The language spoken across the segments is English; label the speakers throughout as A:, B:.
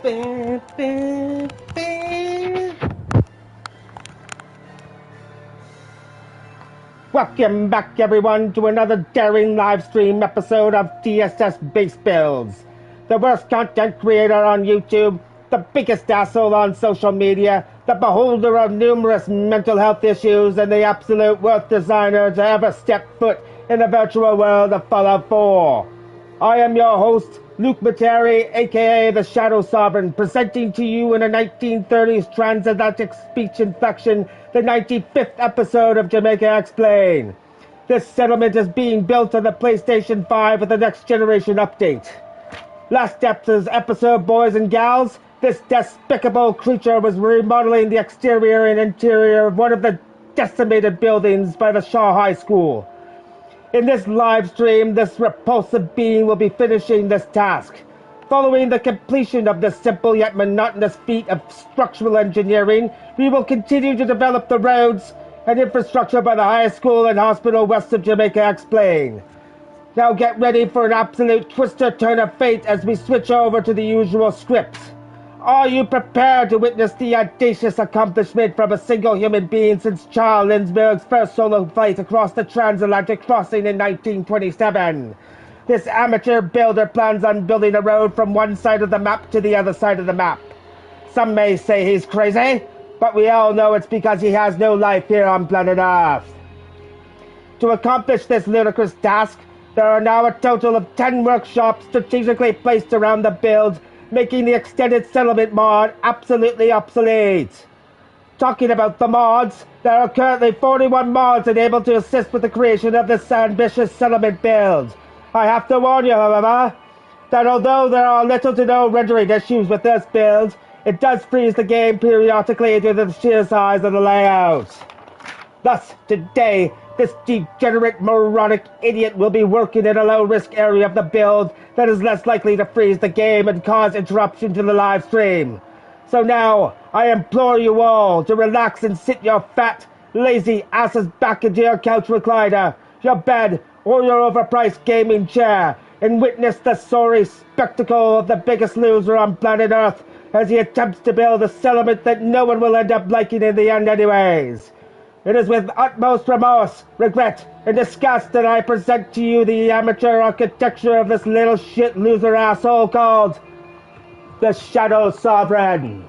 A: Welcome back, everyone, to another daring live stream episode of TSS Base Builds. The worst content creator on YouTube, the biggest asshole on social media, the beholder of numerous mental health issues, and the absolute worst designer to ever step foot in the virtual world of Fallout 4. I am your host, Luke Materi, aka the Shadow Sovereign, presenting to you in a 1930s transatlantic speech infection the 95th episode of Jamaica X-Plane. This settlement is being built on the PlayStation 5 with the next generation update. Last episode, boys and gals, this despicable creature was remodeling the exterior and interior of one of the decimated buildings by the Shaw High School. In this live stream, this repulsive being will be finishing this task. Following the completion of this simple yet monotonous feat of structural engineering, we will continue to develop the roads and infrastructure by the high school and hospital west of Jamaica X-Plane. Now get ready for an absolute twister turn of fate as we switch over to the usual script. Are you prepared to witness the audacious accomplishment from a single human being since Charles Lindbergh's first solo flight across the transatlantic crossing in 1927? This amateur builder plans on building a road from one side of the map to the other side of the map. Some may say he's crazy, but we all know it's because he has no life here on planet Earth. To accomplish this ludicrous task, there are now a total of 10 workshops strategically placed around the build, making the extended settlement mod absolutely obsolete. Talking about the mods, there are currently 41 mods enabled to assist with the creation of this ambitious settlement build. I have to warn you, however, that although there are little to no rendering issues with this build, it does freeze the game periodically due to the sheer size of the layout. Thus, today, this degenerate, moronic idiot will be working in a low-risk area of the build that is less likely to freeze the game and cause interruption to the live stream. So now, I implore you all to relax and sit your fat, lazy asses back into your couch recliner, your bed, or your overpriced gaming chair, and witness the sorry spectacle of the biggest loser on planet Earth as he attempts to build a settlement that no one will end up liking in the end anyways. It is with utmost remorse, regret, and disgust that I present to you the amateur architecture of this little shit loser asshole called the Shadow Sovereign.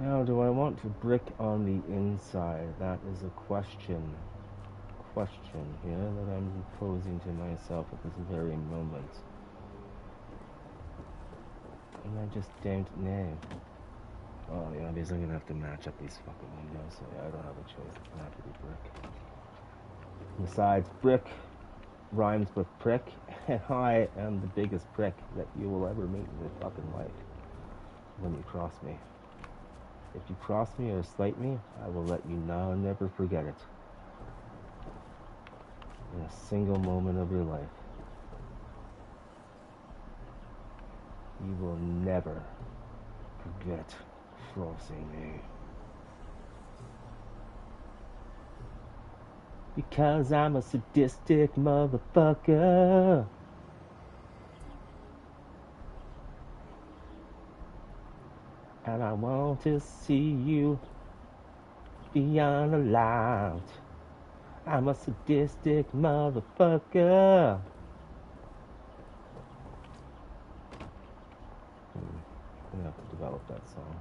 A: Now, do I want to brick on the inside? That is a question here that I'm posing to myself at this very moment. And I just don't know. Oh, yeah, obviously I'm gonna have to match up these fucking windows, so yeah, I don't have a choice. It's gonna have to be brick. Besides, brick rhymes with prick, and I am the biggest prick that you will ever meet in your fucking life when you cross me. If you cross me or slight me, I will let you know and never forget it. In a single moment of your life. You will never forget crossing me. Because I'm a sadistic motherfucker. And I want to see you be unallowed. I'm a sadistic motherfucker. I'm gonna have to develop that song.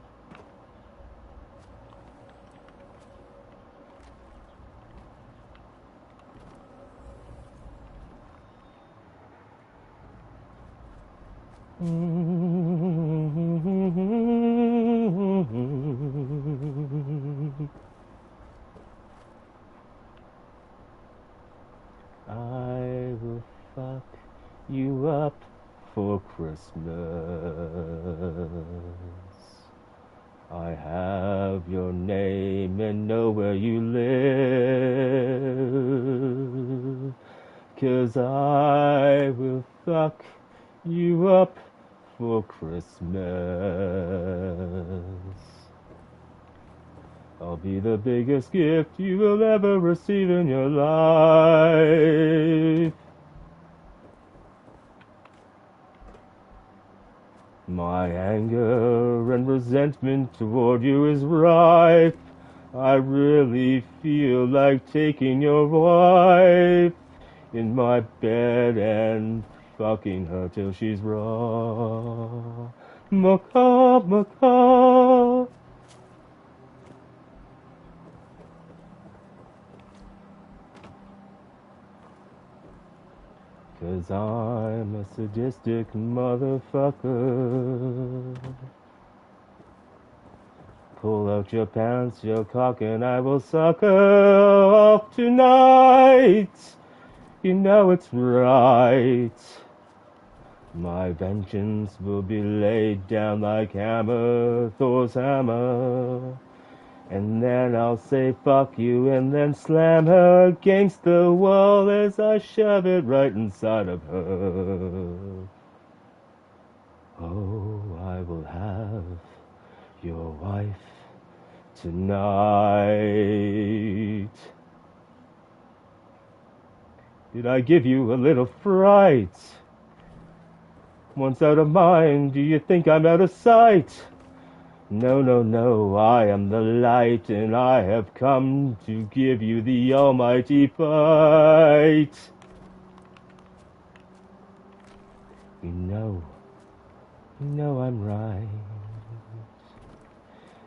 A: I will fuck you up for Christmas. I have your name and know where you live. 'Cause I will fuck you up for Christmas. I'll be the biggest gift you will ever receive in your life. My anger and resentment toward you is ripe. I really feel like taking your wife in my bed and fucking her till she's raw. Macaw, macaw. 'Cause I'm a sadistic motherfucker. Pull out your pants, your cock, and I will suck her off tonight. You know it's right. My vengeance will be laid down like hammer, Thor's hammer. And then I'll say fuck you and then slam her against the wall as I shove it right inside of her. Oh, I will have your wife tonight. Did I give you a little fright? Once out of mind, do you think I'm out of sight? No, no, no, I am the light, and I have come to give you the almighty fight. You know I'm right.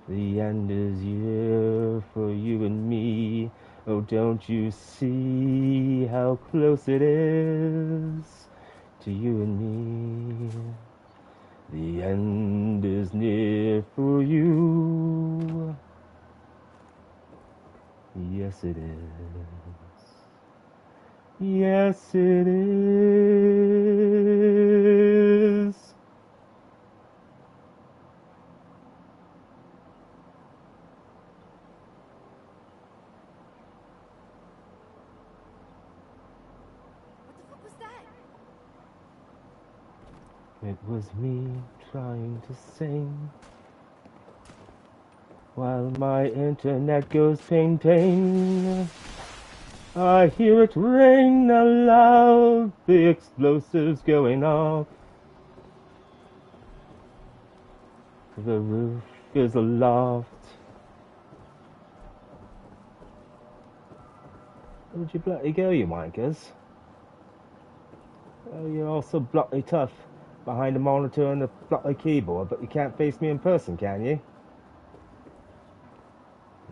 A: The end is here for you and me. Oh, don't you see how close it is to you and me? The end is near for you. Yes, it is. Yes, it is.
B: What the fuck was that?
A: It was me trying to sing while my internet goes ping ping. I hear it ring aloud, the explosives going off. The roof is aloft. Where'd you bloody go, you wankers? Oh, you're all so bloody tough behind a monitor and a bloody keyboard, but you can't face me in person, can you?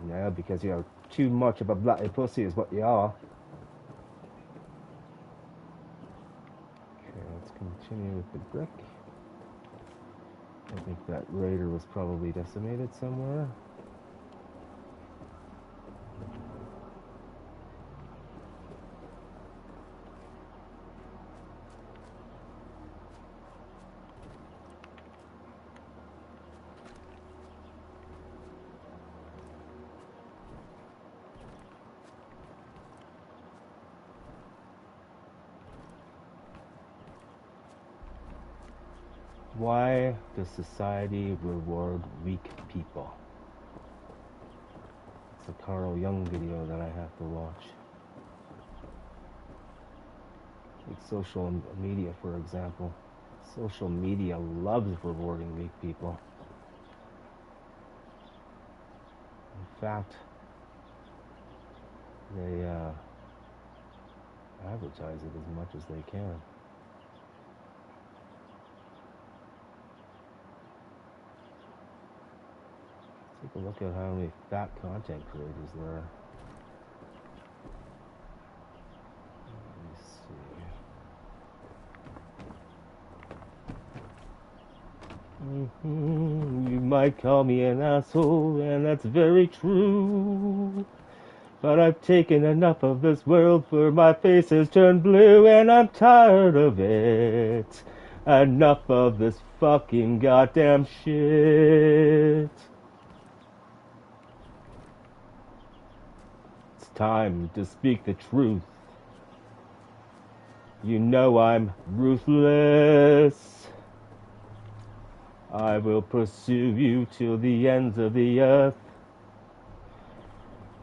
A: No, because you're too much of a bloody pussy is what you are. Okay, let's continue with the brick. I think that raider was probably decimated somewhere. Why does society reward weak people? It's a Carl Jung video that I have to watch. Like social media, for example. Social media loves rewarding weak people. In fact, they advertise it as much as they can. Take a look at how many fat content creators there are. Let me see. You might call me an asshole, and that's very true. But I've taken enough of this world for my face has turned blue, and I'm tired of it. Enough of this fucking goddamn shit. It's time to speak the truth. You know I'm ruthless. I will pursue you till the ends of the earth.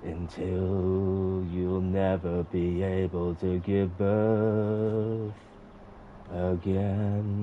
A: Until you'll never be able to give birth again.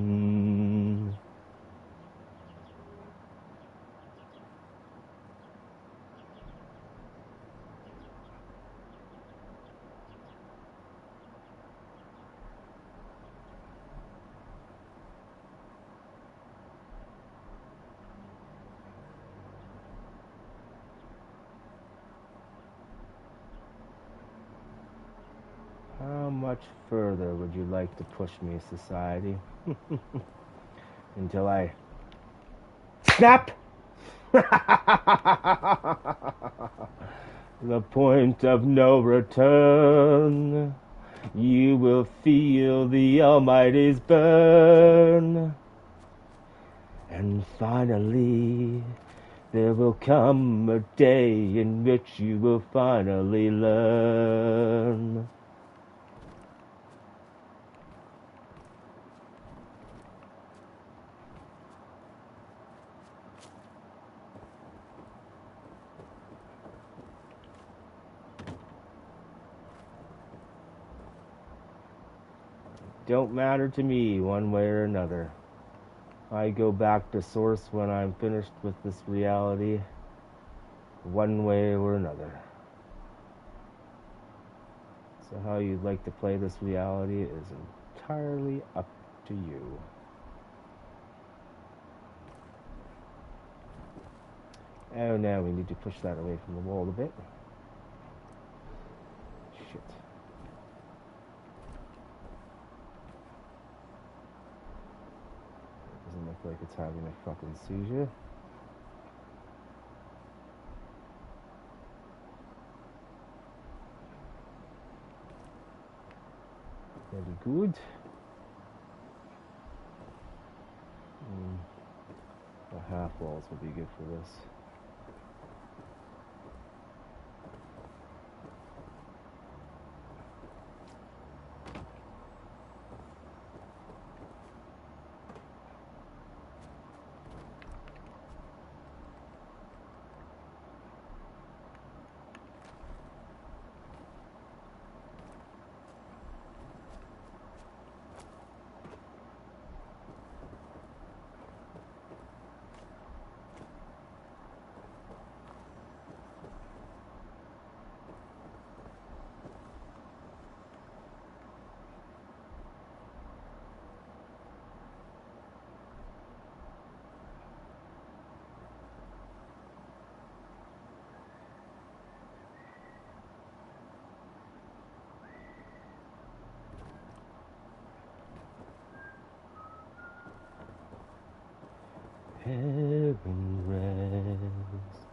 A: How much further would you like to push me, society? Until I snap! The point of no return. You will feel the Almighty's burn. And finally, there will come a day in which you will finally learn. Don't matter to me one way or another. I go back to source when I'm finished with this reality, one way or another. So how you'd like to play this reality is entirely up to you. Oh, now we need to push that away from the wall a bit. Shit. Doesn't look like it's having a fucking seizure. Very good. The half walls will be good for this. heaven rest.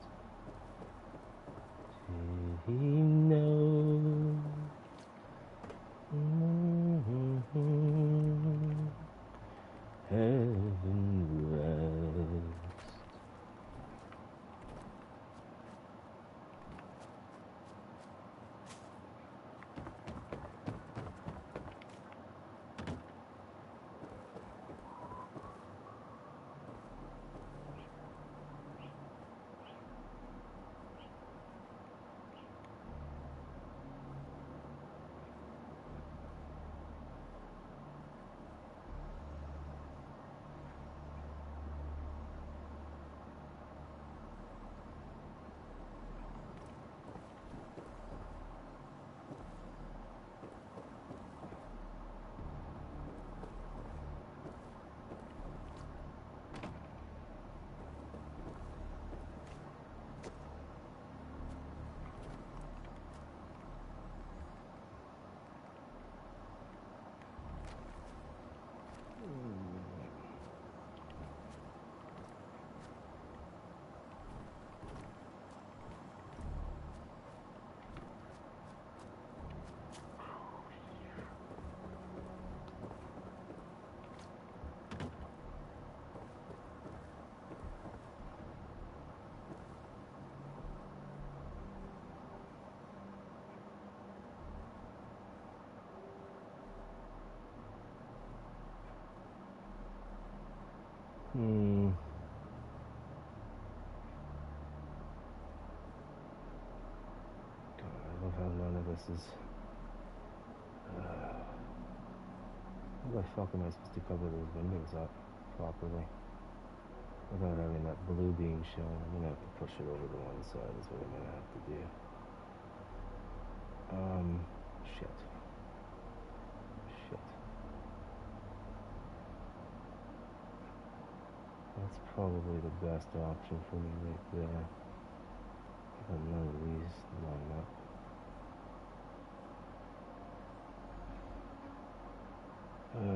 A: Did he know? Heaven rest. God, I love how none of this is. How the fuck am I supposed to cover those windows up properly without having that blue being shown? I'm gonna have to push it over to one side, is what I'm gonna have to do. Shit. That's probably the best option for me right there. But none of these line up. Oh boy.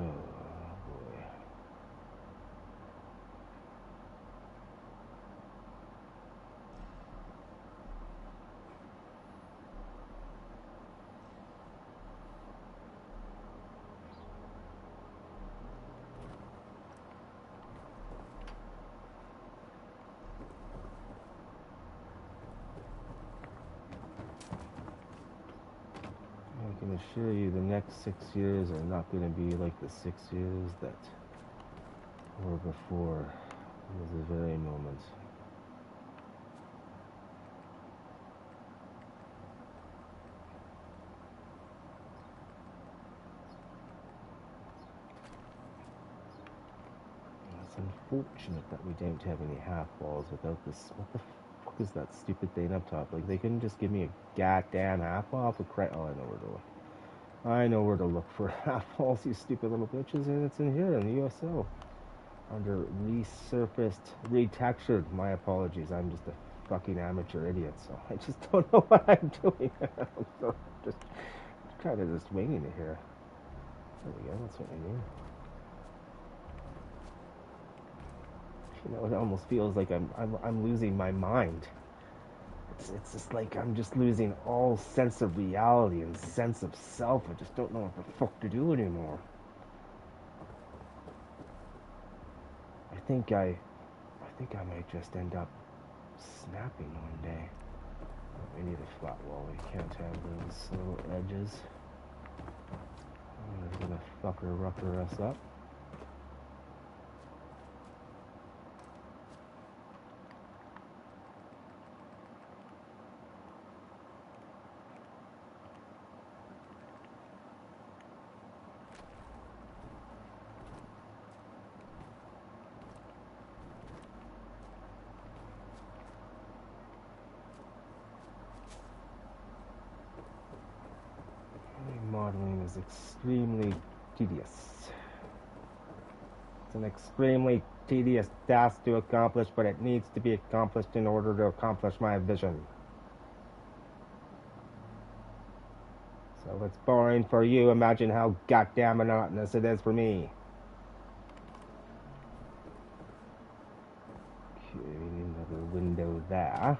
A: I can assure you the next 6 years are not going to be like the 6 years that were before this very moment. It's unfortunate that we don't have any half balls without this. What the fuck is that stupid thing up top? Like, they couldn't just give me a goddamn half ball for credit. Oh, I know where to look. I know where to look for half balls, you stupid little bitches, and it's in here in the USO. Under resurfaced, retextured. My apologies, I'm just a fucking amateur idiot, so I just don't know what I'm doing. So just kind of just winging it here. There we go, that's what I mean. You know, it almost feels like I'm losing my mind. It's just like I'm just losing all sense of reality and sense of self. I just don't know what the fuck to do anymore. I think I might just end up snapping one day. We need a flat wall. We can't have those little edges. I'm gonna rucker us up. Modeling is extremely tedious. It's an extremely tedious task to accomplish, but it needs to be accomplished in order to accomplish my vision. So if it's boring for you, imagine how goddamn monotonous it is for me. window there.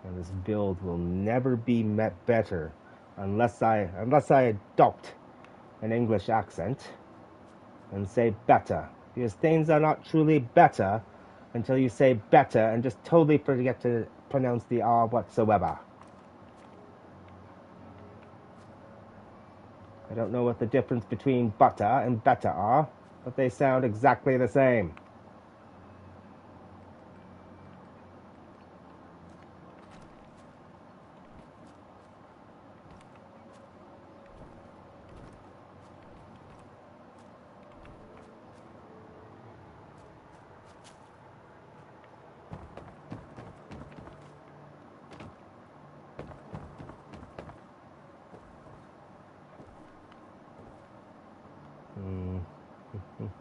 A: And this build will never be met better unless I adopt an English accent and say better. Because things are not truly better until you say better and just totally forget to pronounce the R whatsoever. I don't know what the difference between butter and better are, but they sound exactly the same.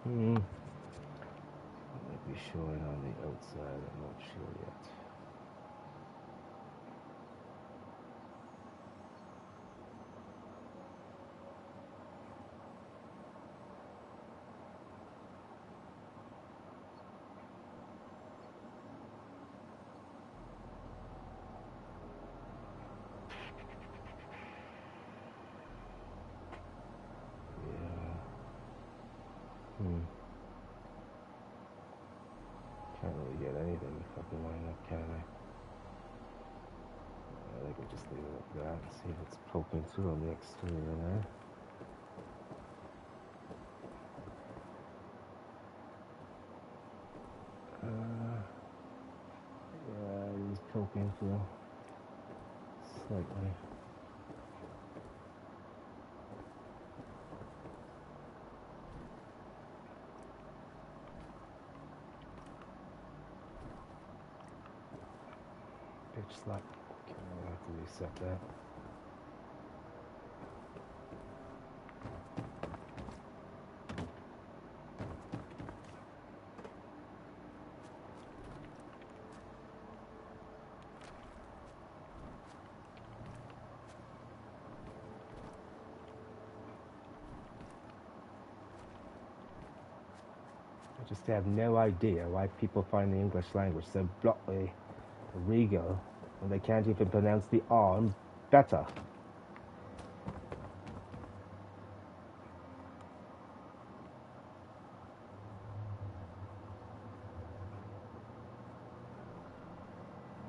A: Might be showing on the outside, I'm not sure yet. Can't really get anything fucking lined up, can I? I think I just leave it like that and see if it's poking through on the exterior there. Yeah, he's poking through slightly. Pitch slap. Okay, I'll have to reset that. I just have no idea why people find the English language so bluntly regal when they can't even pronounce the R and better.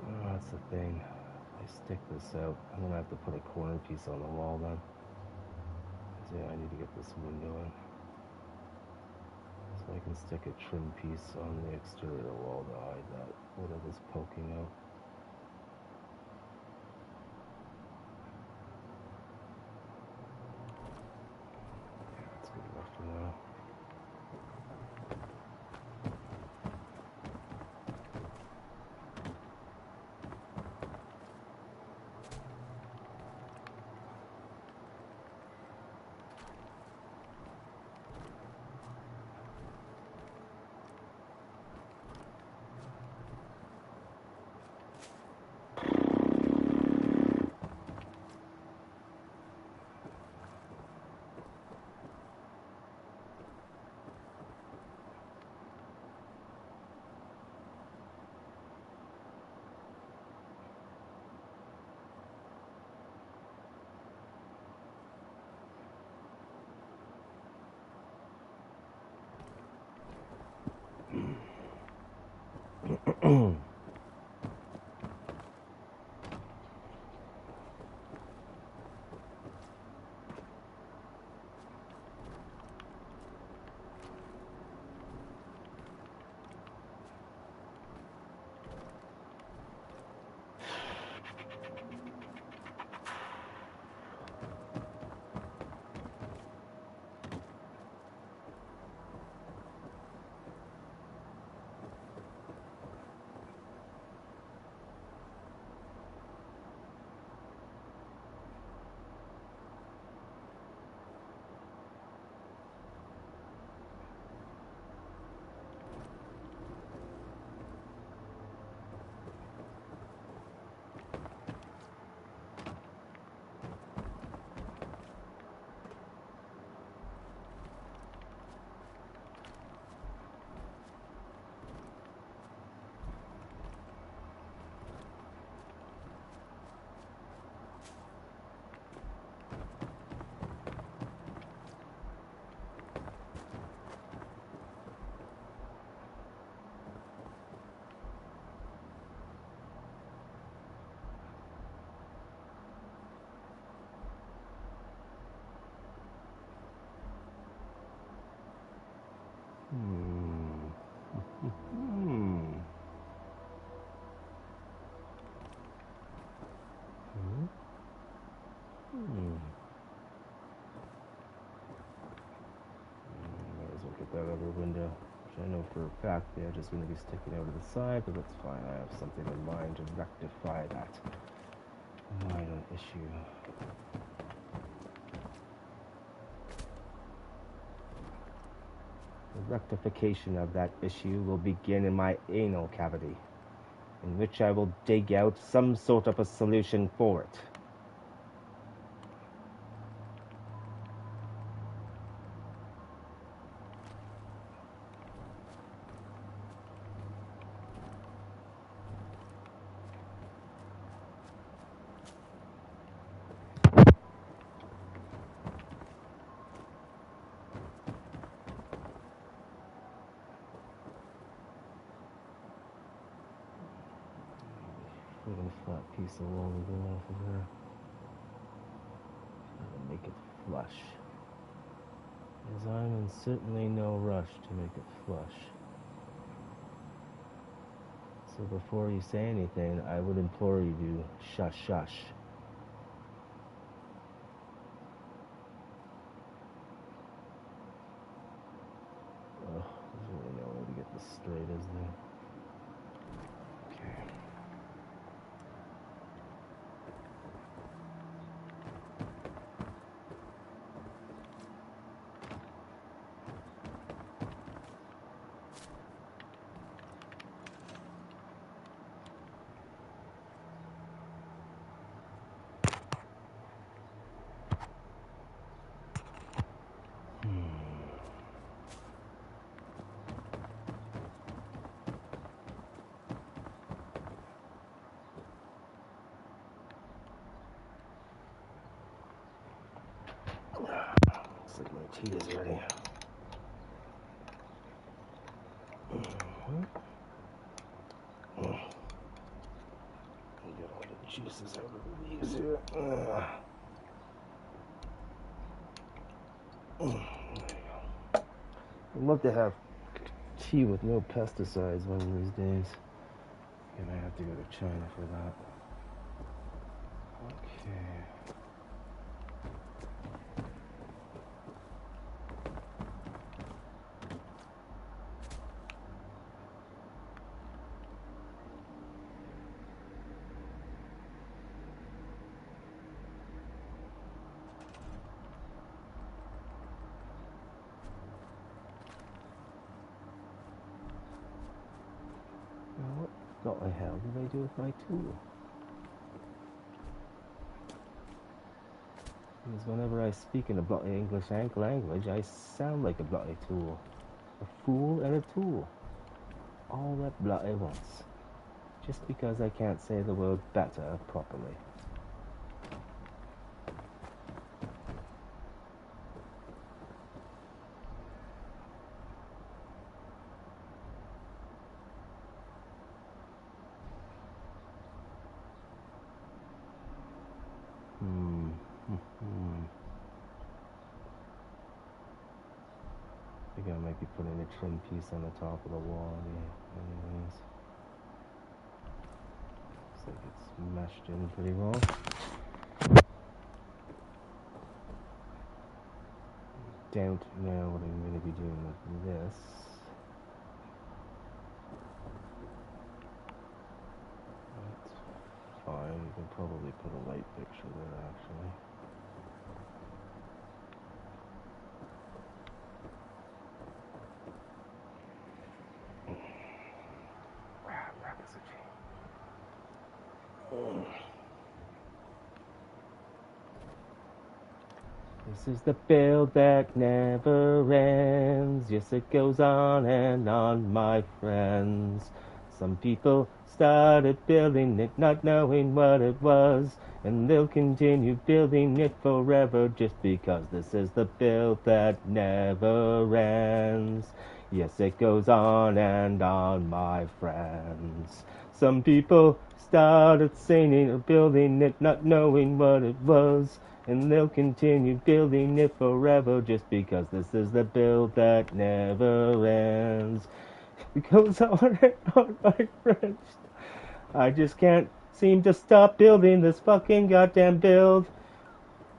A: Oh, that's the thing. If I stick this out, I'm gonna have to put a corner piece on the wall then. Yeah, I need to get this window in. So I can stick a trim piece on the exterior of the wall to hide that whatever's poking out. That's good enough for now. that other window, which I know for a fact they're just going to be sticking out of the side, but that's fine. I have something in mind to rectify that minor issue. The rectification of that issue will begin in my anal cavity, in which I will dig out some sort of a solution for it. A flat piece of wall to go off of there. Gotta make it flush. As I'm in certainly no rush to make it flush. So before you say anything, I would implore you to shush shush. Oh, there's really no way to get this straight, is there? Okay. Looks like my tea is ready. Get all the juices out of the leaves here. There you go. I'd love to have tea with no pesticides one of these days. And I have to go to China for that. Okay. What the hell did I do with my tool? Because whenever I speak in a bloody English language, I sound like a bloody tool. A fool and a tool. All that bloody once. Just because I can't say the word better properly. I think I might be putting a trim piece on the top of the wall, yeah, anyways. Looks like it's meshed in pretty well. Don't know what I'm going to be doing with this. That's fine, you can probably put a light fixture there actually. This is the build that never ends. Yes, it goes on and on, my friends. Some people started building it not knowing what it was, and they'll continue building it forever just because this is the build that never ends. Yes, it goes on and on, my friends. Some people started singing or building it not knowing what it was, and they'll continue building it forever just because this is the build that never ends. It goes on and on, my friends. I just can't seem to stop building this fucking goddamn build.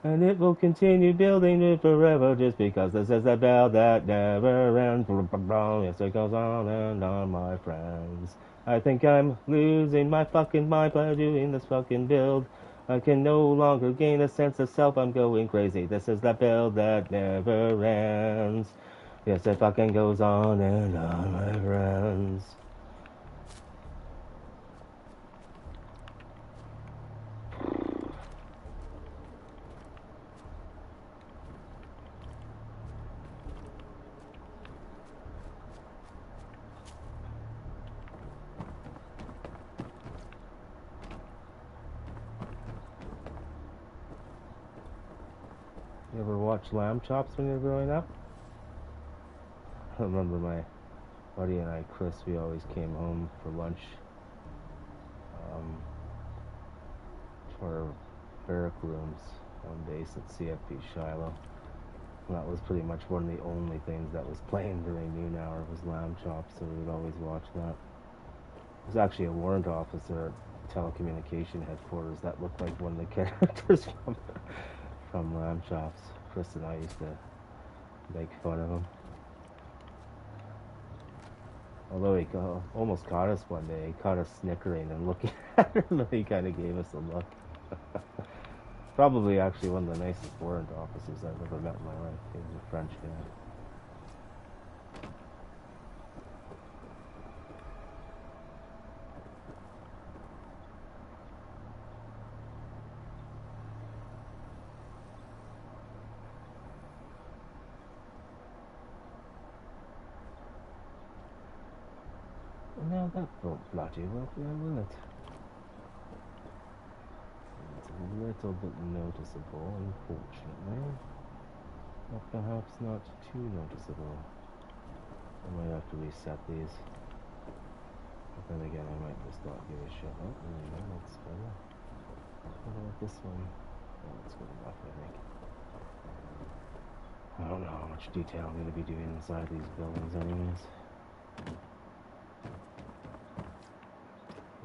A: And it will continue building it forever just because this is a bell that never ends. Yes, it goes on and on, my friends. I think I'm losing my fucking mind by doing this fucking build. I can no longer gain a sense of self. I'm going crazy. This is the build that never ends. Yes, it fucking goes on and on, my friends. You ever watch lamb chops when you were growing up? I remember my buddy and I, Chris, we always came home for lunch to our barrack rooms on base at CFP Shiloh. And that was pretty much one of the only things that was playing during noon hour was lamb chops, so we would always watch that. There's actually a warrant officer at telecommunication headquarters that looked like one of the characters from lamb chops. Chris and I used to make fun of him. Although he almost caught us one day. He caught us snickering and looking at him, and he kind of gave us a look. Probably actually one of the nicest warrant officers I've ever met in my life. He was a French guy. Now that won't bloody well there, will it? It's a little bit noticeable, unfortunately. But perhaps not too noticeable. I might have to reset these. But then again, I might just not give a shit. Oh, there we go, that's better. What about this one? Oh, that's good enough, I think. I don't know how much detail I'm going to be doing inside these buildings anyways.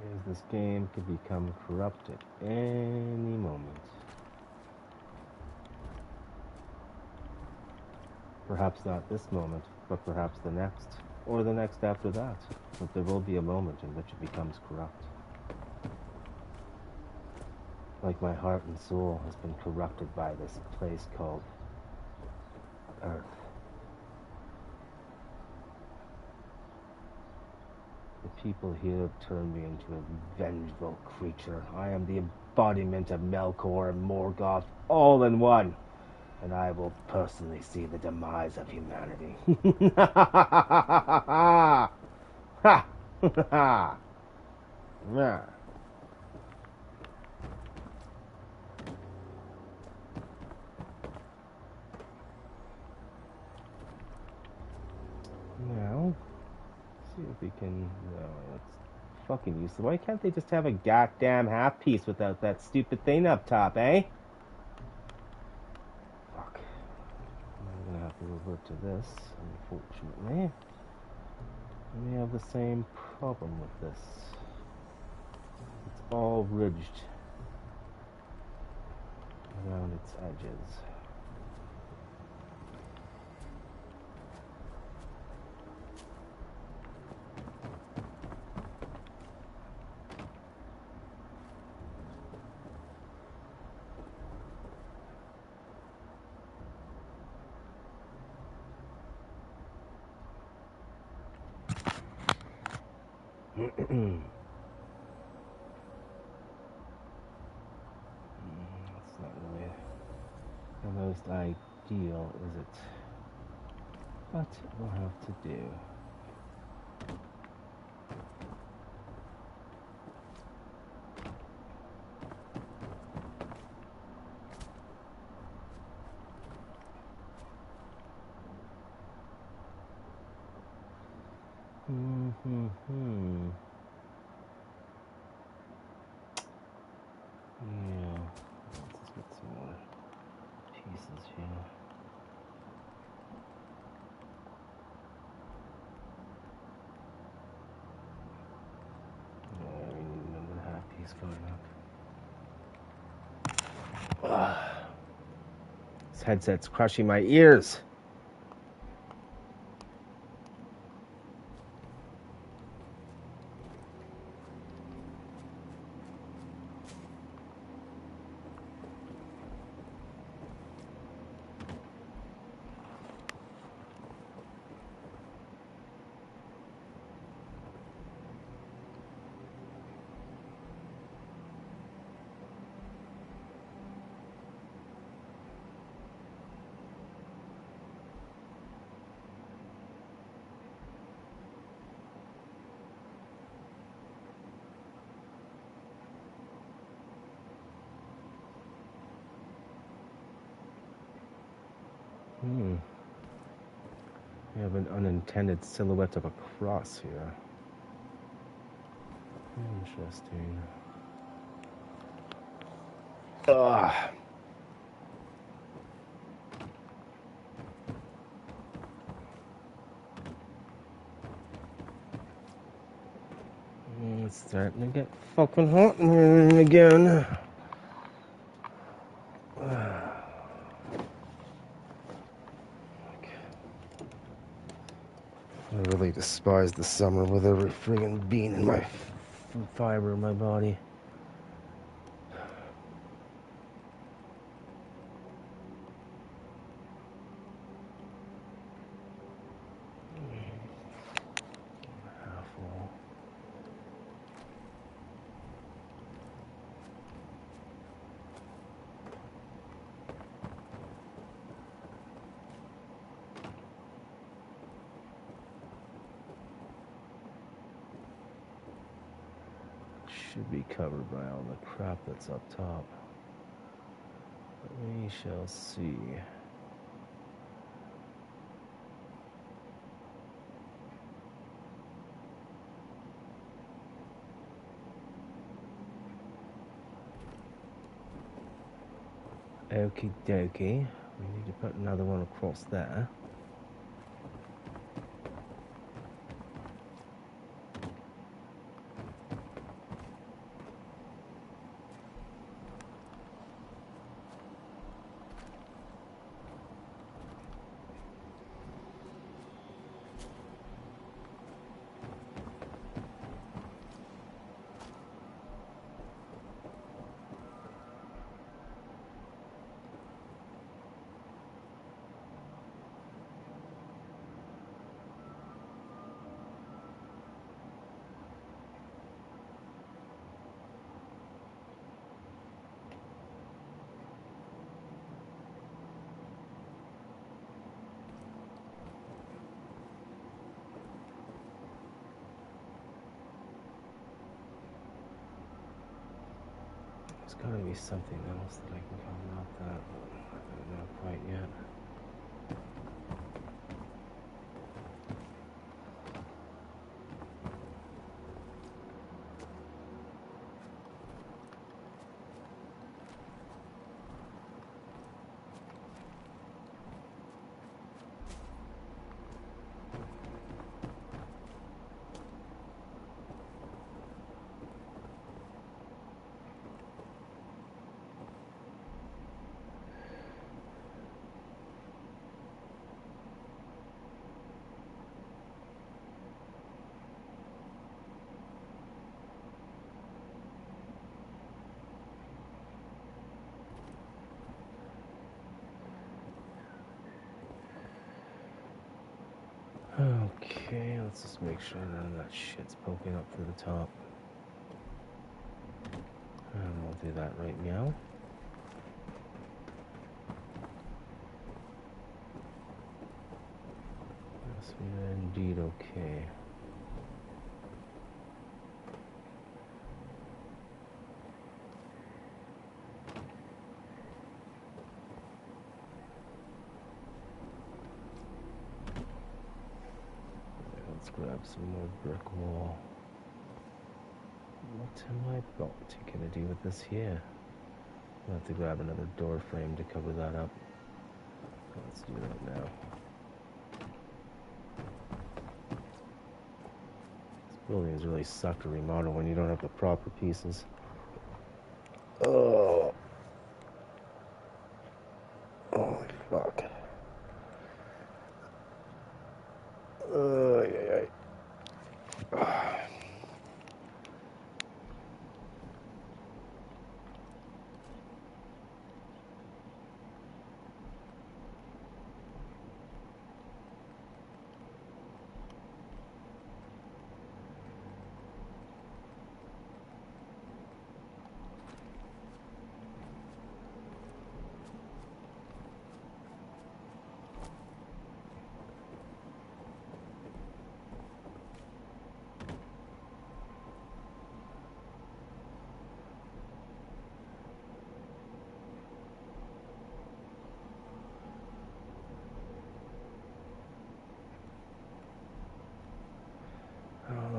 A: Because this game could become corrupt at any moment. Perhaps not this moment, but perhaps the next, or the next after that. But there will be a moment in which it becomes corrupt. Like my heart and soul has been corrupted by this place called Earth. The people here have turned me into a vengeful creature. I am the embodiment of Melkor and Morgoth all in one. And I will personally see the demise of humanity. Ha! Ha! Ha! Yeah. Now, see if we can. No, that's fucking useless. Why can't they just have a goddamn half piece without that stupid thing up top, eh? Fuck. I'm gonna have to revert to this, unfortunately. And we have the same problem with this. It's all ridged around its edges. That's not really the most ideal, is it? But we'll have to do. Yeah, let's just get some more pieces here. Yeah, we need another half piece going up. headset's crushing my ears. We have an unintended silhouette of a cross here. Interesting. Ugh. It's starting to get fucking hot in here again. I really despise the summer with every friggin' bean in my fiber in my body. Should be covered by all the crap that's up top. But we shall see. Okie dokie. We need to put another one across there. There's got to be something else that I can cover up that. I don't know quite yet. Okay, let's just make sure none of that shit's poking up through the top. And we'll do that right now. Yes, we are indeed okay. Let's grab some more brick wall. What am I gonna do with this here? I'll have to grab another door frame to cover that up. Let's do that now. This buildings really suck to remodel when you don't have the proper pieces. Oh. Oh my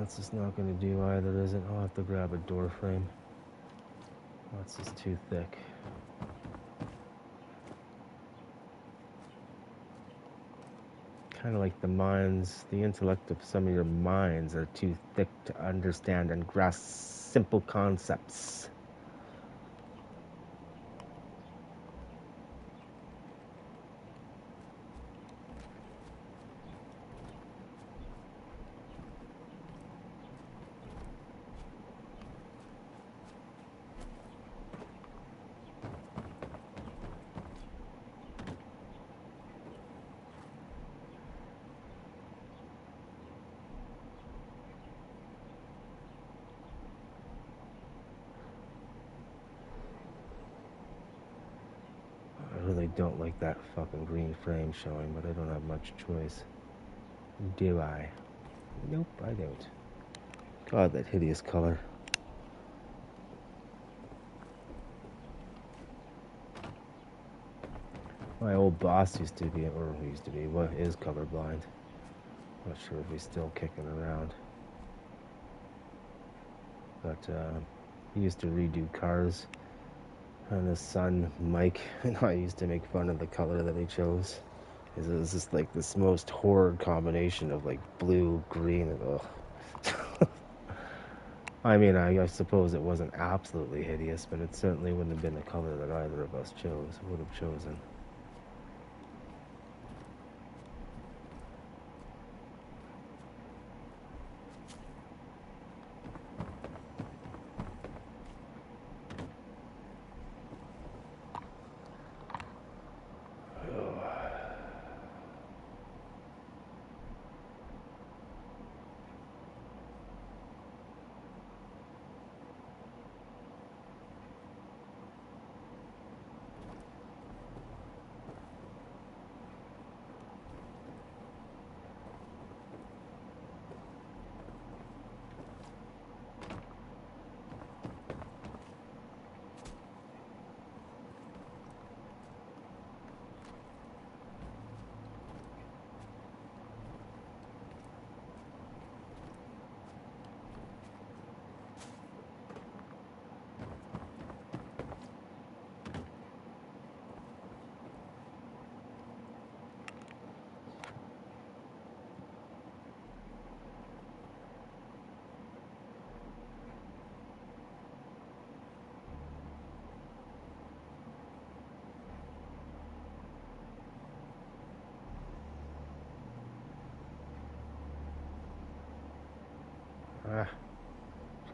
C: That's just not going to do either, is it? I'll have to grab a door frame. That's just too thick. Kind of like the minds, the intellect of some of your minds are too thick to understand and grasp simple concepts. I really don't like that fucking green frame showing, but I don't have much choice. Do I? Nope, I don't. God, that hideous color. My old boss used to be, or used to be, what is colorblind. Not sure if he's still kicking around. But he used to redo cars. And his son, Mike, and I used to make fun of the color that he chose. It was just like this most horrid combination of like blue, green, and ugh. I mean, I suppose it wasn't absolutely hideous, but it certainly wouldn't have been the color that either of us would have chosen.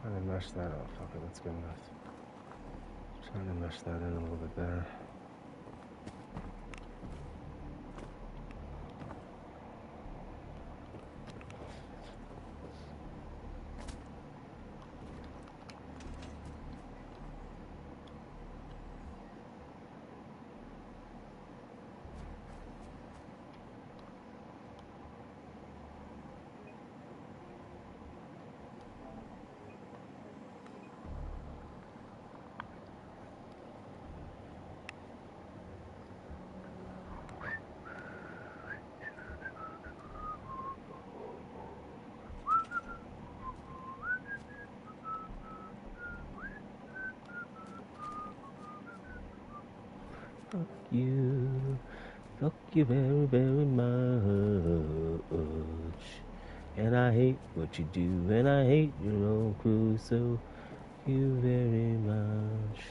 C: Trying to mesh that out. Fuck it, that's good enough. Trying to mesh that in a little bit better. Fuck you very, very much. And I hate what you do, and I hate your own crew, so you very much.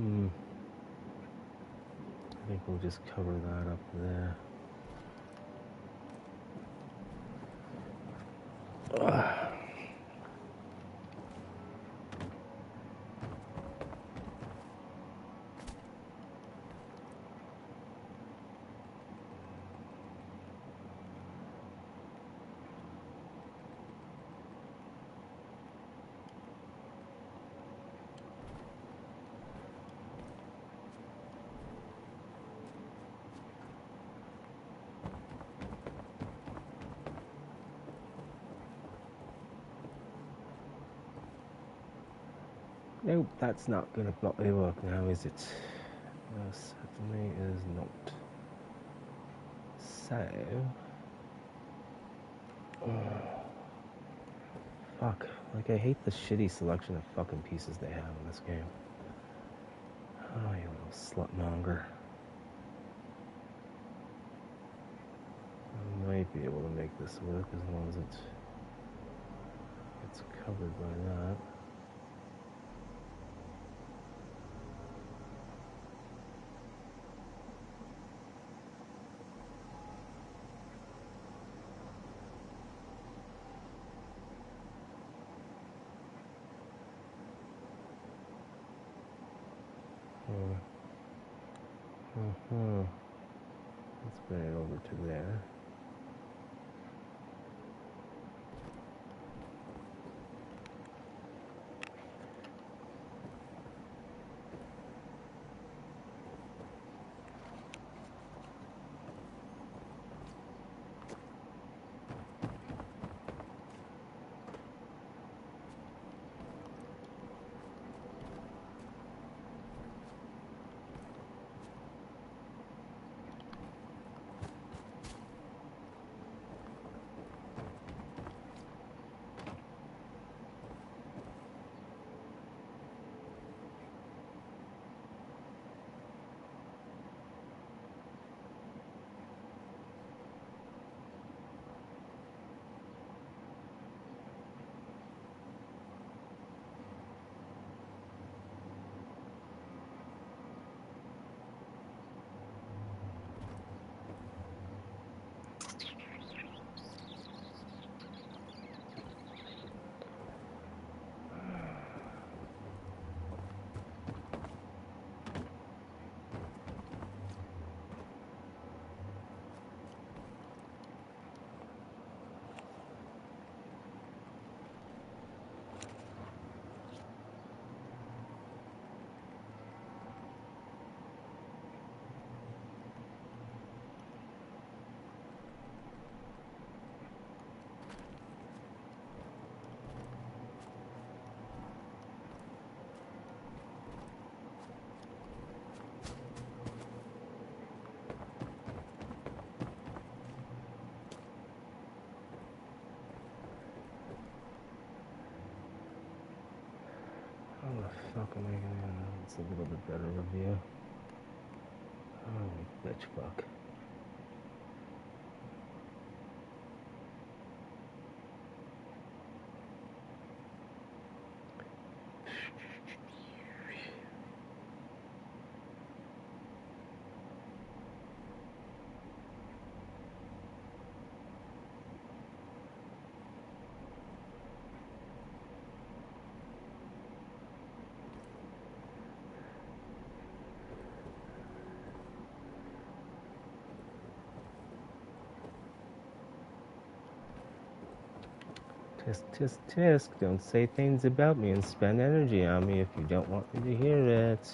C: I think we'll just cover that up there. Nope, that's not gonna work now, is it? No, certainly is not. So, fuck. Like, I hate the shitty selection of fucking pieces they have in this game. Oh, you little slutmonger. I might be able to make this work as long as it's covered by that. Let's bring it over to there. How the fuck am I gonna... It's a little bit better review. Holy bitch fuck. Tisk, tisk, tisk. Don't say things about me and spend energy on me if you don't want me to hear it.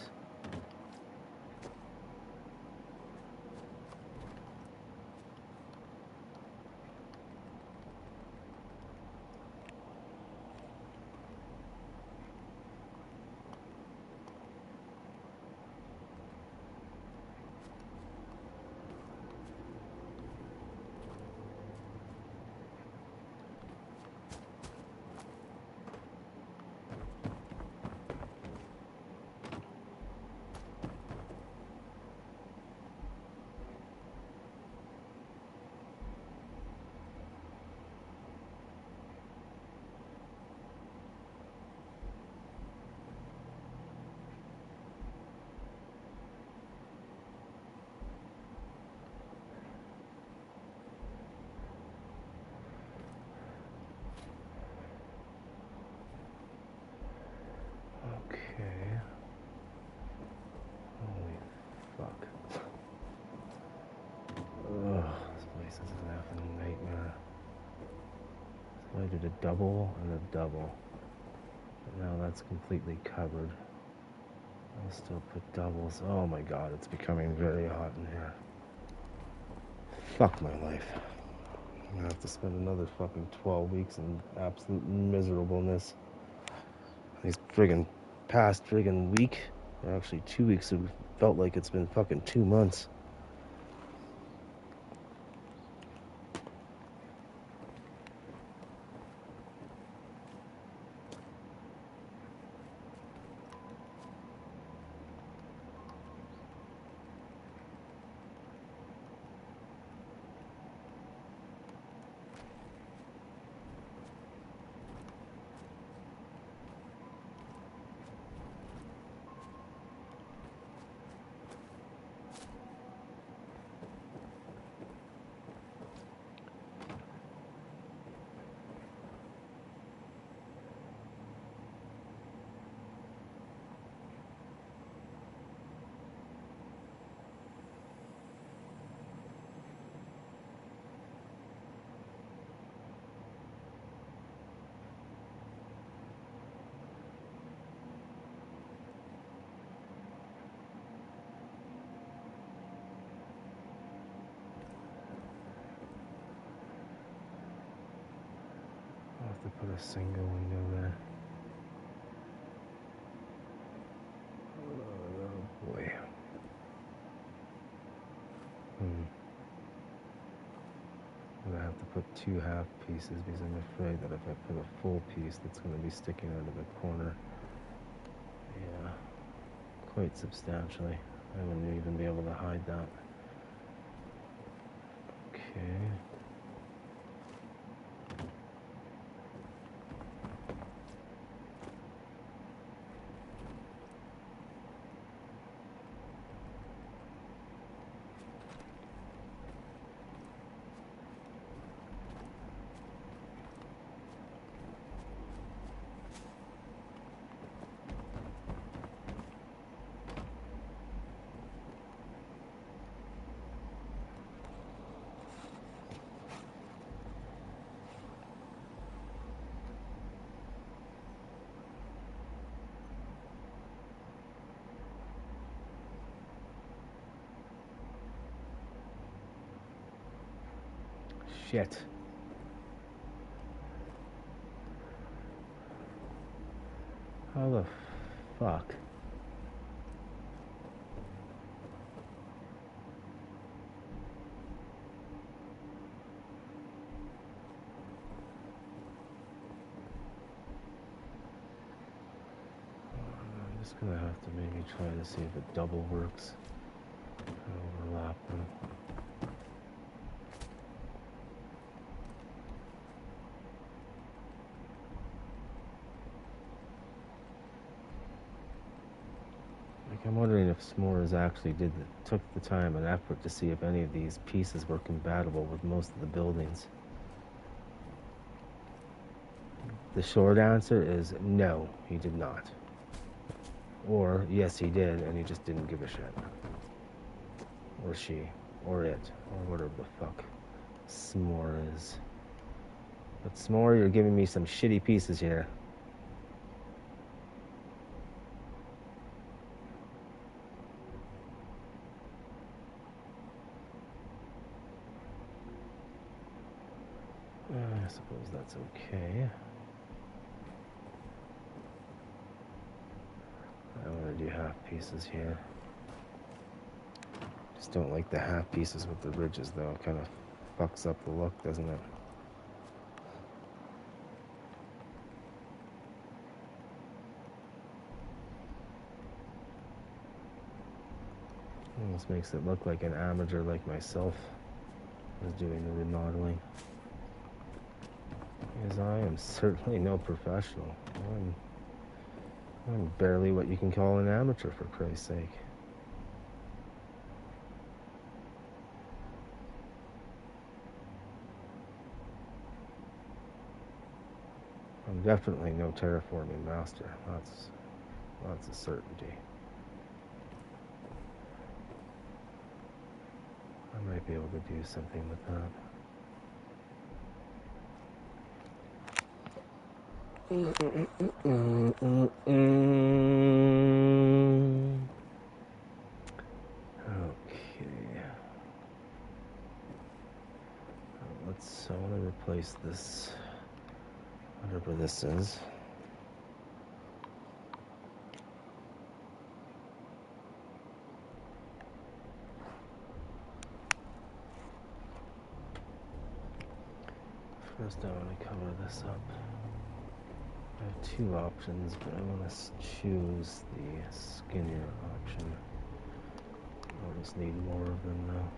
C: So I did a double and a double. But now that's completely covered. I'll still put doubles. Oh my god, it's becoming very hot in here. Fuck my life. I'm gonna have to spend another fucking 12 weeks in absolute miserableness. These friggin' past friggin' week, or actually 2 weeks, have felt like it's been fucking 2 months. I'll have to put a single window there. Oh boy. I'm gonna have to put 2 half pieces because I'm afraid that if I put a full piece, that's gonna be sticking out of the corner. Yeah, quite substantially. I wouldn't even be able to hide that. Okay. Shit. How the fuck? I'm just gonna have to maybe try to see if it double works. Overlap them. I'm wondering if S'mores actually took the time and effort to see if any of these pieces were compatible with most of the buildings. The short answer is no, he did not. Or yes, he did, and he just didn't give a shit. Or she, or it, or whatever the fuck S'more is. But S'more, you're giving me some shitty pieces here. I suppose that's okay. I want to do half pieces here. Just don't like the half pieces with the ridges though. It kind of fucks up the look, doesn't it? Almost makes it look like an amateur like myself is doing the remodeling. Because I am certainly no professional. I'm barely what you can call an amateur, for Christ's sake. I'm definitely no terraforming master. That's a certainty. I might be able to do something with that. Okay. I want to replace this, whatever this is. First I want to cover this up. I have two options, but I want to choose the skinnier option. I'll just need more of them now.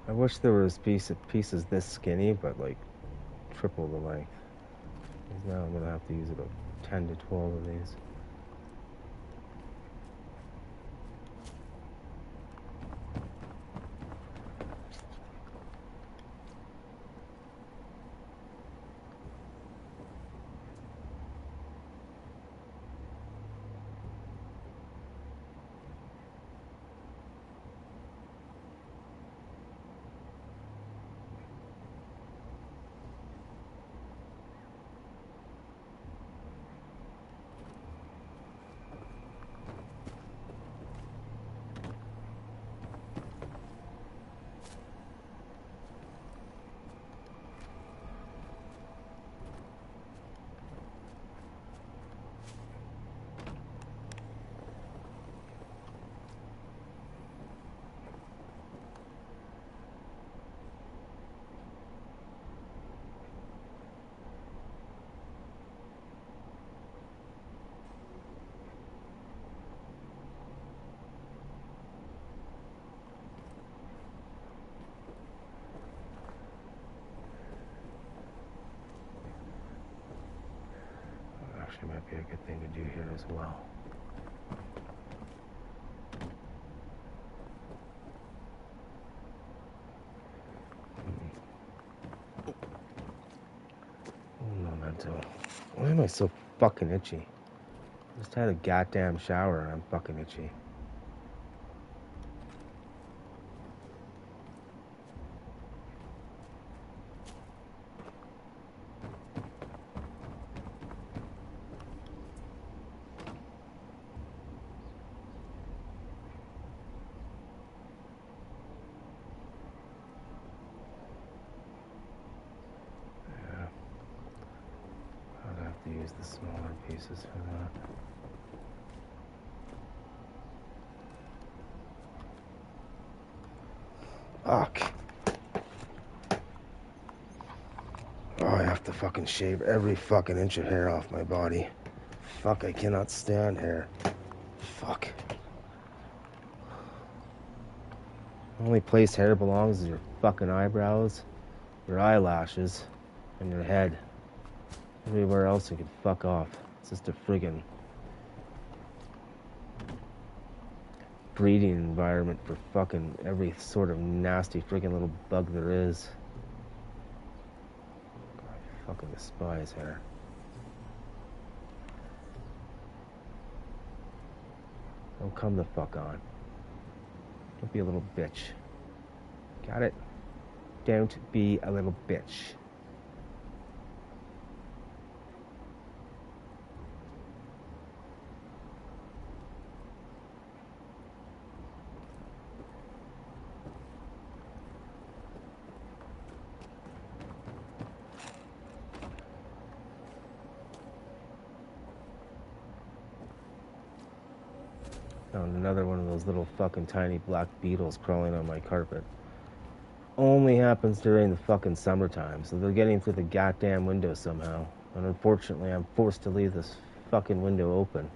C: I wish there was pieces this skinny, but like triple the length. Now I'm gonna have to use about 10 to 12 of these. Actually, might be a good thing to do here as well. Memento. Why am I so fucking itchy? I just had a goddamn shower and I'm fucking itchy. Use the smaller pieces for that. Fuck. Oh, I have to fucking shave every fucking inch of hair off my body. Fuck, I cannot stand hair. Fuck. The only place hair belongs is your fucking eyebrows, your eyelashes, and your head. Everywhere else you can fuck off. It's just a friggin' breeding environment for fucking every sort of nasty friggin' little bug there is. I fucking despise hair. Don't come the fuck on. Don't be a little bitch. Got it? Don't be a little bitch. Found another one of those little fucking tiny black beetles crawling on my carpet. Only happens during the fucking summertime, so they're getting through the goddamn window somehow. And unfortunately, I'm forced to leave this fucking window open.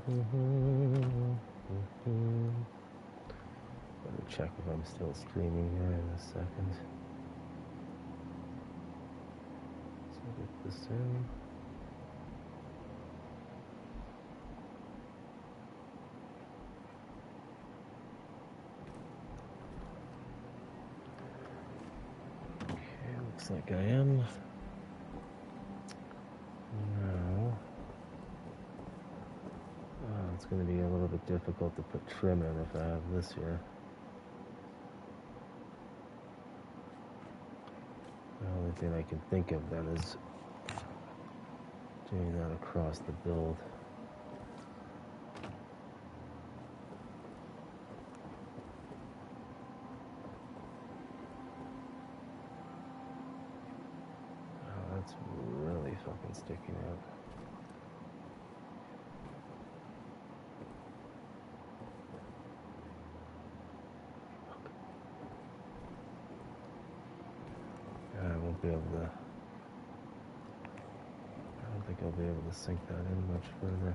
C: Better check if I'm still streaming here in a second. So get this in. Okay, looks like I am. Now, it's going to be a little bit difficult to put trim in if I have this here. The only thing I can think of then is doing that across the build. Oh, that's really fucking sticking out. I won't be able to. I don't think I'll be able to sink that in much further.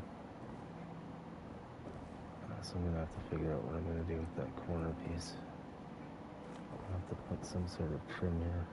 C: So I'm gonna have to figure out what I'm gonna do with that corner piece. I'll have to put some sort of trim here.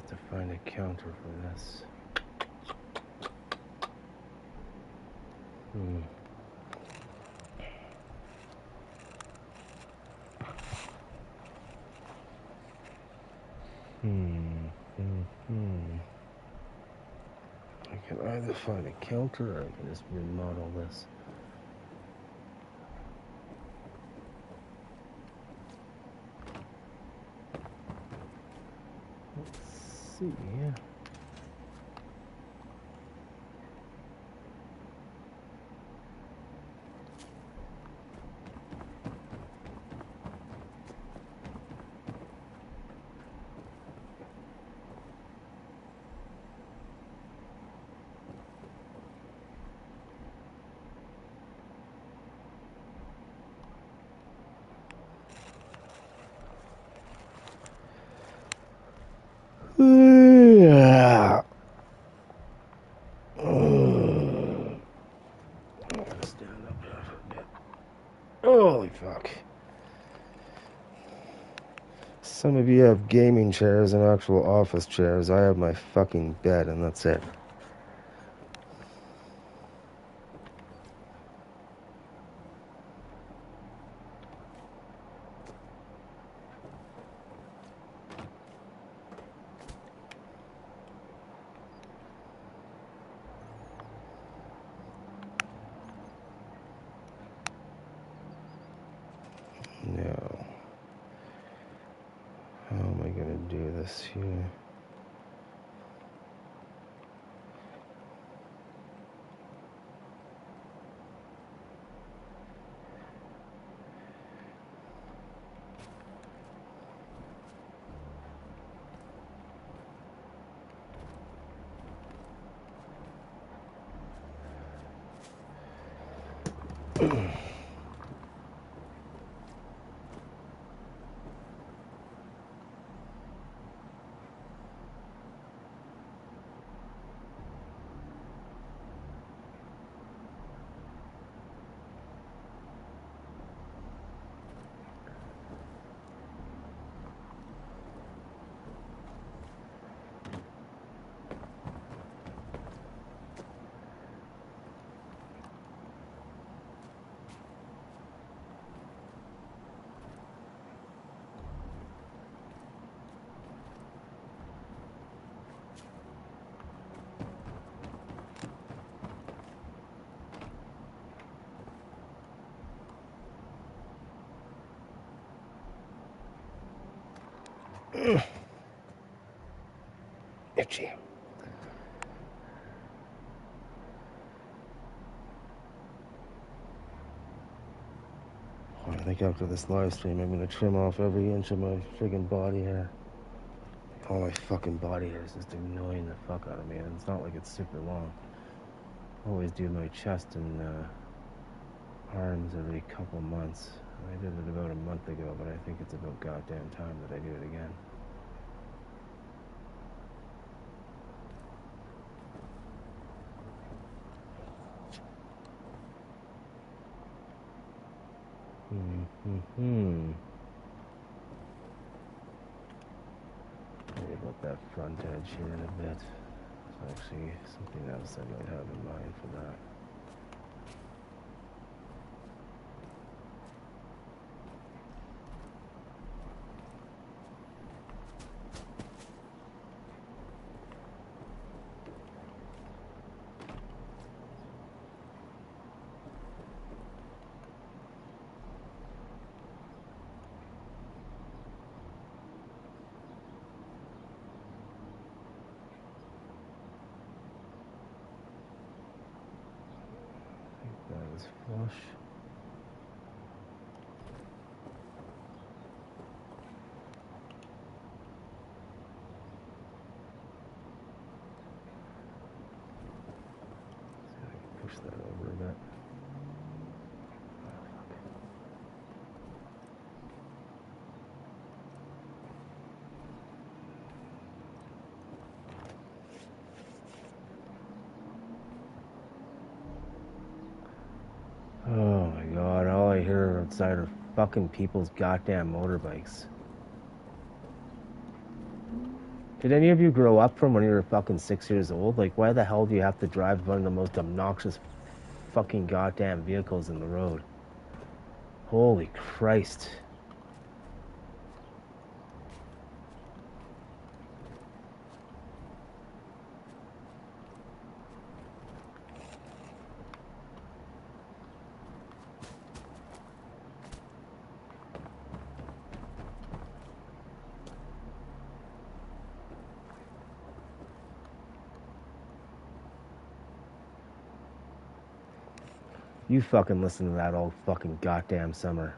C: to find a counter for this. I can either find a counter or I can just remodel this. Let's see. Yeah. Stand up there for a bit. Holy fuck. Some of you have gaming chairs and actual office chairs. I have my fucking bed and that's it. No. How am I gonna do this here? Itchy. I think after this live stream, I'm gonna trim off every inch of my friggin' body hair. All my fucking body hair is just annoying the fuck out of me, and it's not like it's super long. I always do my chest and arms every couple months. I did it about a month ago, but I think it's about goddamn time that I do it again. Worry about that front edge here in a bit. There's actually something else I might have in mind for that. That is flush. See if I can push that over a bit. Oh my god, all I hear outside are fucking people's goddamn motorbikes. Did any of you grow up from when you were fucking 6 years old? Like, why the hell do you have to drive one of the most obnoxious fucking goddamn vehicles in the road? Holy Christ. You fucking listen to that all fucking goddamn summer.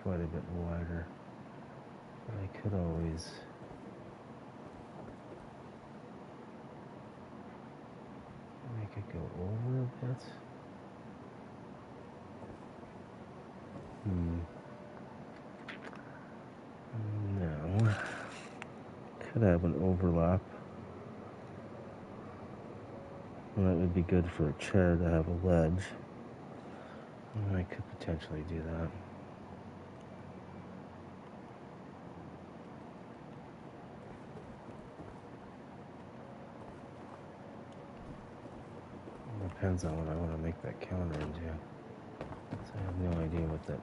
C: Quite a bit wider. I could always make it go over a bit. No. Could have an overlap. Well, that would be good for a chair to have a ledge. I could potentially do that. Depends on what I want to make that counter into. So I have no idea what that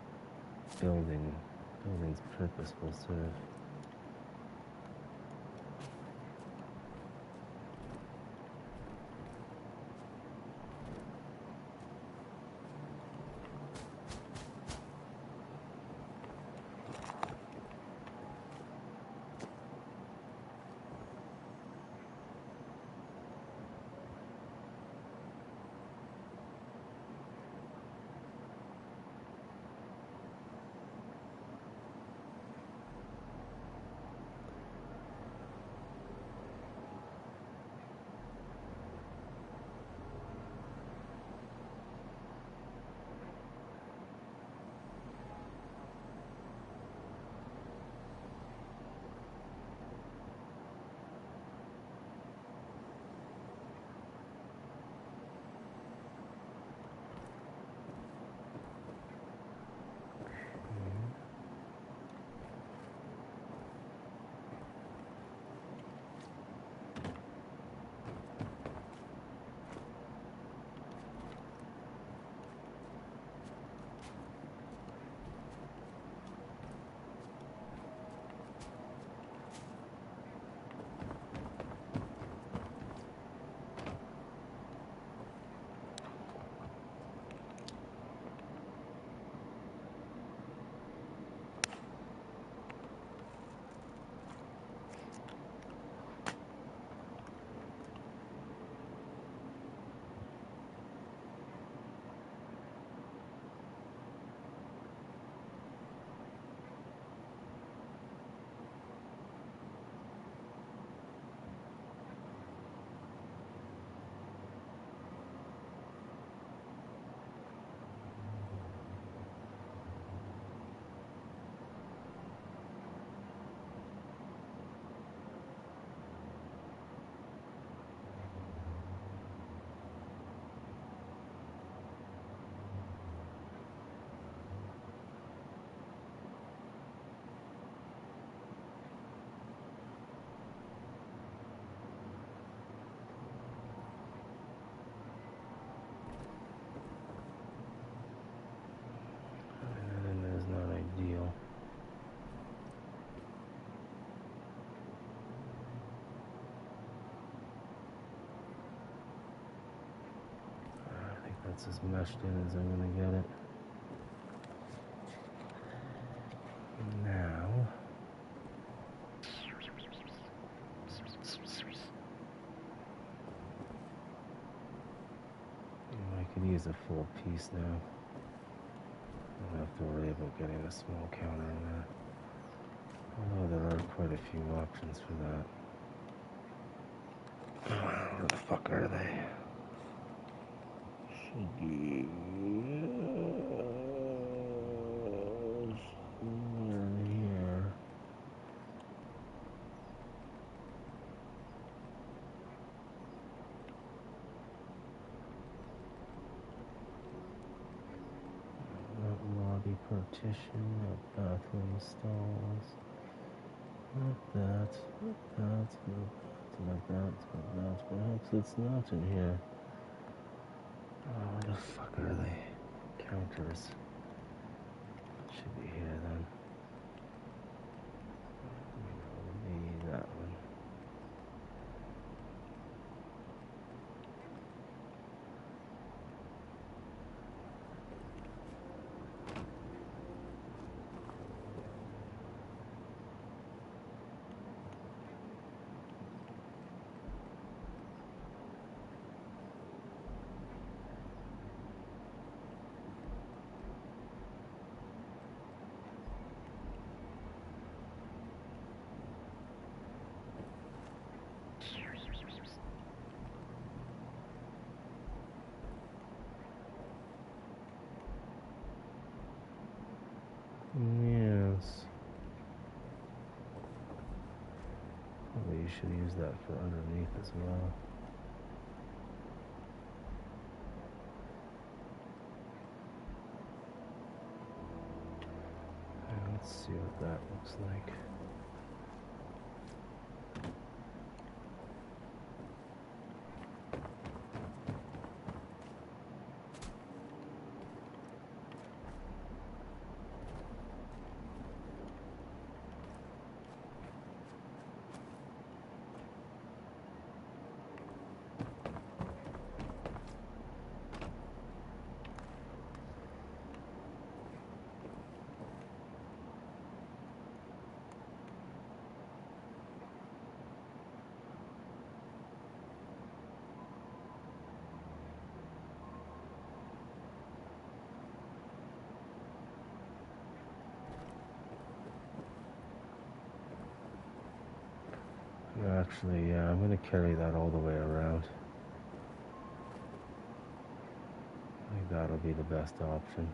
C: building's purpose will serve. That's as meshed in as I'm going to get it. use a full piece now. I don't have to worry about getting a small counter in there. Although there are quite a few options for that. Where the fuck are they? Here. Lobby partition, not bathroom stalls. Not that, not that, not that, not that. Perhaps it's not in here. Oh, where the fuck are they? Counters. Should be here then. Maybe that one. Yes. Probably you should use that for underneath as well. And let's see what that looks like. Actually, yeah, I'm going to carry that all the way around. I think that'll be the best option.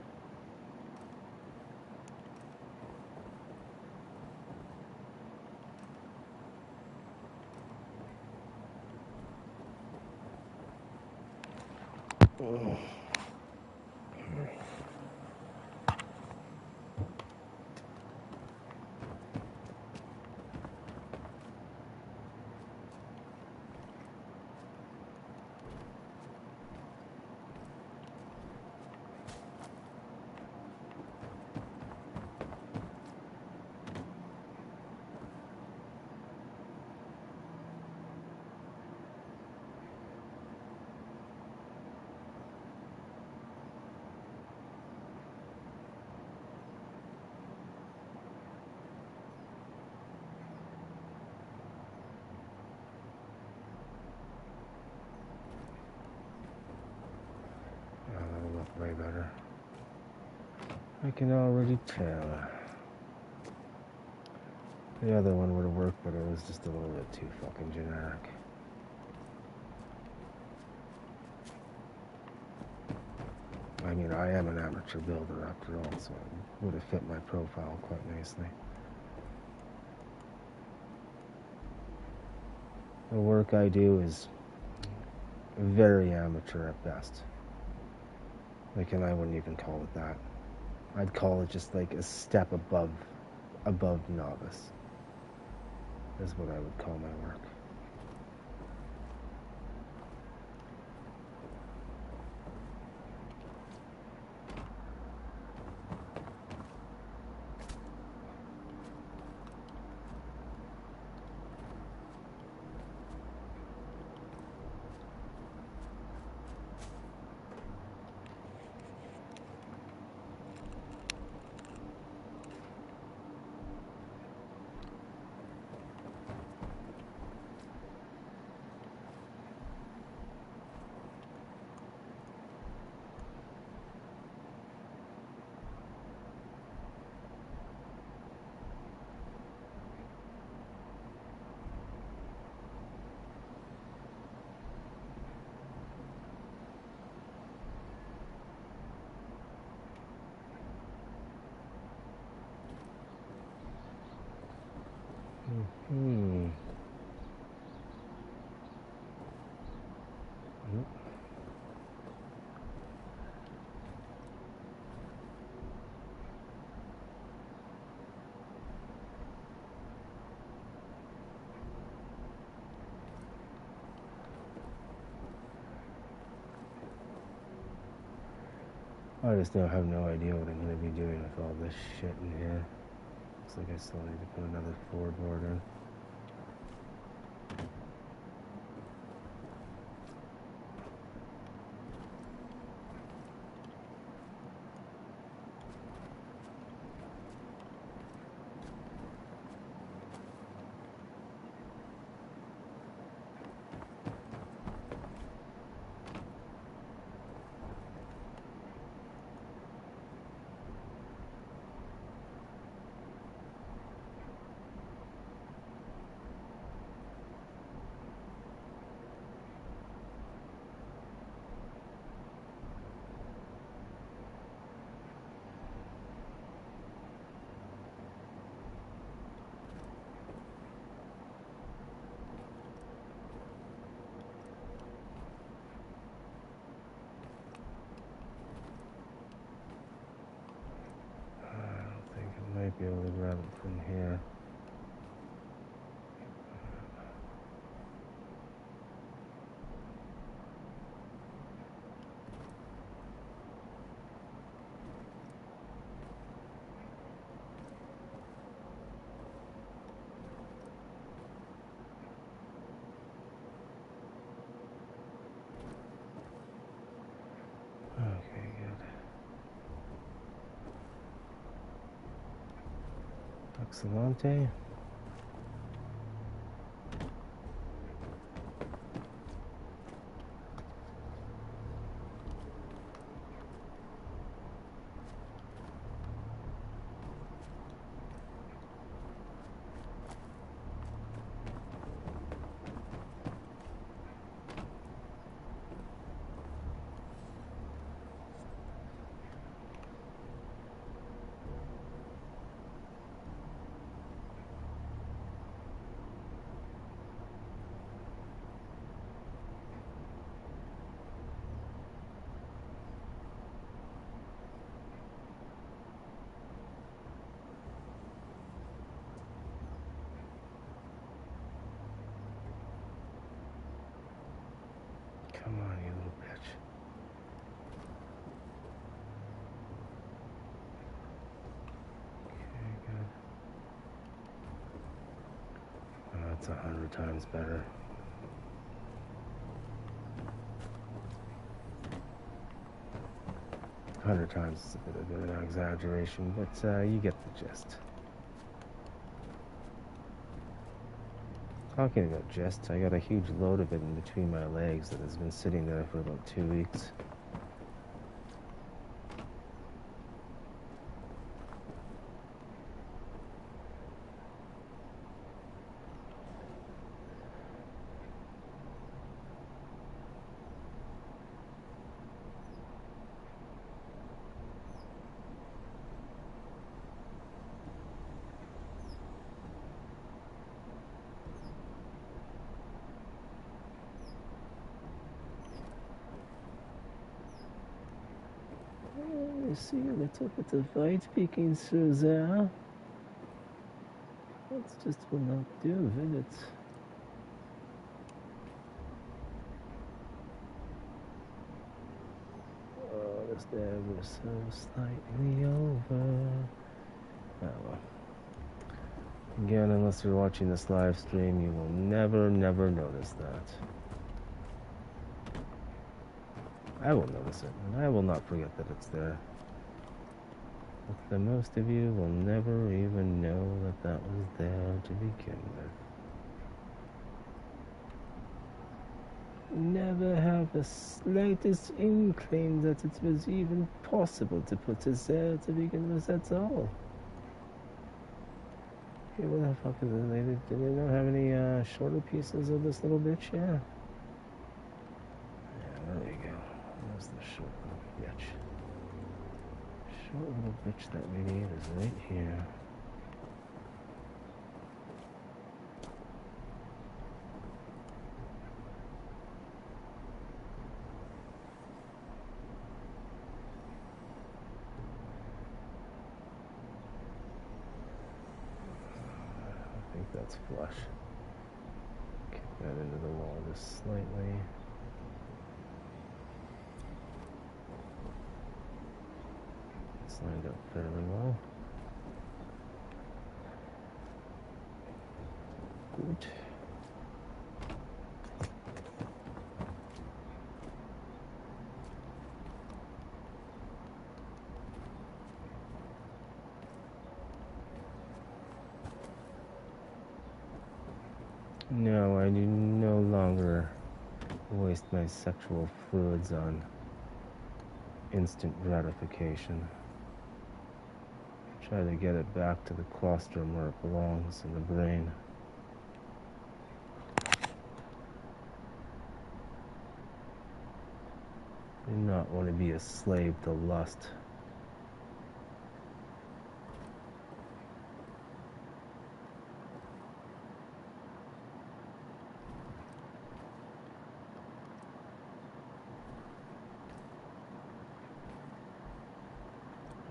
C: Oh. That'll look way better. I can already tell. The other one would have worked, but it was just a little bit too fucking generic. I mean, I am an amateur builder after all, so it would have fit my profile quite nicely. The work I do is very amateur at best. Like, and I wouldn't even call it that. I'd call it just like a step above novice. Is what I would call my work. I just don't have no idea what I'm going to be doing with all this shit in here. Looks like I still need to put another floorboard in. Might be able to grab it from here. Okay, good. Excellente. Come on, you little bitch. Okay, good. Oh, that's 100 times better. A 100 times is a bit of an exaggeration, but you get the gist. Talking about gist, I got a huge load of it in between my legs that has been sitting there for about 2 weeks. I see a little bit of light peeking through there. That just will not do, will it? Oh, just ever so slightly over. Oh well. Again, unless you're watching this live stream, you will never notice that. I will notice it, and I will not forget that it's there. But the most of you will never even know that that was there to begin with. Never have the slightest inkling that it was even possible to put it there to begin with at all. Okay, what the fuck is it? Did they not have any shorter pieces of this little bitch? Yeah. Yeah, there you go. There's the short little bitch. Short little bitch that we need is right here. I think that's flush. Kick that into the wall just slightly. That's lined up fairly well. Good. No, I do no longer waste my sexual fluids on instant gratification. Try to get it back to the colostrum where it belongs, in the brain. Do not want to be a slave to lust.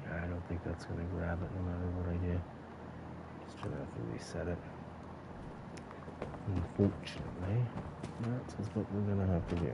C: Yeah, I don't think that's going to grab it no matter what I do. Just going to have to reset it. Unfortunately, that is what we're going to have to do.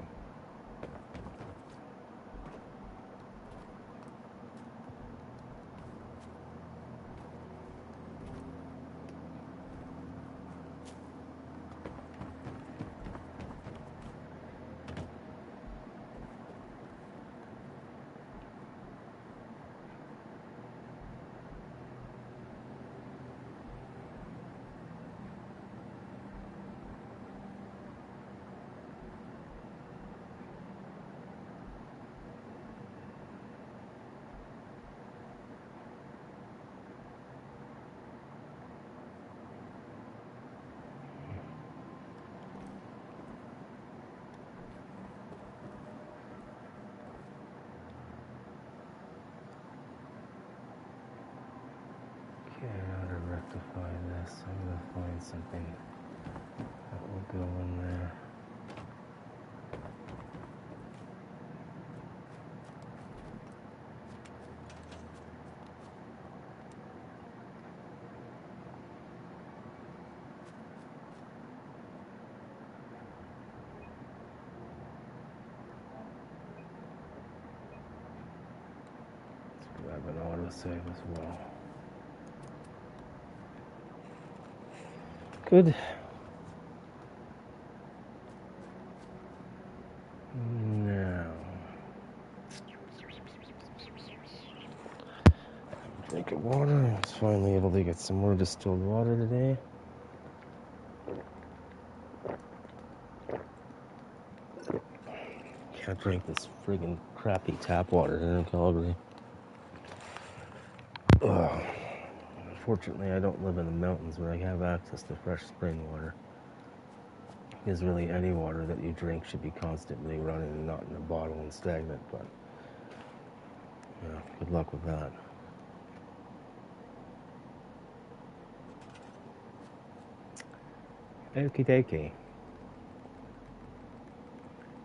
C: Okay, how to rectify this? I'm going to find something that will go in there. Let's grab an autosave as well. Good. Now, drink of water. I was finally able to get some more distilled water today. Can't drink this friggin' crappy tap water here in Calgary. Ugh. Unfortunately, I don't live in the mountains where I have access to fresh spring water. Because really any water that you drink should be constantly running and not in a bottle and stagnant, but yeah, good luck with that. Okie dokie.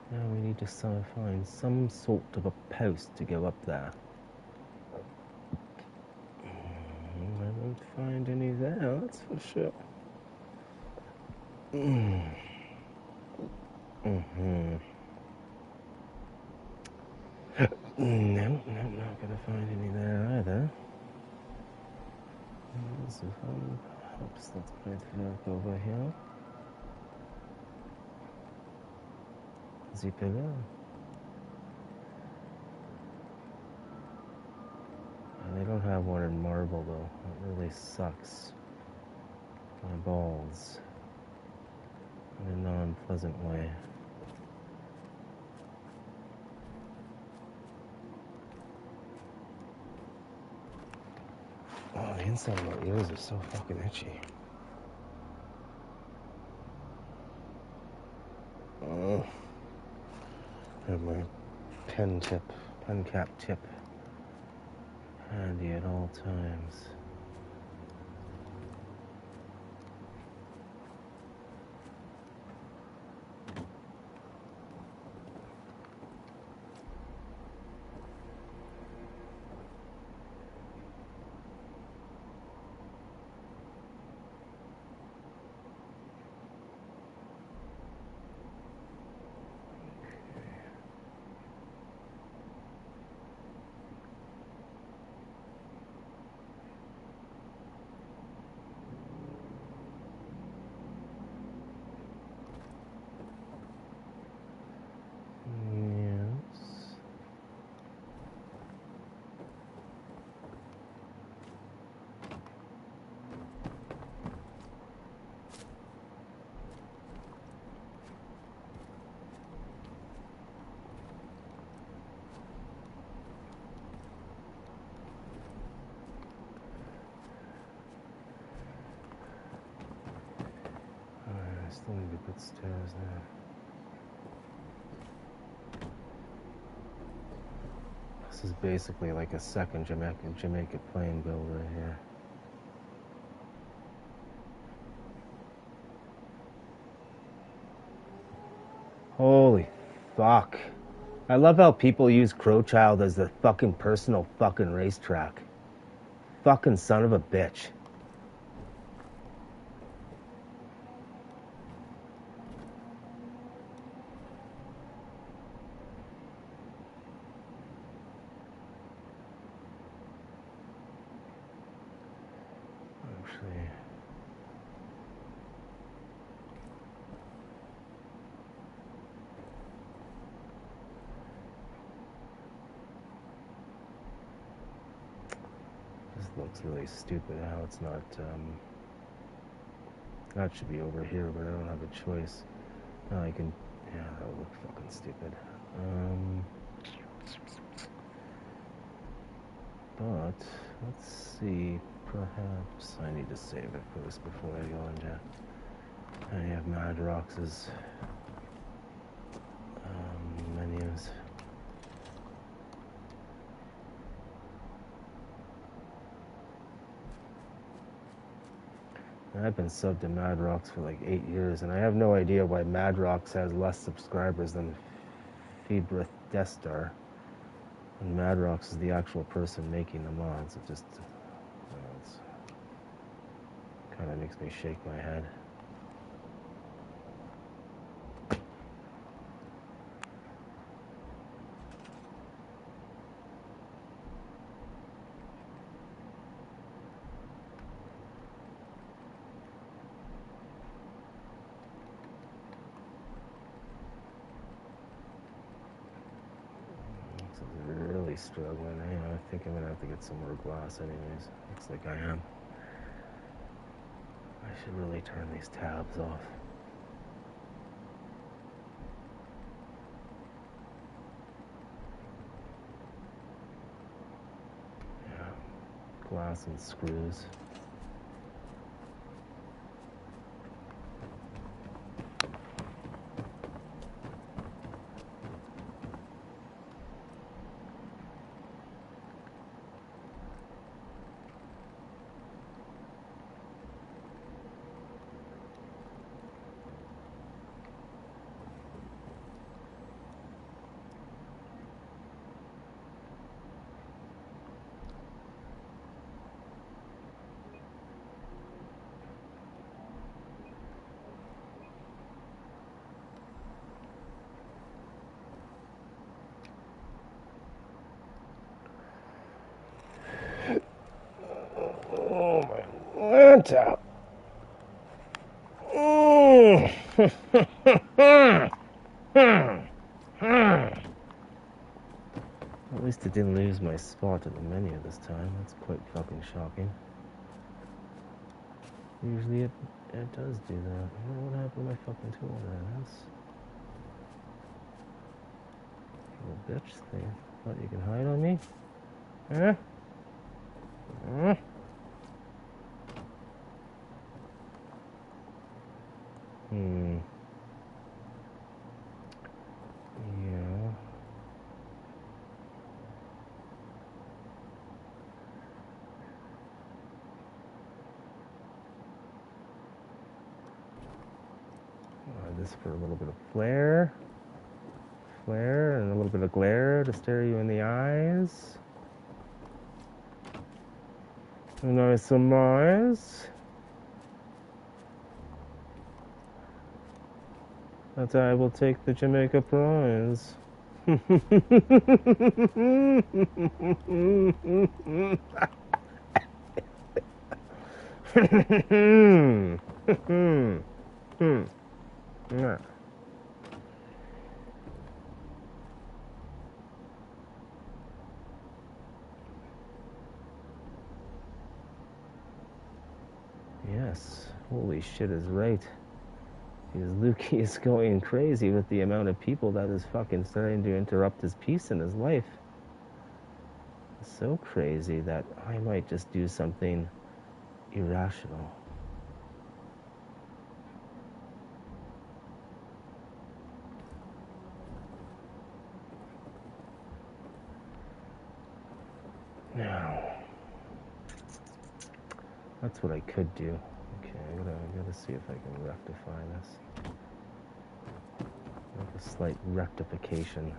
C: Now we need to find some sort of a post to go up there. I won't find any there, that's for sure. No, not gonna find any there either. So perhaps let's put it over here. Zip it out. They don't have one in marble though. That really sucks. My balls. In a non-pleasant way. Oh, the inside of my ears are so fucking itchy. Oh. I have my pen cap tip handy at all times. Still need to put stairs there. This is basically like a second Jamaica plane build right here. Holy fuck. I love how people use Crowchild as their fucking personal fucking racetrack. Fucking son of a bitch. Actually, this looks really stupid how it's not, that should be over here, but I don't have a choice. No, I can, yeah, that would look fucking stupid. But, let's see, perhaps I need to save it first before I go into any of Madrox's menus. I've been subbed to Madrox for like 8 years, and I have no idea why Madrox has less subscribers than Bethesda. And Madrox is the actual person making the mods. It just kind of makes me shake my head. Really struggling. I think I'm gonna have to get some more glass anyways. Looks like I am. I should really turn these tabs off. Yeah, glass and screws. Out. At least it didn't lose my spot at the menu this time. That's quite fucking shocking. Usually it does do that. I don't know what happened to my fucking tool there. That's little bitch thing. Thought you can hide on me? Huh? Huh? Yeah. This for a little bit of flare, and a little bit of glare to stare you in the eyes. Nice eyes. That I will take the Jamaica prize. Yeah. Yes, holy shit is right. Because Lukey is going crazy with the amount of people that is fucking starting to interrupt his peace in his life. It's so crazy that I might just do something irrational. Now, that's what I could do. Okay, I gotta see if I can rectify this. Make a slight rectification.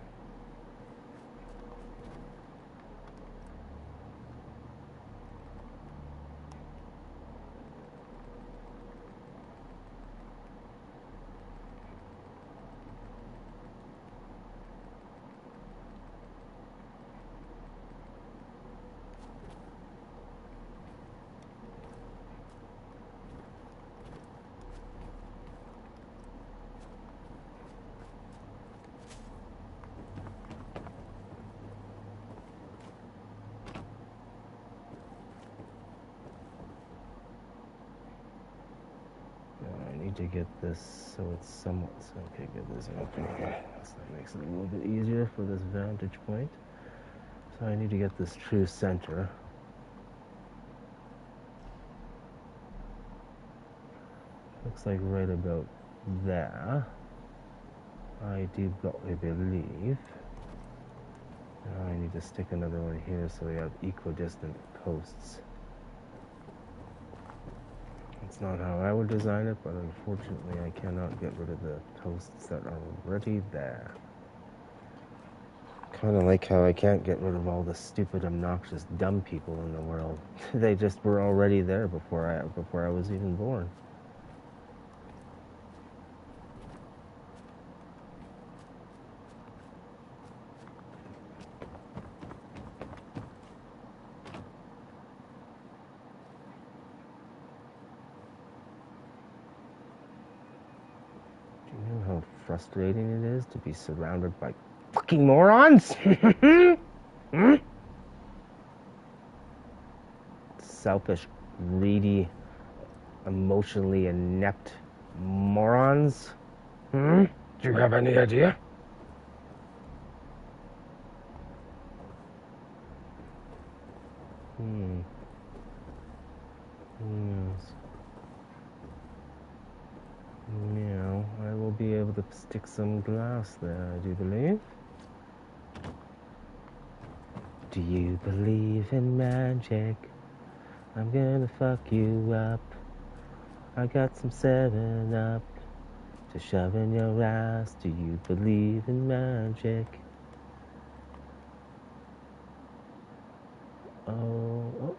C: To get this so it's somewhat okay, get this open here. So that makes it a little bit easier for this vantage point. So I need to get this true center. Looks like right about there. I believe. Now I need to stick another one here so we have equidistant posts. It's not how I would design it, but unfortunately I cannot get rid of the posts that are already there. Kind of like how I can't get rid of all the stupid, obnoxious, dumb people in the world. They just were already there before I was even born. Frustrating it is to be surrounded by fucking morons. Selfish, greedy, emotionally inept morons. Do you have any idea? Yes. Now, I will be able to stick some glass there, I do believe. Do you believe in magic? I'm gonna fuck you up. I got some 7-Up to shove in your ass. Do you believe in magic? Oh.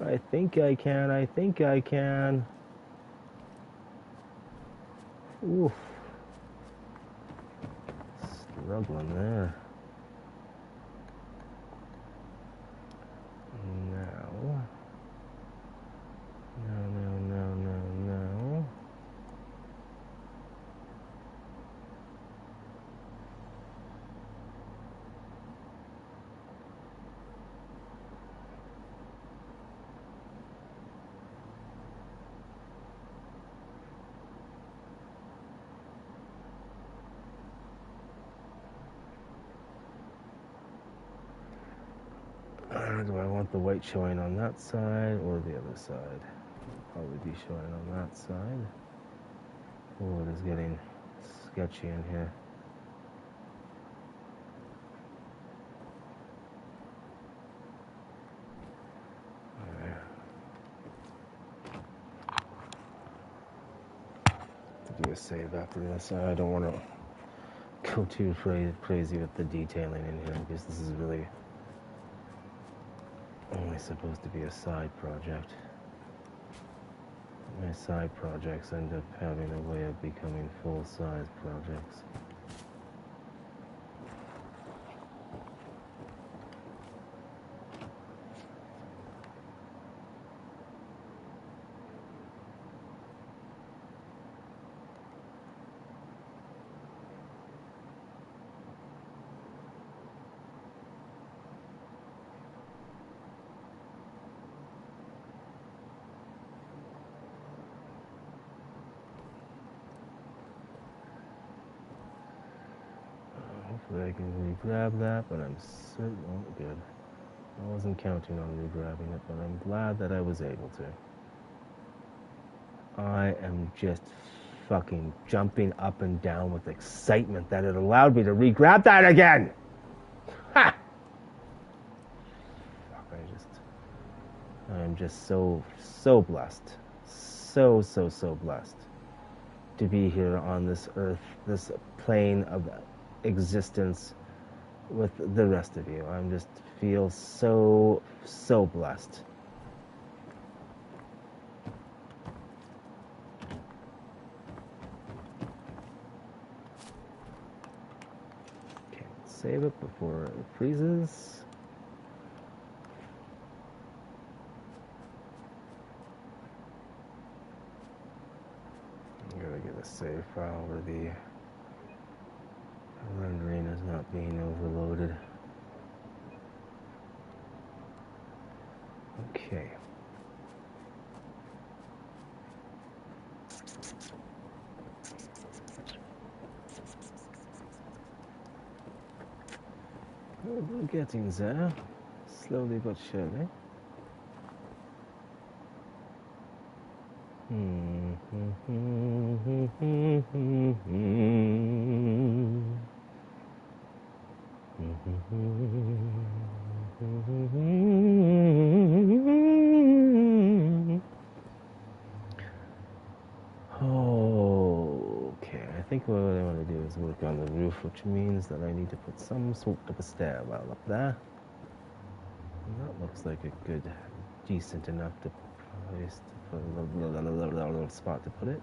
C: I think I can. Oof. Struggling there. No. Do I want the white showing on that side or the other side? Probably be showing on that side. Oh, it is getting sketchy in here. To do a save after this. I don't want to go too crazy with the detailing in here because this is really only supposed to be a side project. My side projects end up having a way of becoming full-size projects. Hopefully I can re-grab that, but I'm certain, oh good. I wasn't counting on re-grabbing it, but I'm glad that I was able to. I am just fucking jumping up and down with excitement that it allowed me to re-grab that again! Ha! Fuck, I'm just so blessed. So blessed to be here on this earth, this plane of existence with the rest of you. I'm just feel so blessed. Okay, save it before it freezes. I'm gonna get a save file where the rendering is not being overloaded. Okay. We're getting there, slowly but surely. Okay, I think what I want to do is work on the roof, which means that I need to put some sort of a stairwell up there. And that looks like a good, decent enough to place to put a little spot to put it.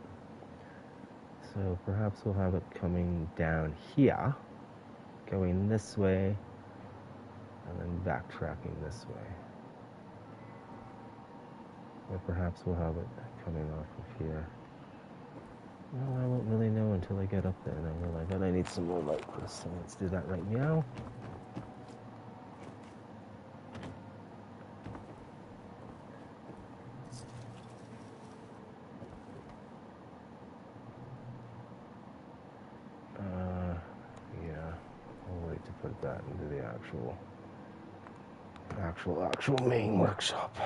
C: So perhaps we'll have it coming down here, going this way, and then backtracking this way. Or perhaps we'll have it coming off of here. Well, I won't really know until I get up there, and I realize that I need some more light for this, so let's do that right now. Yeah, I'll wait to put that into the actual main workshop.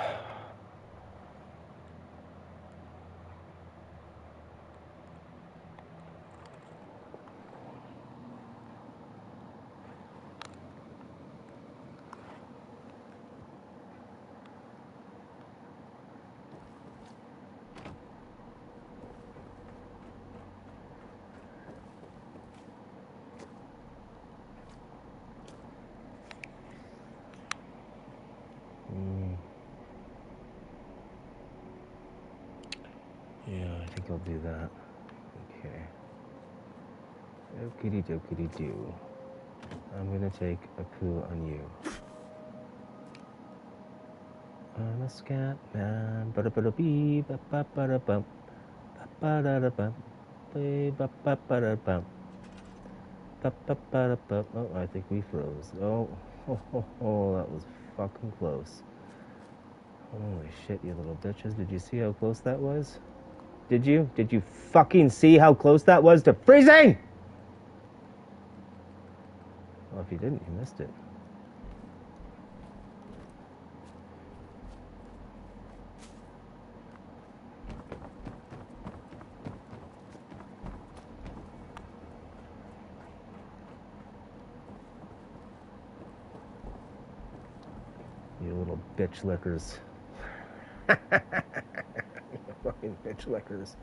C: Yeah, I think I'll do that. Okay. Okey dokey do. I'm gonna take a poo on you. I'm a scat man. Ba-da-ba-da-bee, ba-ba-ba-da-bum. Ba-ba-da-da-bum. Ba-ba-ba-da-bum. Ba-ba-ba-da-bum. Oh, I think we froze. Oh, that was fucking close. Holy shit, you little bitches. Did you see how close that was? Did you? Did you fucking see how close that was to freezing? Well, if you didn't, you missed it. You little bitch lickers. Fucking bitch lickers.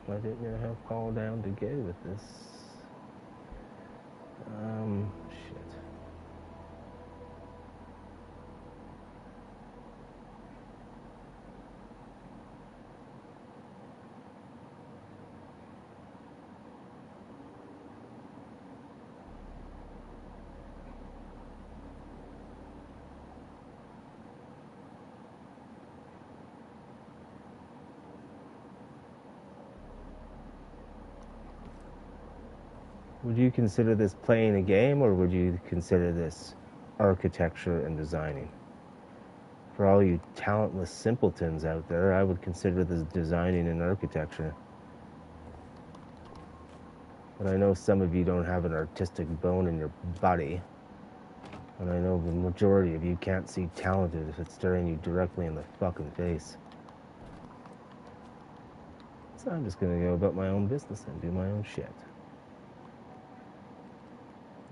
C: I didn't have call down to go with this. Shit. Would you consider this playing a game, or would you consider this architecture and designing? For all you talentless simpletons out there, I would consider this designing and architecture. But I know some of you don't have an artistic bone in your body. And I know the majority of you can't see talented if it's staring you directly in the fucking face. So I'm just gonna go about my own business and do my own shit.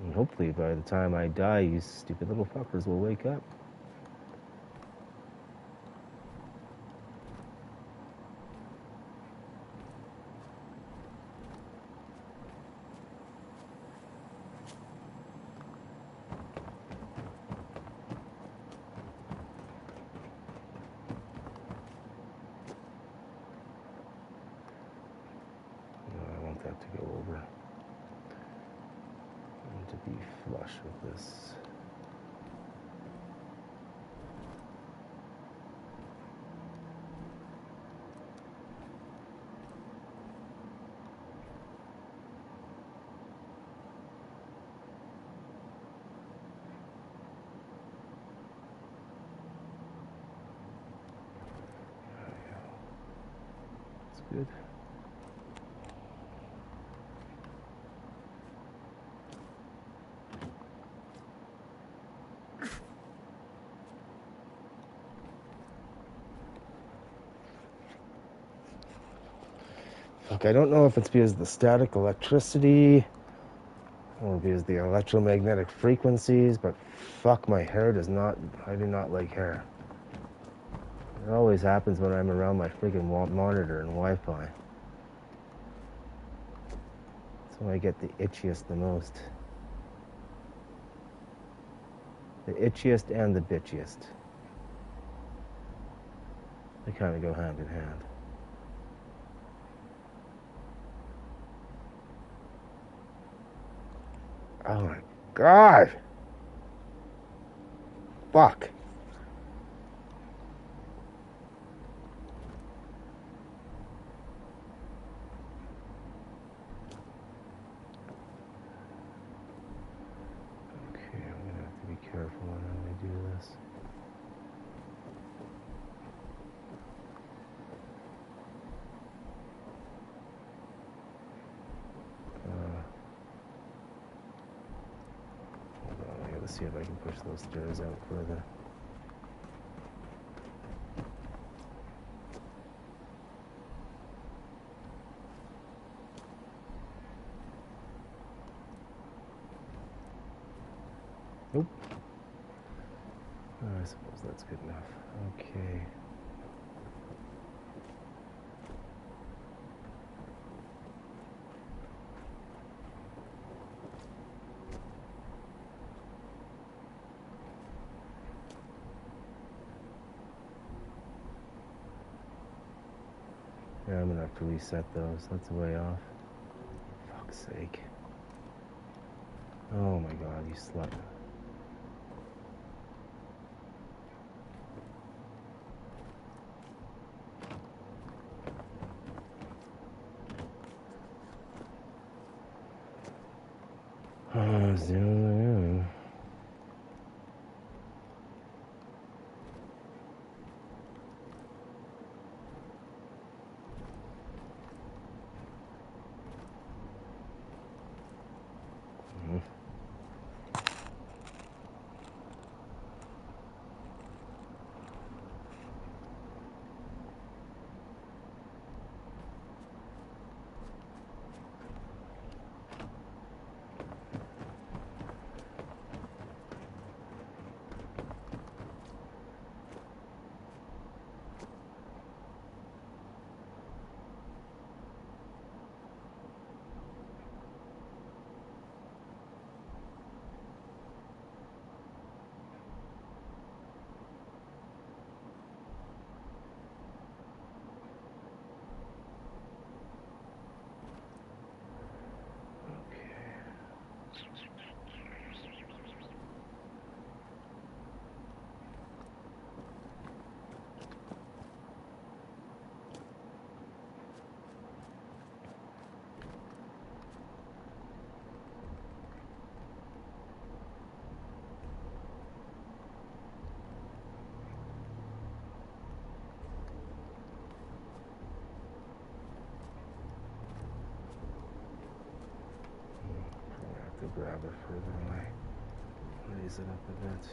C: And hopefully by the time I die, you stupid little fuckers will wake up. No, I want that to go over. I want to be flush with this. Good. Fuck, I don't know if it's because of the static electricity or because of the electromagnetic frequencies, but fuck, my hair does not, I do not like hair. It always happens when I'm around my freaking monitor and Wi-Fi. That's when I get the itchiest the most. The itchiest and the bitchiest. They kind of go hand in hand. Oh my god! Fuck. Okay, I'm gonna have to be careful when I do this. Hold on, I gotta see if I can push those stairs out further. Nope. I suppose that's good enough. Okay. Yeah, I'm gonna have to reset those. That's way off. For fuck's sake. Oh my god, you slut. Zoom. To grab it further away. Raise it up a bit.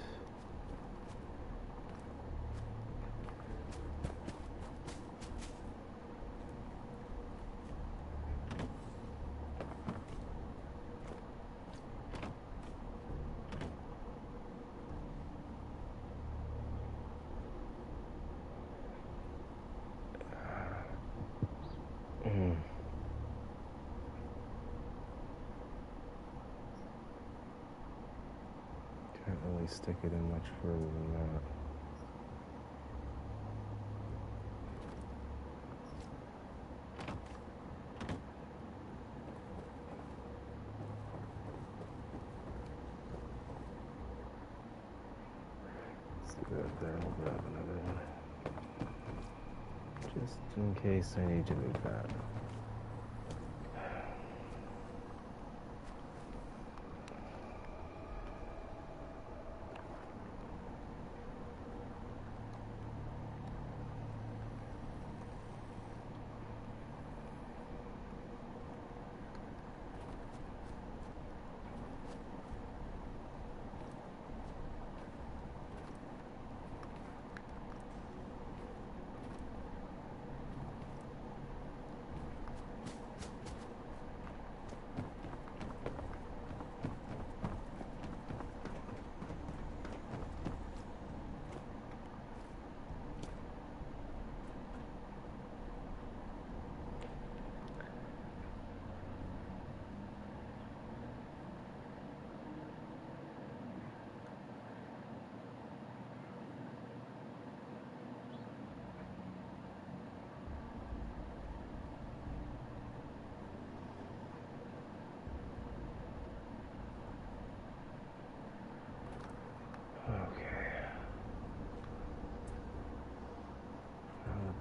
C: really stick it in much further than that. Let's do that there. We'll grab another one. Just in case I need to move that.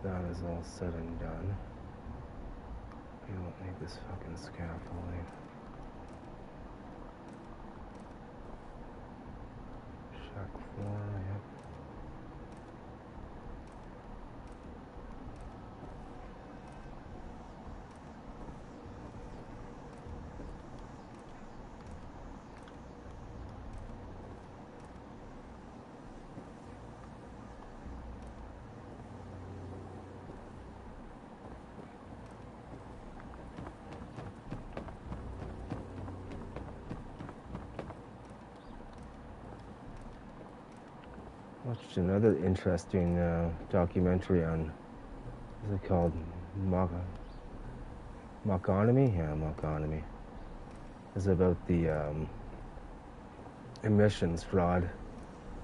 C: That is all said and done. We don't need this fucking scaffolding. Shack floor, yep. Watched another interesting documentary on, what's it called? Mockonomy? Yeah, Mockonomy. It's about the emissions fraud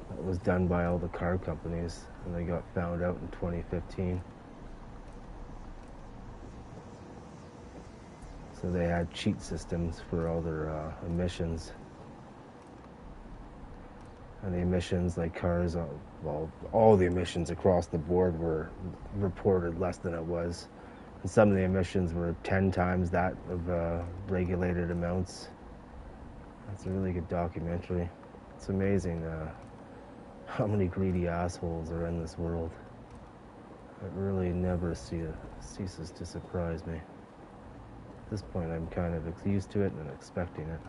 C: that was done by all the car companies, and they got found out in 2015. So they had cheat systems for all their emissions. And the emissions, like cars, well, all the emissions across the board were reported less than it was. And some of the emissions were 10 times that of regulated amounts. That's a really good documentary. It's amazing how many greedy assholes are in this world. It really never ceases to surprise me. At this point, I'm kind of used to it and expecting it.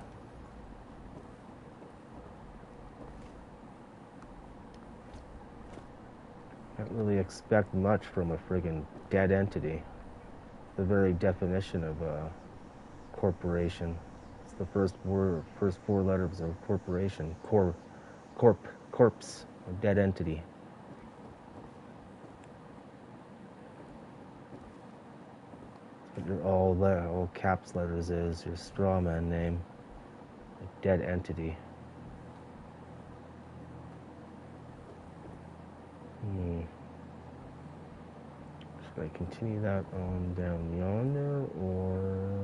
C: Can't really expect much from a friggin' dead entity. The very definition of a corporation. It's the first four letters of corporation. Corpse, a dead entity. That's what your all caps letters is, your straw man name. A dead entity. Should I continue that on down yonder, or...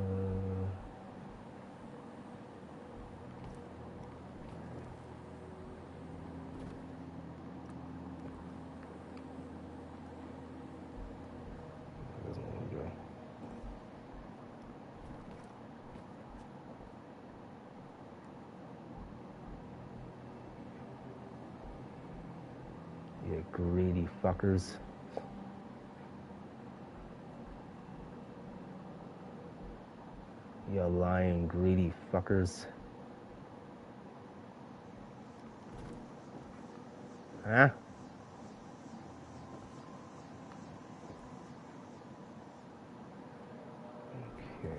C: It doesn't want to go. You greedy fuckers. You lying, greedy fuckers. Huh? Okay.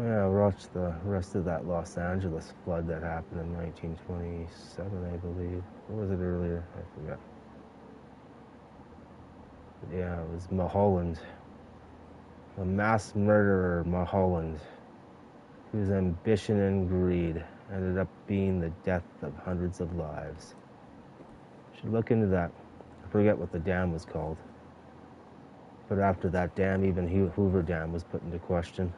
C: Yeah, I watched the rest of that Los Angeles flood that happened in 1927, I believe. Or was it earlier? I forgot. But yeah, it was Mulholland. A mass murderer, Mulholland, whose ambition and greed ended up being the death of hundreds of lives. Should look into that. I forget what the dam was called. But after that dam, even Hoover Dam was put into question.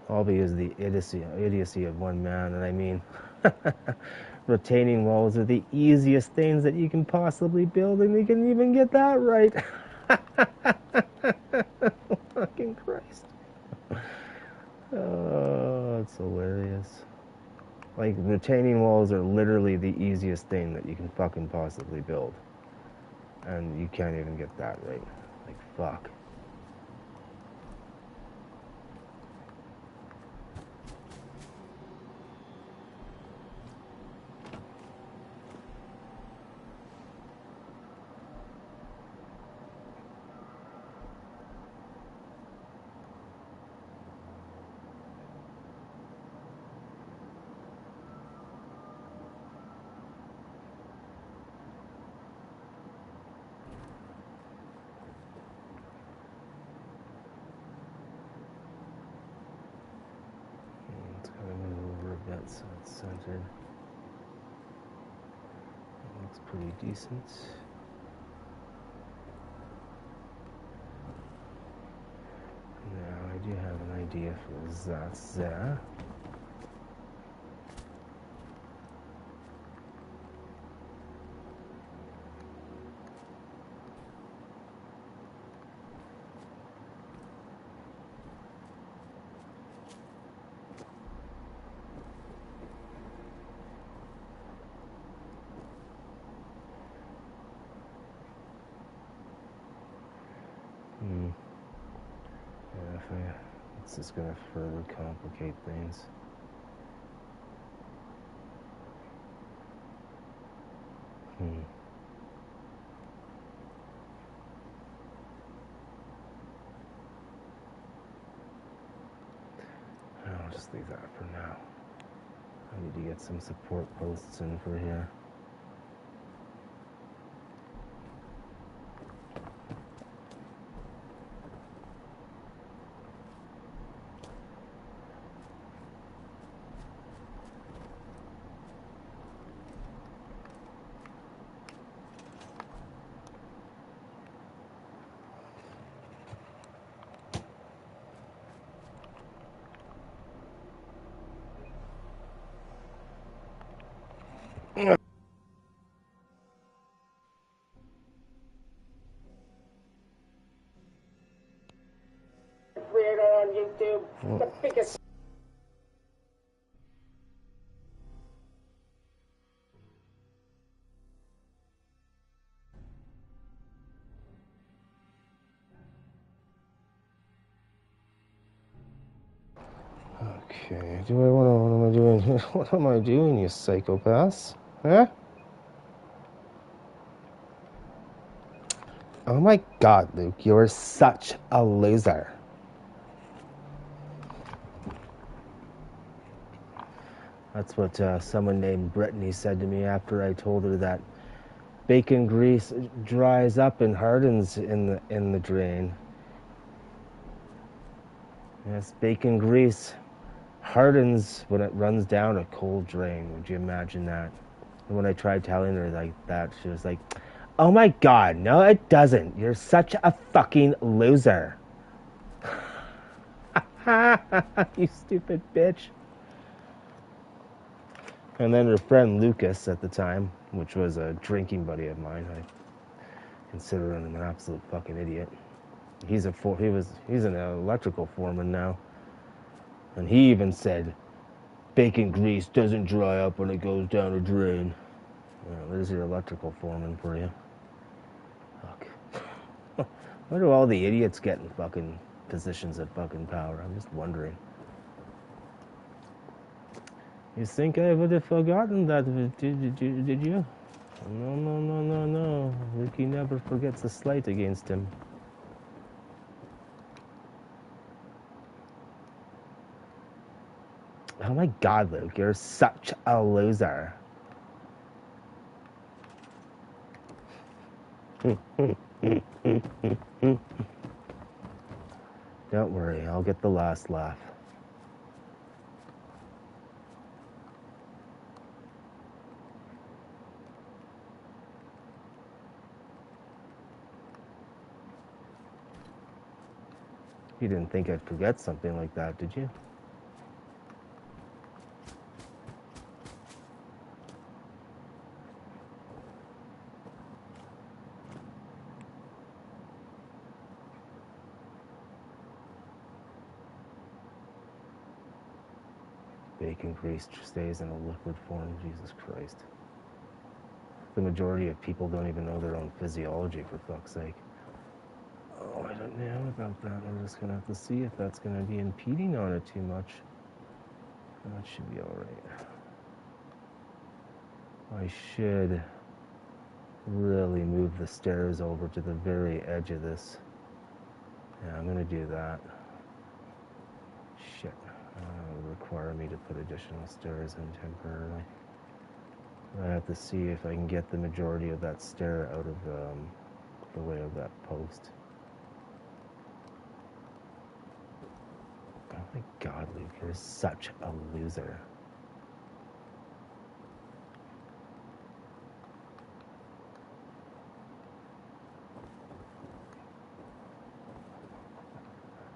C: All because the idiocy of one man. And I mean, retaining walls are the easiest things that you can possibly build, and you can even get that right. Fucking Christ. Oh, it's hilarious. Like, retaining walls are literally the easiest thing that you can fucking possibly build. And you can't even get that right. Like, fuck. It's gonna move over a bit so it's centered. It looks pretty decent. Now I do have an idea for that there. Yeah, it's just gonna further complicate things. I'll just leave that for now. I need to get some support posts in for here.
A: Creator on YouTube, the biggest.
C: Okay, what am I doing here? What am I doing, you psychopaths? Huh? Oh my god, Luke, you're such a loser. That's what someone named Brittany said to me after I told her that bacon grease dries up and hardens in the drain. Yes, bacon grease hardens when it runs down a cold drain. Would you imagine that? And when I tried telling her like that, she was like, "Oh my god, no it doesn't. You're such a fucking loser." You stupid bitch. And then her friend Lucas at the time, which was a drinking buddy of mine, I consider him an absolute fucking idiot. He's an electrical foreman now. And he even said, bacon grease doesn't dry up when it goes down a drain. Well, there's your electrical foreman for you. Fuck. Where do all the idiots get in fucking positions of fucking power? I'm just wondering. You think I would have forgotten that, did you? No. Ricky never forgets a slight against him. Oh my god, Luke, you're such a loser. Don't worry, I'll get the last laugh. You didn't think I'd forget something like that, did you? Bacon grease stays in a liquid form, Jesus Christ. The majority of people don't even know their own physiology, for fuck's sake. Oh, I don't know about that. I'm just gonna have to see if that's gonna be impeding on it too much. That should be alright. I should really move the stairs over to the very edge of this. Yeah, I'm gonna do that. Shit. It would require me to put additional stairs in temporarily. I have to see if I can get the majority of that stair out of the way of that post. Oh my god, Luke, you're such a loser.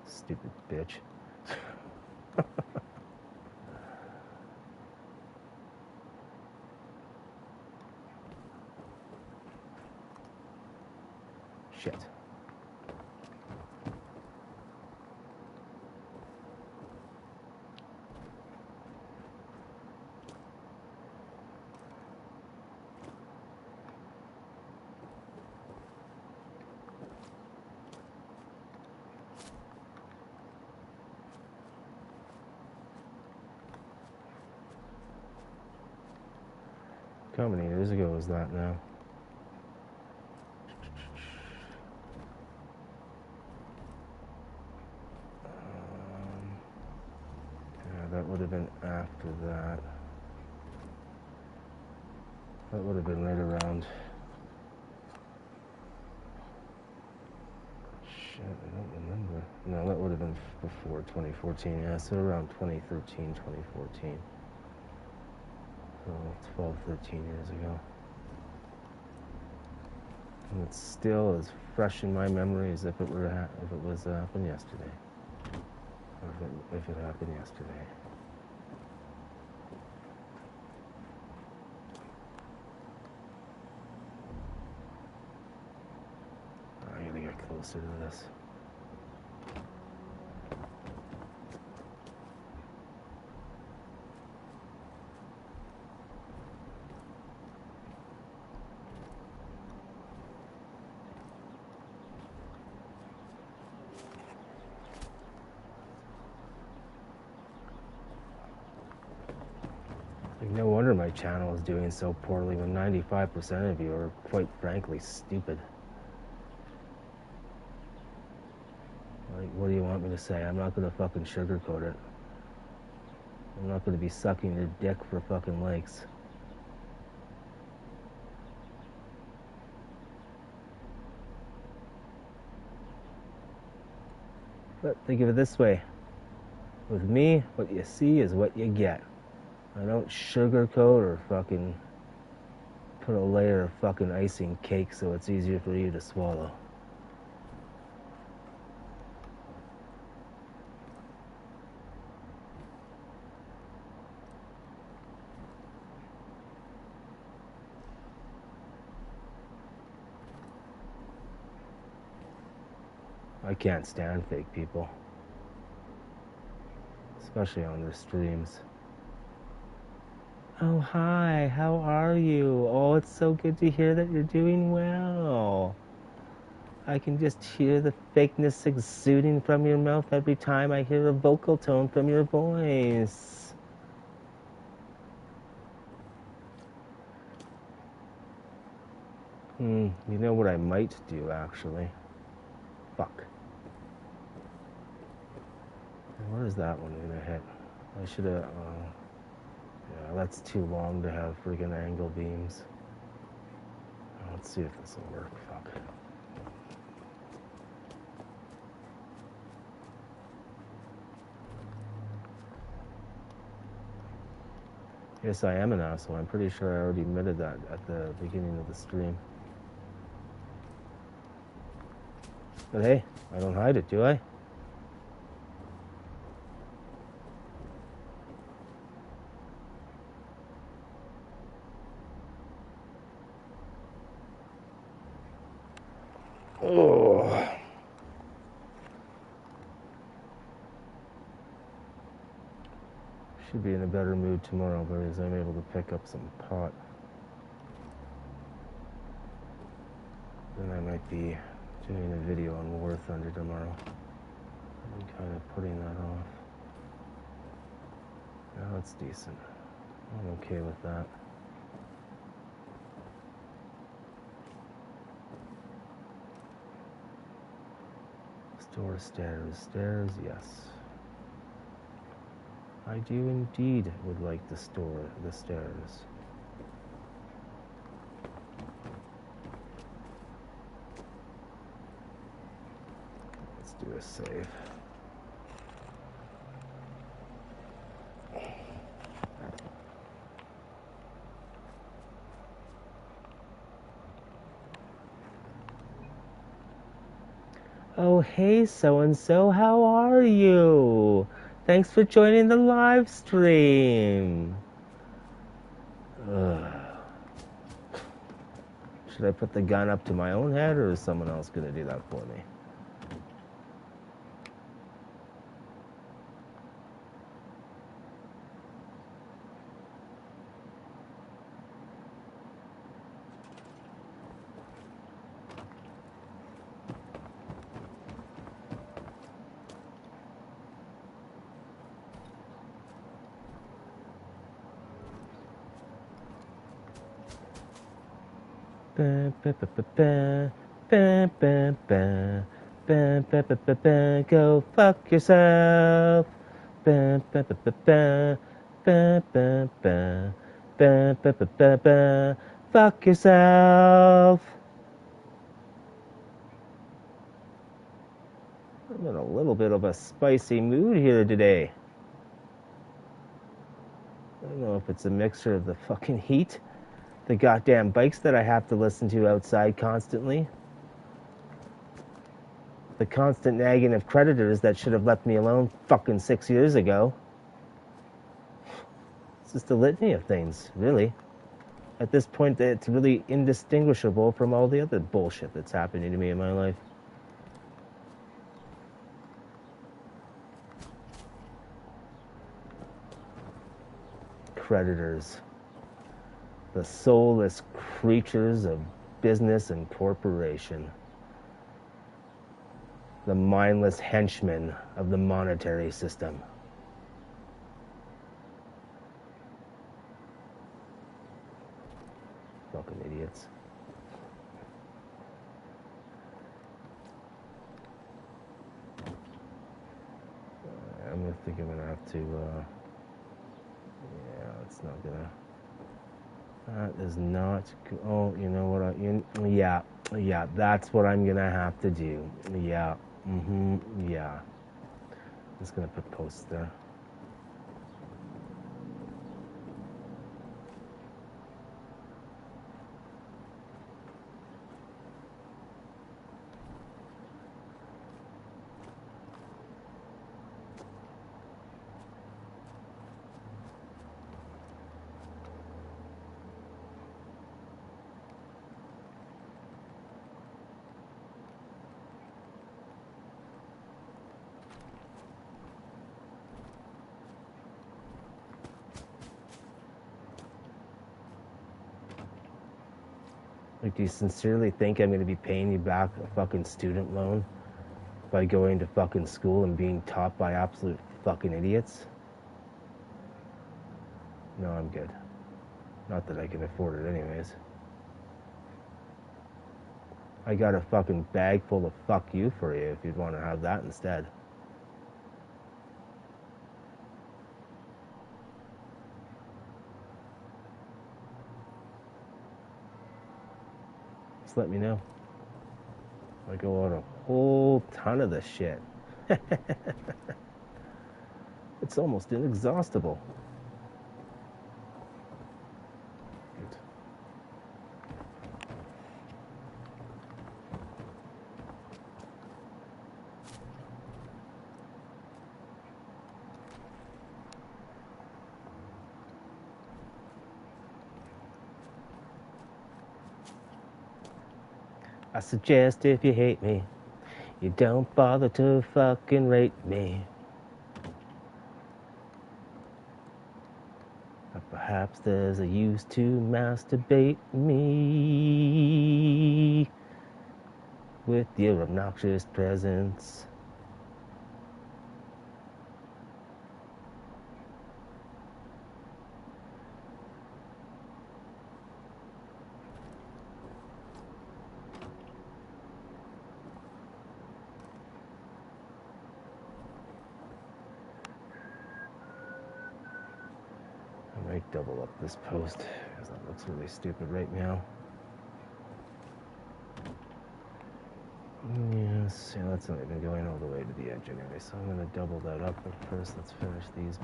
C: Stupid bitch. Shit. How many years ago was that now? Yeah, that would have been after that. That would have been right around... Shit, I don't remember. No, that would have been before 2014, yeah, so around 2013, 2014. So 12, 13 years ago. And it's still as fresh in my memory as if it was happened yesterday. Or if it happened yesterday. I gotta get closer to this. No wonder my channel is doing so poorly when 95% of you are quite frankly stupid. Like, what do you want me to say? I'm not gonna fucking sugarcoat it. I'm not gonna be sucking your dick for fucking likes. But think of it this way. With me, what you see is what you get. I don't sugarcoat or fucking put a layer of fucking icing cake so it's easier for you to swallow. I can't stand fake people. Especially on their streams. Oh, hi, how are you? Oh, it's so good to hear that you're doing well. I can just hear the fakeness exuding from your mouth every time I hear a vocal tone from your voice. You know what I might do, actually? Fuck. Where is that one gonna hit? I should have. Yeah, that's too long to have friggin' angle beams. Let's see if this will work. Fuck. Yes, I am an asshole. I'm pretty sure I already admitted that at the beginning of the stream. But hey, I don't hide it, do I? Oh. Should be in a better mood tomorrow because I'm able to pick up some pot. Then I might be doing a video on War Thunder tomorrow. I'm kind of putting that off. Now that's decent. I'm okay with that. Store stairs. Stairs, yes. I do indeed would like to store the stairs. Let's do a save. Oh, hey, so-and-so, how are you? Thanks for joining the live stream. Ugh. Should I put the gun up to my own head, or is someone else going to do that for me? Go fuck yourself. Fuck yourself. I'm in a little bit of a spicy mood here today. I don't know if it's a mixture of the fucking heat, the goddamn bikes that I have to listen to outside constantly, the constant nagging of creditors that should have left me alone fucking 6 years ago. It's just a litany of things, really. At this point, it's really indistinguishable from all the other bullshit that's happening to me in my life. Creditors. The soulless creatures of business and corporation. The mindless henchmen of the monetary system. Fucking idiots. I think I'm gonna have to, yeah, it's not gonna, that is not, oh, you know what, yeah, that's what I'm gonna have to do. Yeah, yeah. I'm just gonna put posts there. Like, do you sincerely think I'm going to be paying you back a fucking student loan by going to fucking school and being taught by absolute fucking idiots? No, I'm good. Not that I can afford it anyways. I got a fucking bag full of fuck you for you if you'd want to have that instead. just let me know. I go out a whole ton of this shit. It's almost inexhaustible. I suggest if you hate me, you don't bother to fucking rate me. But perhaps there's a use to masturbate me with your obnoxious presence. I might double up this post because that looks really stupid right now. Yes, yeah, that's not even going all the way to the edge anyway, so I'm going to double that up. But first, let's finish these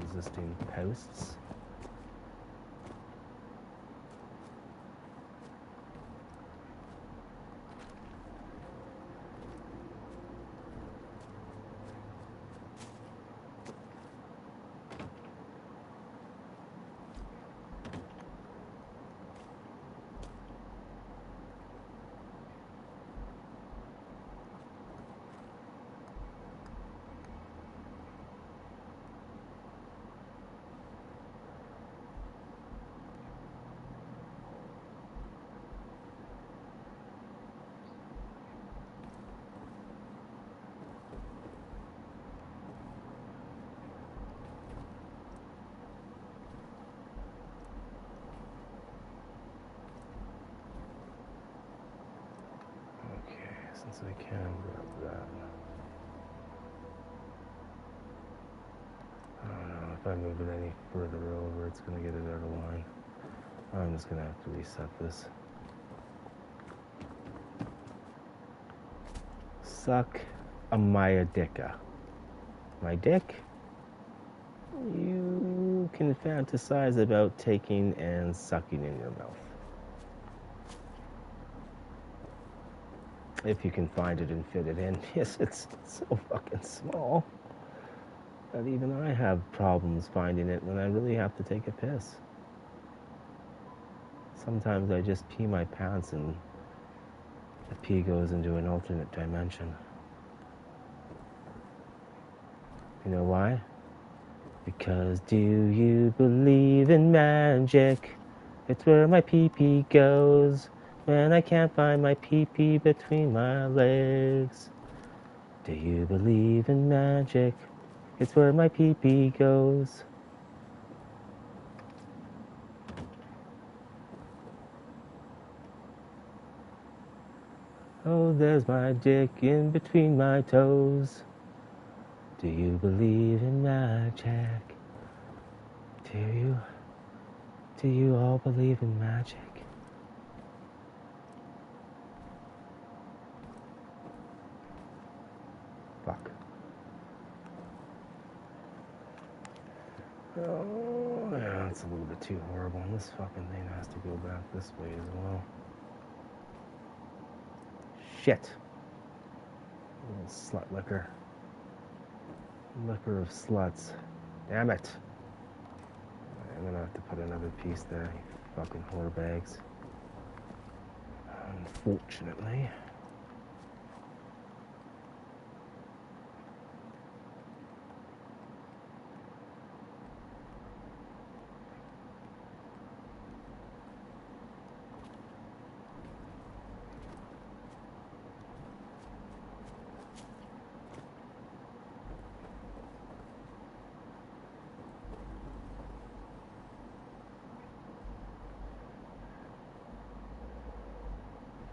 C: existing posts. Since I can grab that. I don't know, if I move it any further over, it's going to get it out of line. I'm just going to have to reset this. Suck a Maya dicka. My dick? You can fantasize about taking and sucking in your mouth. If you can find it and fit it in. Yes, it's so fucking small that even I have problems finding it when I really have to take a piss. Sometimes I just pee my pants and the pee goes into an alternate dimension. You know why? Because do you believe in magic? It's where my pee-pee goes when I can't find my pee-pee between my legs. Do you believe in magic? It's where my pee-pee goes. Oh, there's my dick in between my toes. Do you believe in magic? Do you all believe in magic? Fuck. Oh, yeah, that's a little bit too horrible. And this fucking thing has to go back this way as well. Shit. Little slut liquor. Liquor of sluts. Damn it. I'm gonna have to put another piece there, you fucking whore bags. Unfortunately.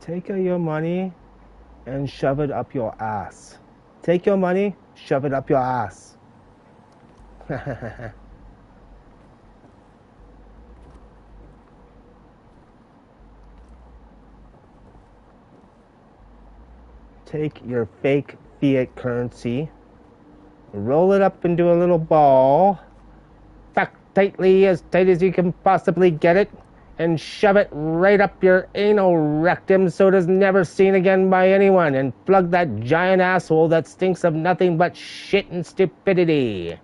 C: Take your money and shove it up your ass. Take your money, shove it up your ass. take your fake fiat currency, roll it up into a little ball, pack tightly as tight as you can possibly get it, and shove it right up your anal rectum so it is never seen again by anyone, and plug that giant asshole that stinks of nothing but shit and stupidity.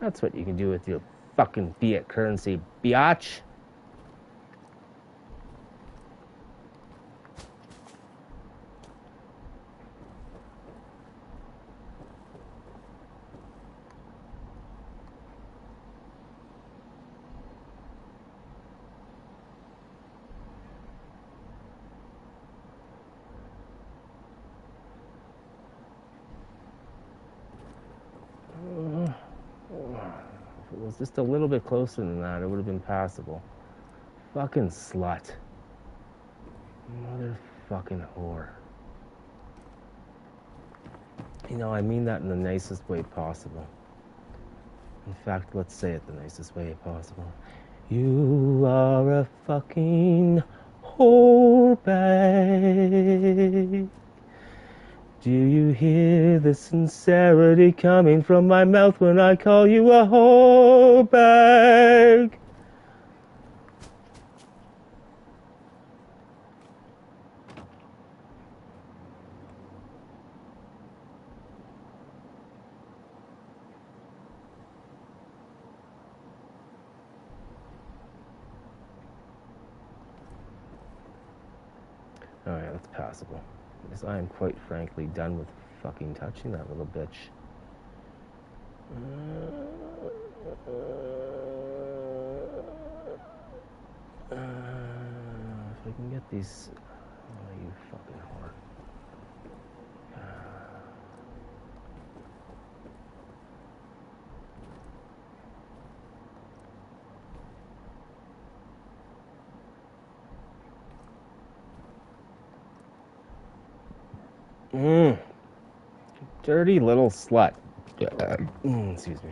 C: That's what you can do with your fucking fiat currency, biatch. If it was just a little bit closer than that, it would have been passable. Fucking slut. Motherfucking whore. You know, I mean that in the nicest way possible. In fact, let's say it the nicest way possible. You are a fucking whore bag. Do you hear the sincerity coming from my mouth when I call you a whore bag? Alright, that's passable. Because I am quite frankly done with fucking touching that little bitch. If I can get these... Oh, you fucking whore. Dirty little slut. Excuse me.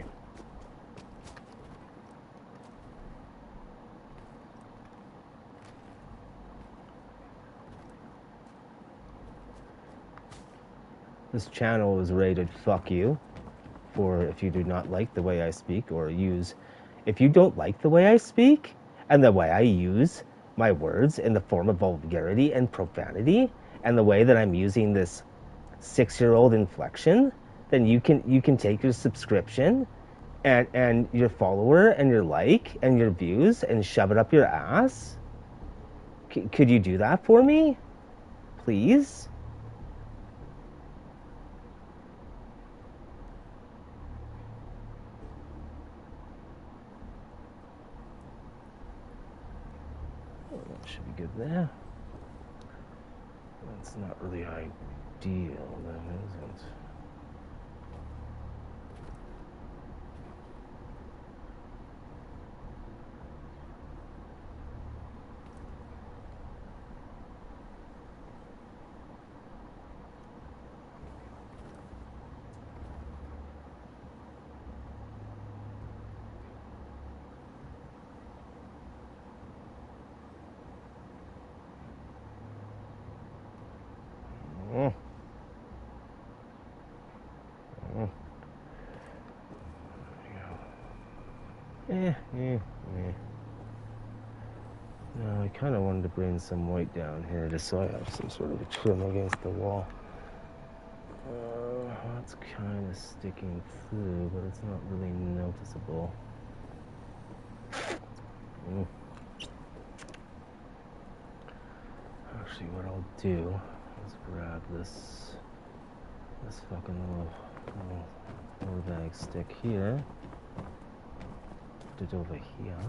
C: This channel is rated fuck you for if you do not like the way I speak or use... If you don't like the way I speak and the way I use my words in the form of vulgarity and profanity and the way that I'm using this 6-year-old inflection, then you can take your subscription and your follower and your like and your views and shove it up your ass. Could you do that for me? Please? That should be good there. That's not really ideal, then, is it? No, I kind of wanted to bring some white down here just so I have some sort of a trim against the wall. That's kind of sticking through, but it's not really noticeable. Actually, what I'll do is grab this fucking little bag stick here. Put it over here.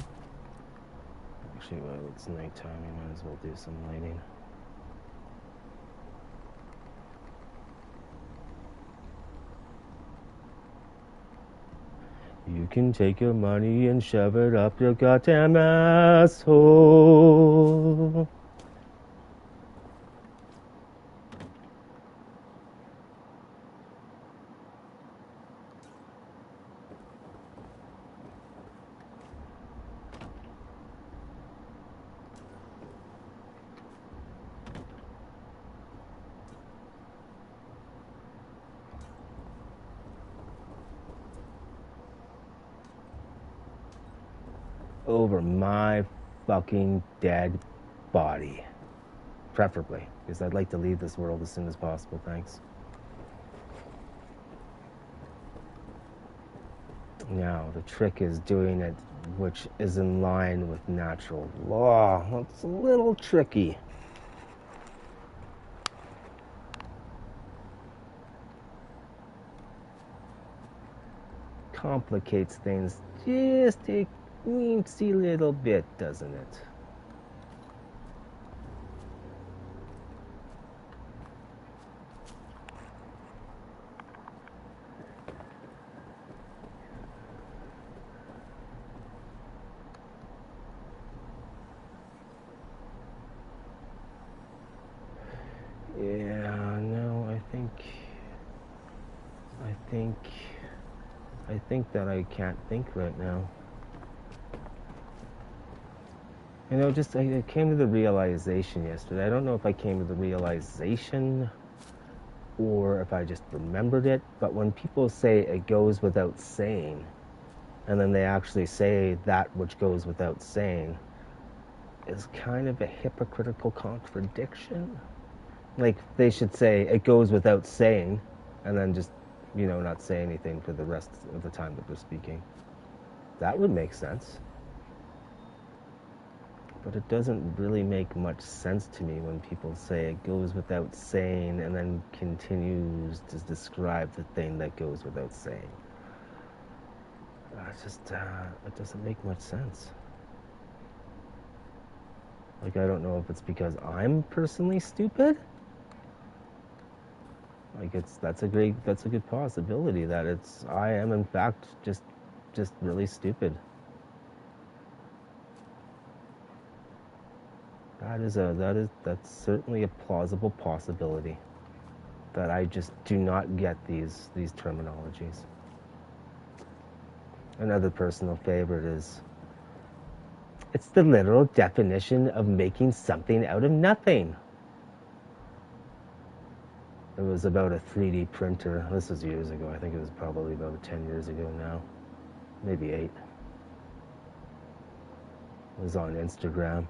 C: Actually, well, it's nighttime, you might as well do some lighting. You can take your money and shove it up your goddamn asshole. over my fucking dead body. Preferably, because I'd like to leave this world as soon as possible, thanks. Now, the trick is doing it which is in line with natural law. It's a little tricky. Complicates things just a weensy little bit, doesn't it? Yeah, no, I think that I can't think right now. You know, just I came to the realization yesterday. I don't know if I came to the realization or if I just remembered it, but when people say it goes without saying, and then they actually say that which goes without saying, is kind of a hypocritical contradiction. Like, they should say it goes without saying, and then just, you know, not say anything for the rest of the time that they're speaking. That would make sense. But it doesn't really make much sense to me when people say it goes without saying and then continues to describe the thing that goes without saying. It doesn't make much sense. Like, I don't know if it's because I'm personally stupid. Like, that's a good possibility that I am in fact just really stupid. That's certainly a plausible possibility that I just do not get these terminologies. Another personal favorite is, it's the literal definition of making something out of nothing. It was about a 3D printer. This was years ago. I think it was probably about 10 years ago now. Maybe 8. It was on Instagram.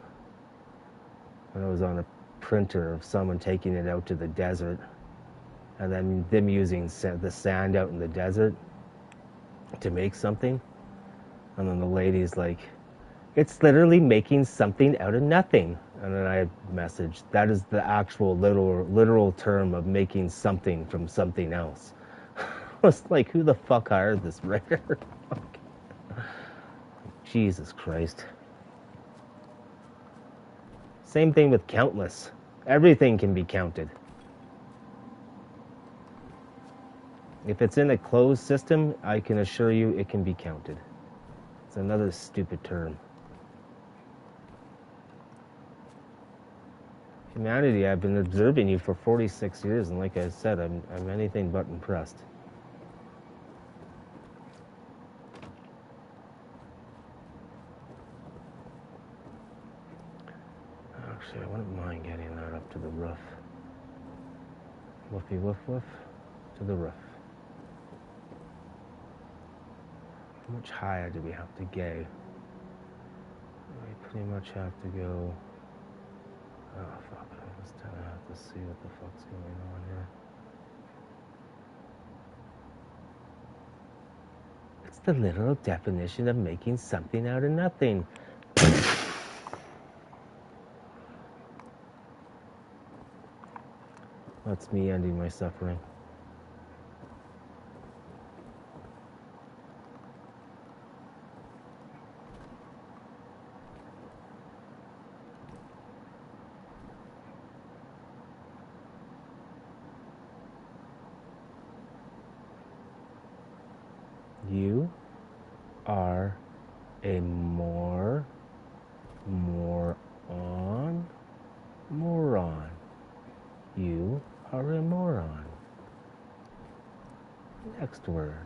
C: And it was on a printer of someone taking it out to the desert. And then them using the sand out in the desert to make something. And then the lady's like, it's literally making something out of nothing. And then I messaged, that is the actual literal term of making something from something else. I was like, who the fuck hired this writer? Jesus Christ. Same thing with countless. Everything can be counted. If it's in a closed system, I can assure you it can be counted. It's another stupid term. Humanity, I've been observing you for 46 years, and like I said, I'm anything but impressed. Actually, I wouldn't mind getting that up to the roof. Woofy woof woof to the roof. How much higher do we have to go? We pretty much have to go. Oh fuck, I just kind of have to see what the fuck's going on here. It's the literal definition of making something out of nothing. That's me ending my suffering. You are a moron. You are a moron. Next word.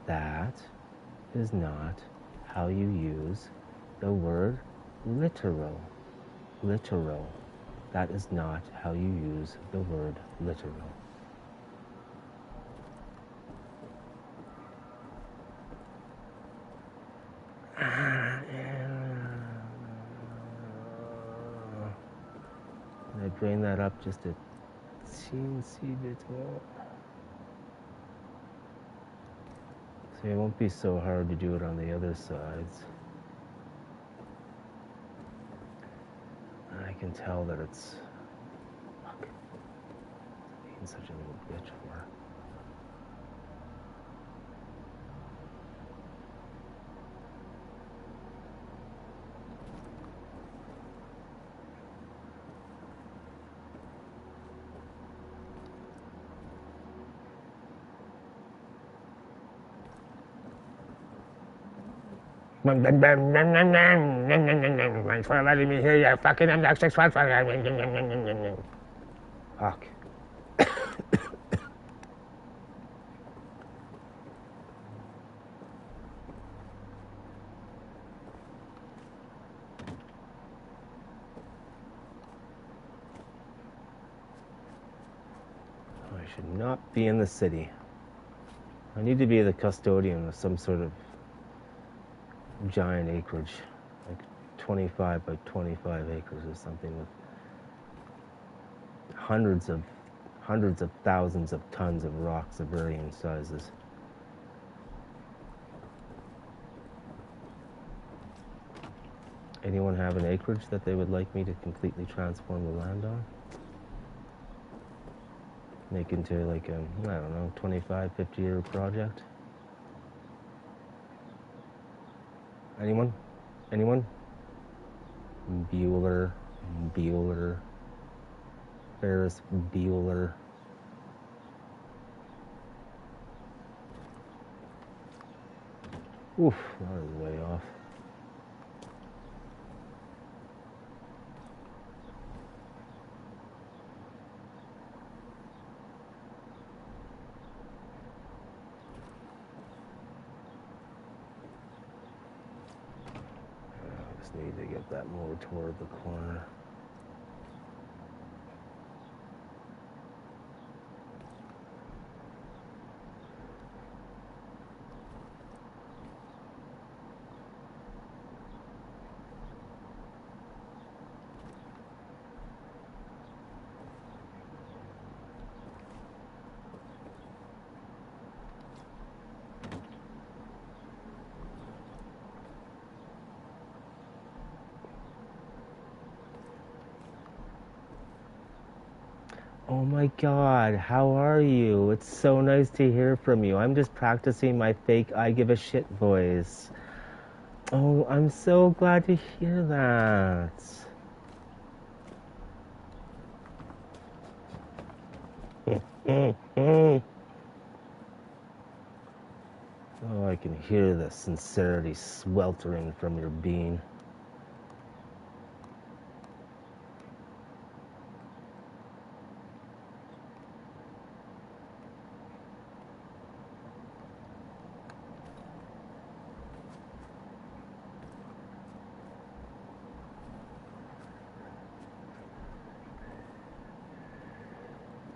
C: That is not how you use the word literal. Literal. That is not how you use the word literal. drain that up just a teensy bit more. See, it won't be so hard to do it on the other sides. I can tell that it's being such a little bitch for.
A: Thanks for letting me hear your fucking M6
C: Fuck. I should not be in the city. I need to be the custodian of some sort of giant acreage, like 25 by 25 acres or something, with hundreds of thousands of tons of rocks of varying sizes. Anyone have an acreage that they would like me to completely transform the land on? Make into like a, I don't know, 25, 50-year project? Anyone? Anyone? Bueller. Ferris Bueller. Oof, that is way off. Need to get that more toward the corner. Oh my God, how are you? It's so nice to hear from you. I'm just practicing my fake I give a shit voice. Oh, I'm so glad to hear that. Oh, I can hear the sincerity sweltering from your being.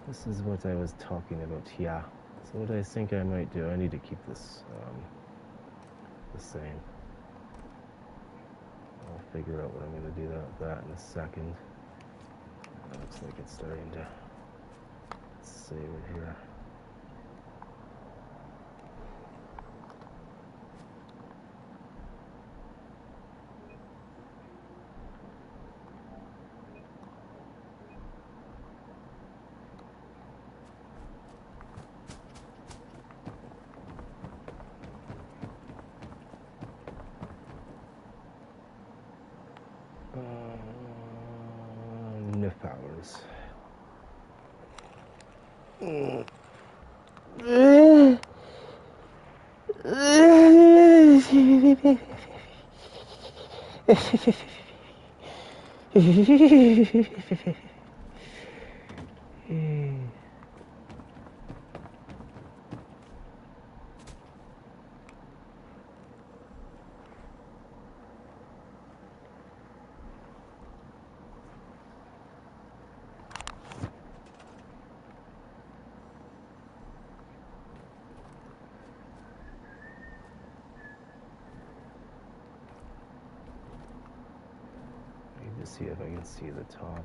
C: This is what I was talking about, yeah. So what I think I might do, I need to keep this the same. I'll figure out what I'm going to do with that in a second. It looks like it's starting to save it here. Enough hours. See if I can see the top.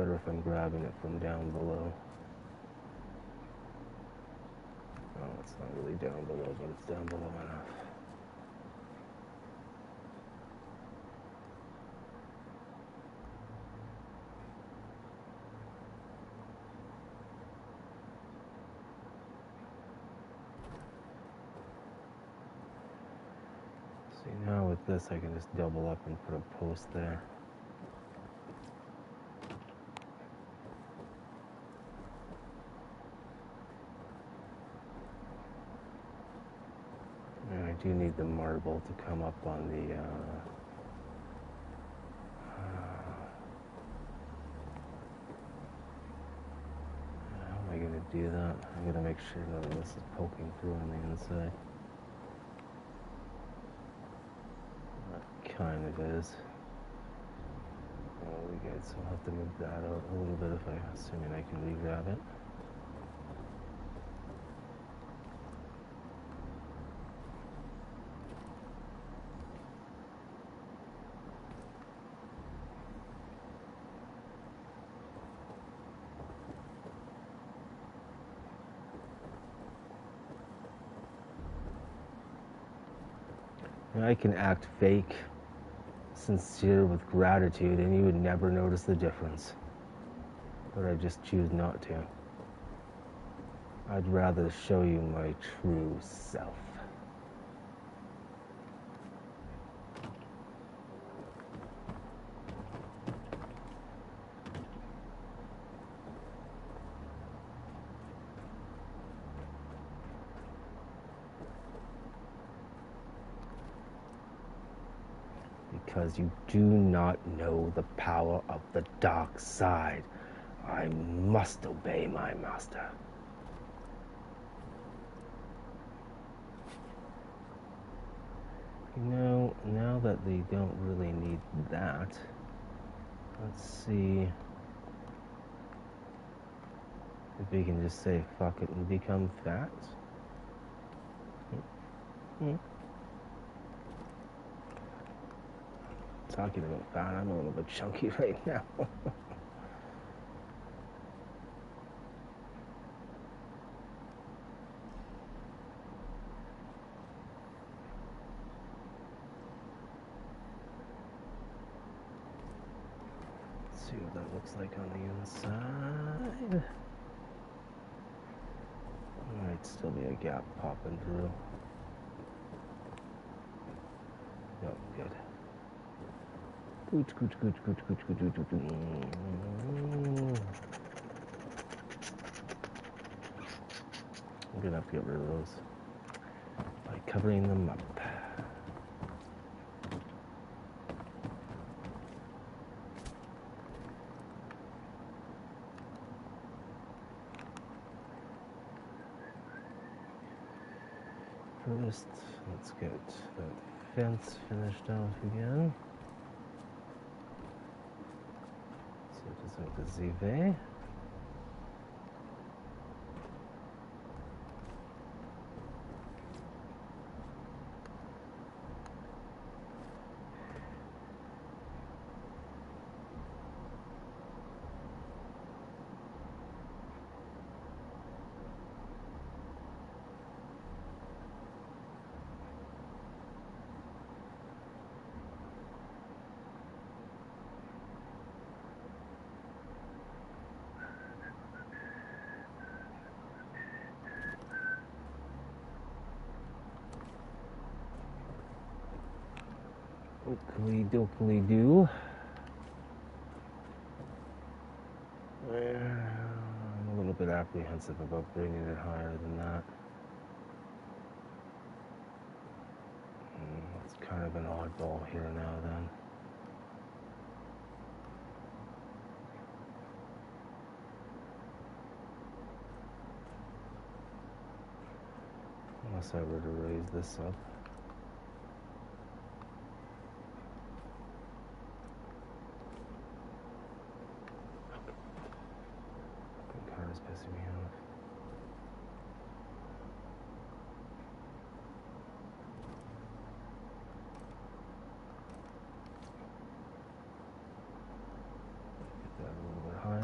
C: better if I'm grabbing it from down below. Oh, it's not really down below, but it's down below enough. See, now with this I can just double up and put a post there. And I do need the marble to come up on the how am I going to do that? I'm going to make sure none of this is poking through on the inside. That kind of is. Oh, we good. So I'll have to move that out a little bit if assuming I can re-grab it. I can act fake, sincere with gratitude, and you would never notice the difference. But I just choose not to. I'd rather show you my true self. Because you do not know the power of the dark side. I must obey my master. You know, now that they don't really need that, let's see if we can just say fuck it and become fat. Talking about fat, I'm a little bit chunky right now. Let's see what that looks like on the inside. Might still be a gap popping through. No, good. Good. I'm gonna have to get rid of those by covering them up. First, let's get that fence finished off again. So just like the ZV. Oakley dokley do. I'm a little bit apprehensive about bringing it higher than that. It's kind of an oddball here now then. Unless I were to raise this up. The car is pissing me off. Get that a little bit higher.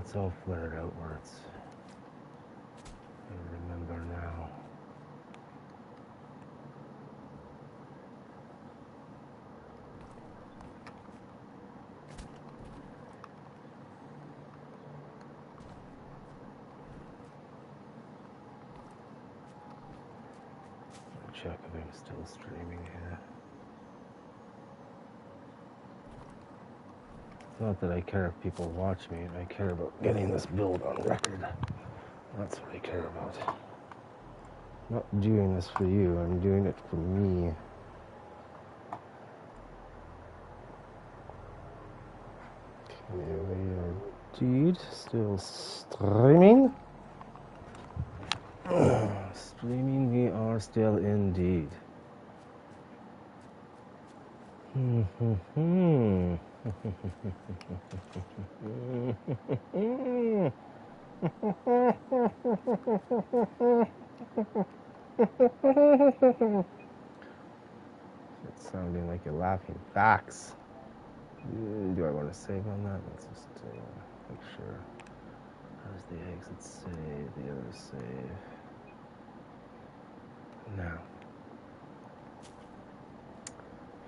C: it's all flared outwards. I remember now. I'll check if I'm still streaming here. It's not that I care if people watch me, I care about getting this build on record. That's what I care about. I'm not doing this for you, I'm doing it for me. Okay, we are indeed still streaming. Streaming, we are still indeed. It's sounding like you're laughing. Facts. Do I want to save on that? Let's just make sure. How's the exit save? The other save. Now.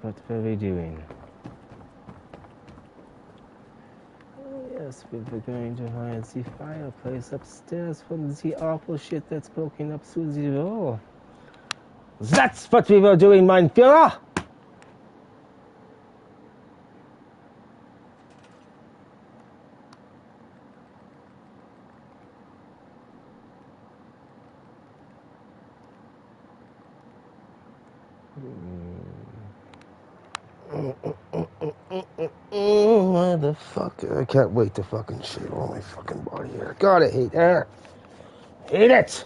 C: What were we doing? Oh yes, we were going to hide the fireplace upstairs from the awful shit that's poking up through the wall. That's what we were doing, mein Führer! Motherfucker, I can't wait to fucking shave all my fucking body hair. God, I hate hair. Hate it!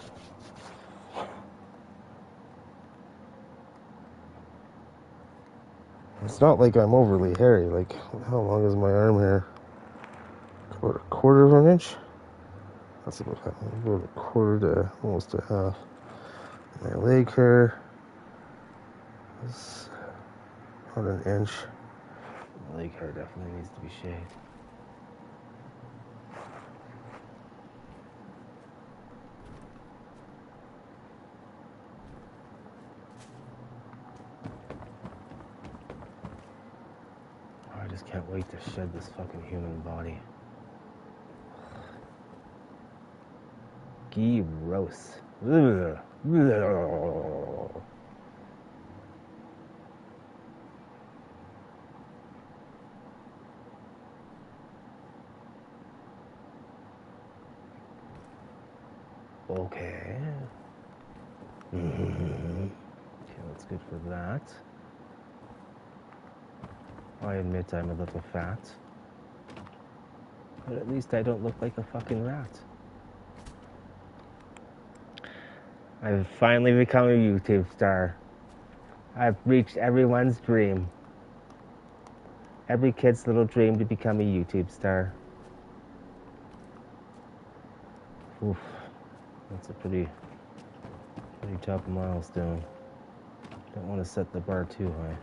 C: It's not like I'm overly hairy. Like, how long is my arm hair? About a quarter of an inch? That's about a quarter to almost a half. My leg hair is about an inch. My leg hair definitely needs to be shaved. I just can't wait to shed this fucking human body. Gross. Ugh. Okay. Okay, that's good for that. I admit I'm a little fat. But at least I don't look like a fucking rat. I've finally become a YouTube star. I've reached everyone's dream. Every kid's little dream to become a YouTube star. Oof. That's a pretty top milestone. Don't want to set the bar too high.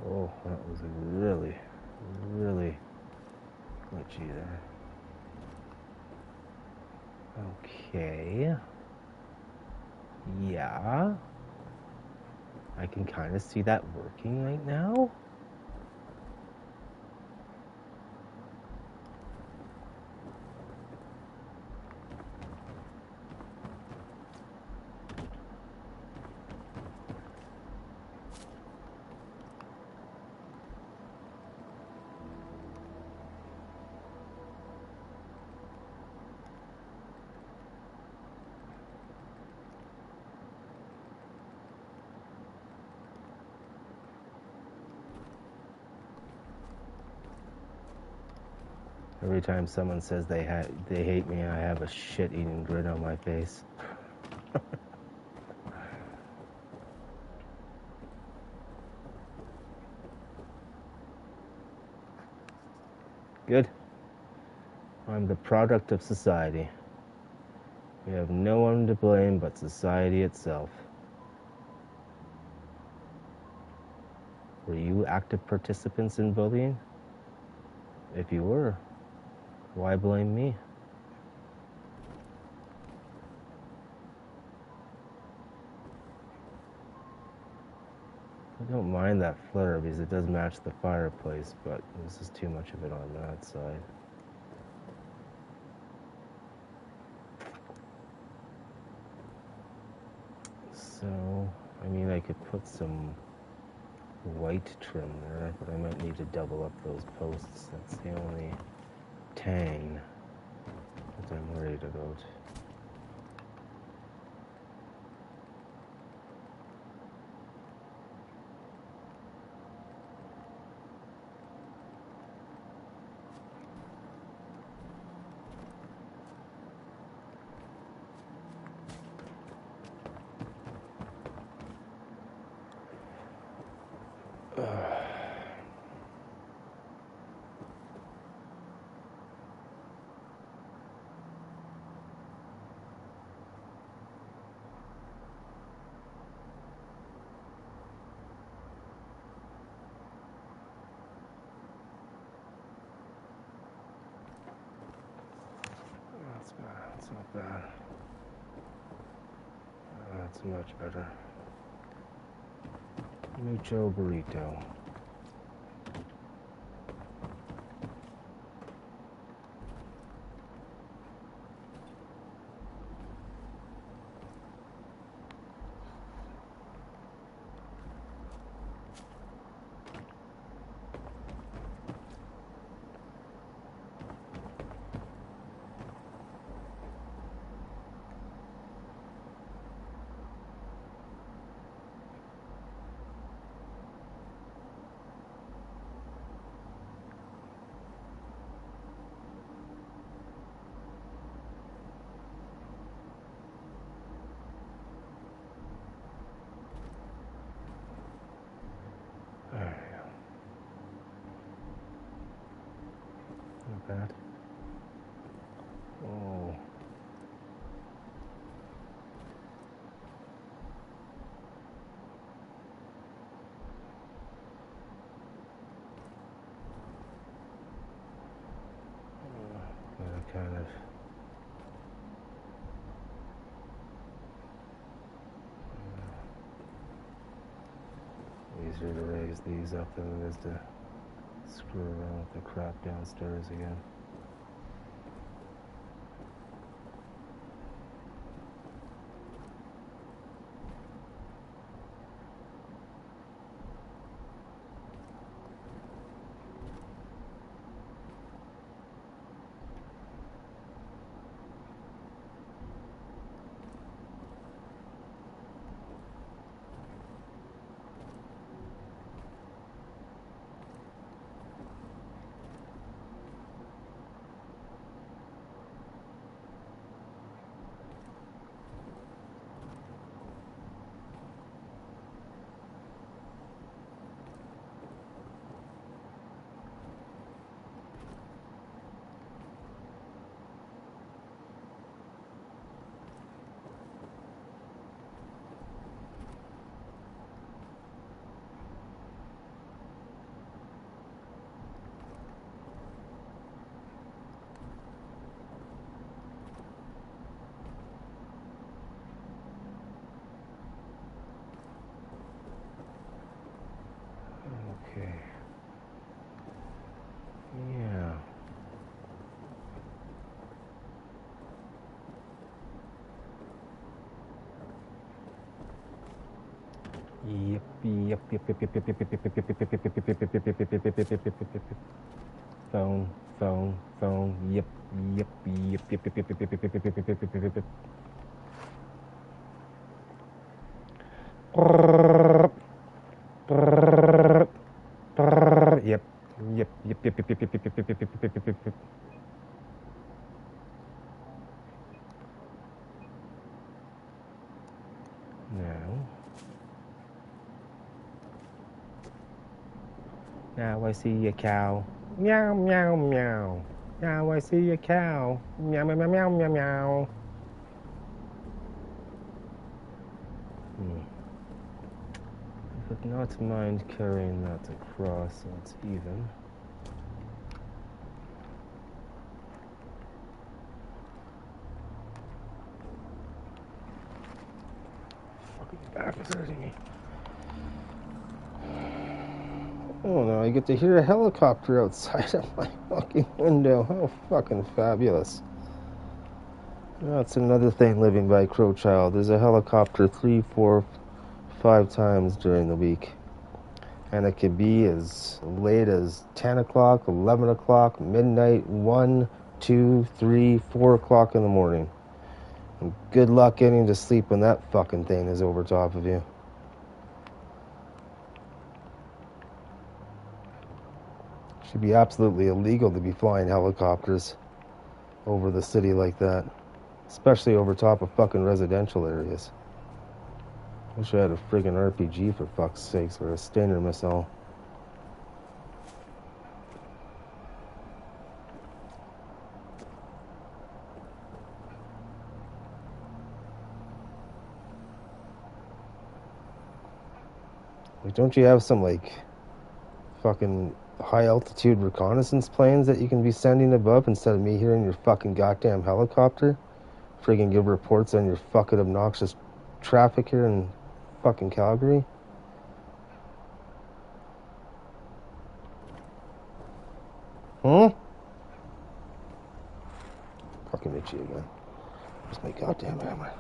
C: Oh, that was really glitchy there. Okay. Yeah. I can kind of see that working right now. Every time someone says they hate me, I have a shit-eating grin on my face. Good. I'm the product of society. We have no one to blame but society itself. Were you active participants in bullying? If you were, why blame me? I don't mind that flare because it does match the fireplace, but this is too much of it on that side. So, I mean, I could put some white trim there, but I might need to double up those posts. That's the only tang that I'm worried about. That's not bad. That's much better. Mucho burrito. Not bad. Oh. Kind of easier to raise these up than it is to screw around with the crap downstairs again. Okay. Yeah. Yep, yep, yep, yep, yep, yep, yep, yep, yep, yep, yep, yep, yep, yep, yep, yep, yep, yep, yep, yep. Phone, phone, phone, yep, yep, yep, yep, yep, yep, yep, yep, yep, yep, yep, yep, yep, yep, yep. Yep, yep, yep, yep, yep, yep, yep, yep, yep, yep, yep, yep, yep. Now I see a cow. Meow, meow, meow. Now I see a cow. Meow, meow, meow, meow, meow, meow. I would not mind carrying that across so it's even. Fucking back is hurting me. Oh no, I get to hear a helicopter outside of my fucking window. How fucking fabulous. That's another thing living by Crowchild. There's a helicopter 3, 4, 5 times during the week. And it can be as late as 10 o'clock, 11 o'clock, midnight, 1, 2, 3, 4 o'clock in the morning. And good luck getting to sleep when that fucking thing is over top of you. Should be absolutely illegal to be flying helicopters over the city like that. Especially over top of fucking residential areas. Wish I had a friggin' RPG for fuck's sakes, or a Stinger missile. Like, don't you have some, like, fucking high altitude reconnaissance planes that you can be sending above instead of me hearing your fucking goddamn helicopter? Friggin' give reports on your fucking obnoxious traffic here in fucking Calgary? Huh? Fucking itchy again. Where's my goddamn hammer?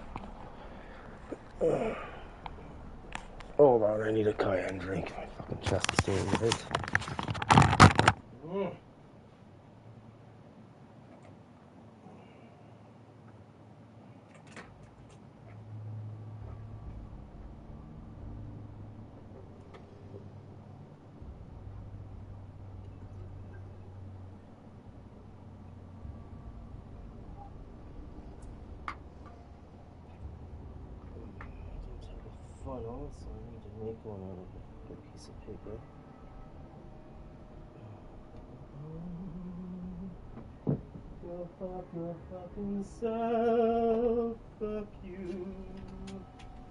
C: Hold on, I need a cayenne drink. My fucking chest is still right. Funnel, so I need to make one out of a piece of paper. Go fuck your fucking self, fuck you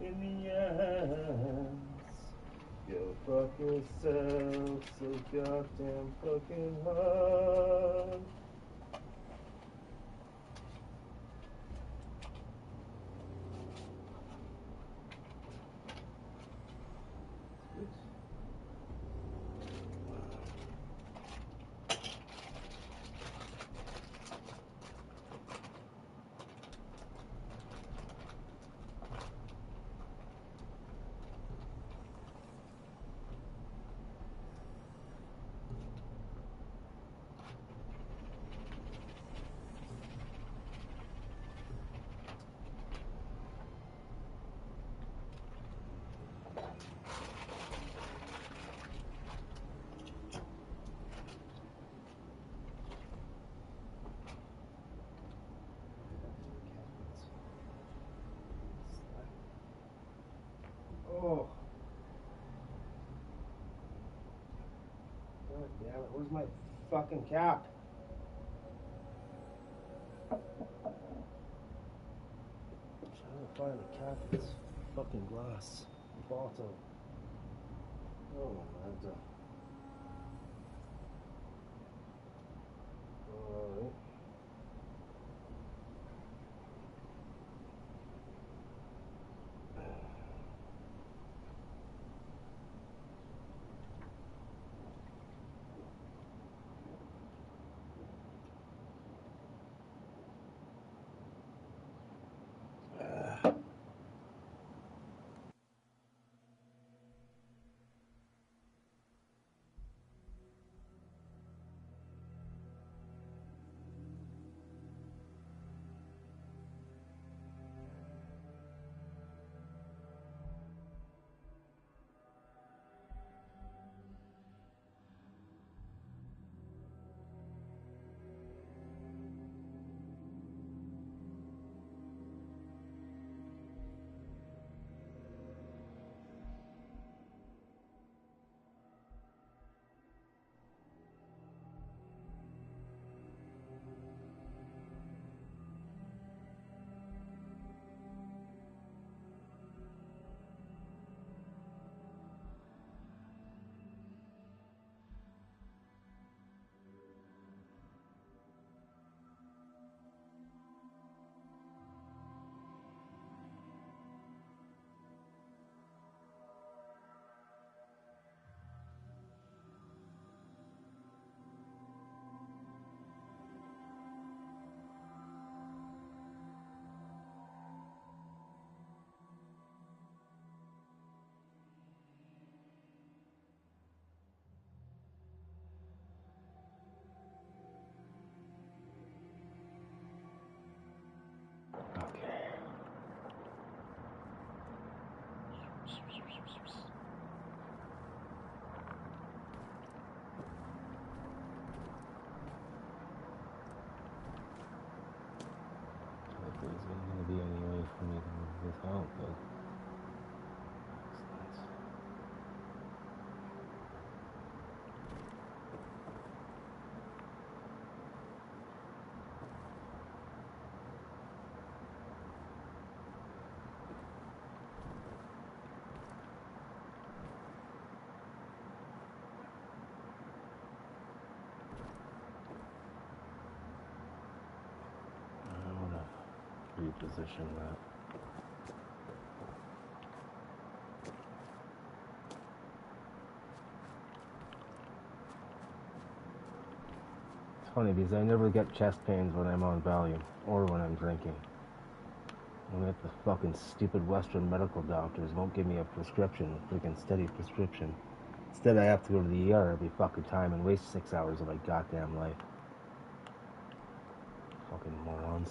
C: in the ass. Go fuck yourself so goddamn fucking hard. Oh. God damn it, where's my fucking cap? I'm trying to find the cap in this fucking glass bottle. Oh, man. Alright. reposition that. It's funny because I never get chest pains when I'm on Valium or when I'm drinking. And the fucking stupid Western medical doctors won't give me a prescription, a freaking steady prescription. Instead, I have to go to the ER every fucking time and waste 6 hours of my goddamn life. Fucking morons.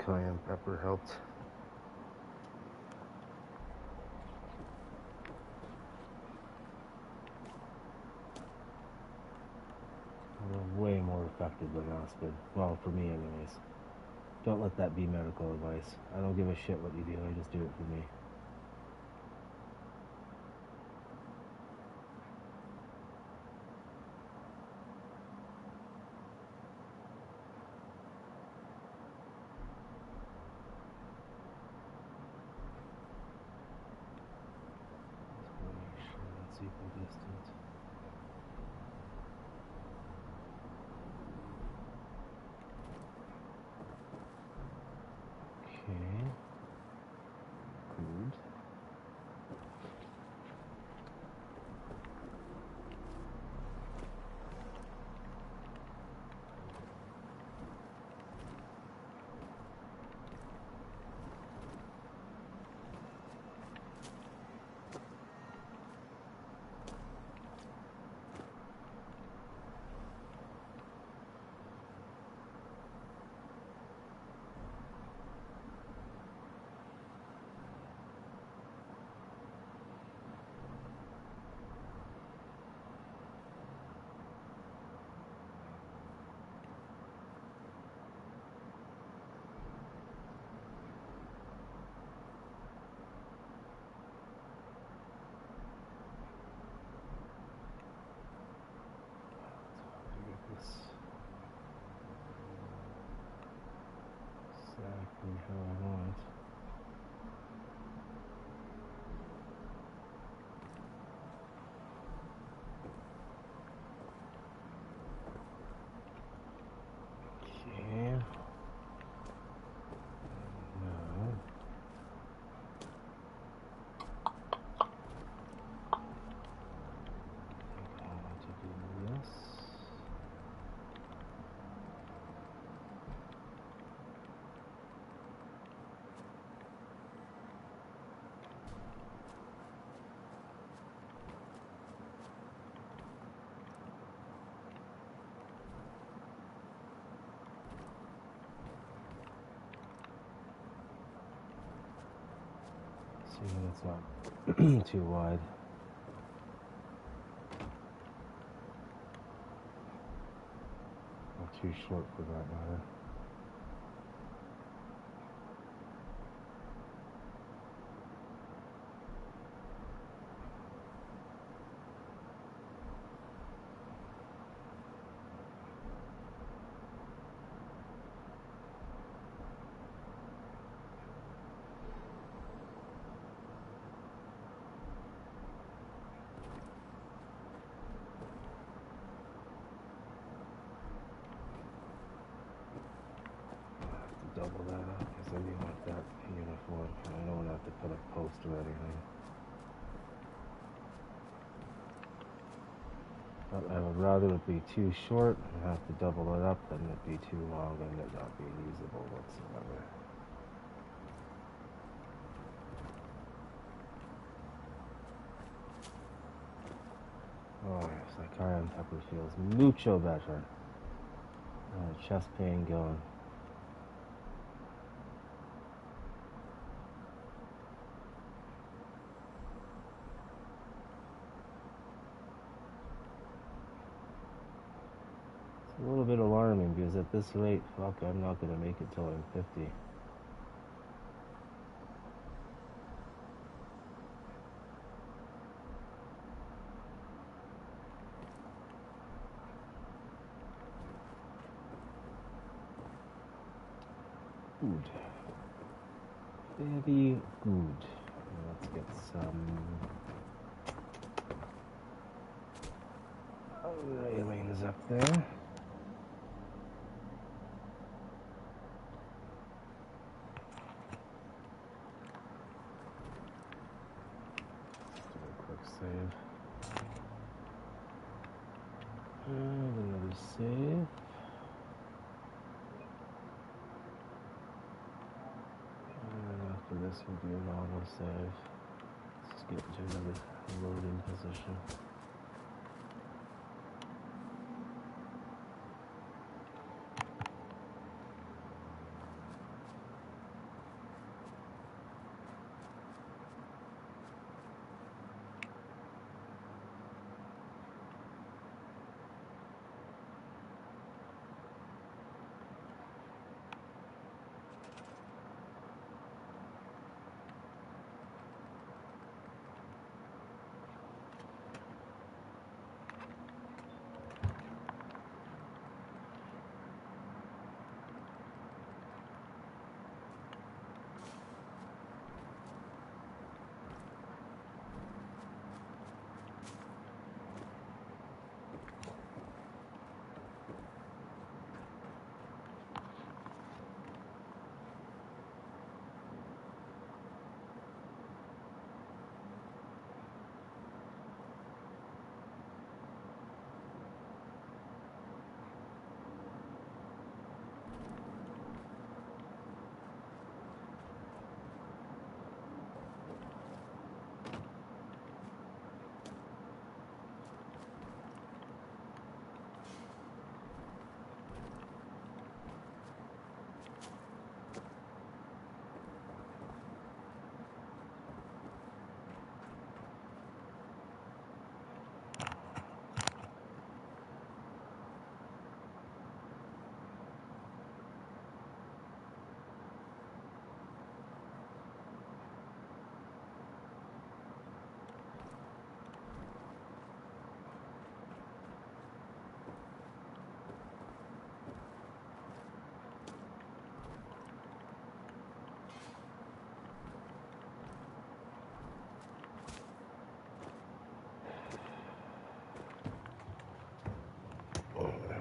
C: Cayenne pepper helped. Way more effective than aspirin. Well, for me anyways. Don't let that be medical advice. I don't give a shit what you do, I just do it for me. That's equal distance. Okay. Good. Exactly how I want. Okay. Now, I want to do this. See that it's not too wide. Or too short for that matter. really want that uniform. I don't want to have to put a post or anything. But I would rather it be too short and have to double it up than it be too long and it not be usable whatsoever. Oh yes, that cayenne pepper feels mucho better. Chest pain going. It's a little bit alarming because at this rate, fuck, I'm not going to make it till I'm 50. Good. Very good. Let's get some railings up there. Do a quick save. And another save. After this, we'll do an auto save. Let's just get into another loading position.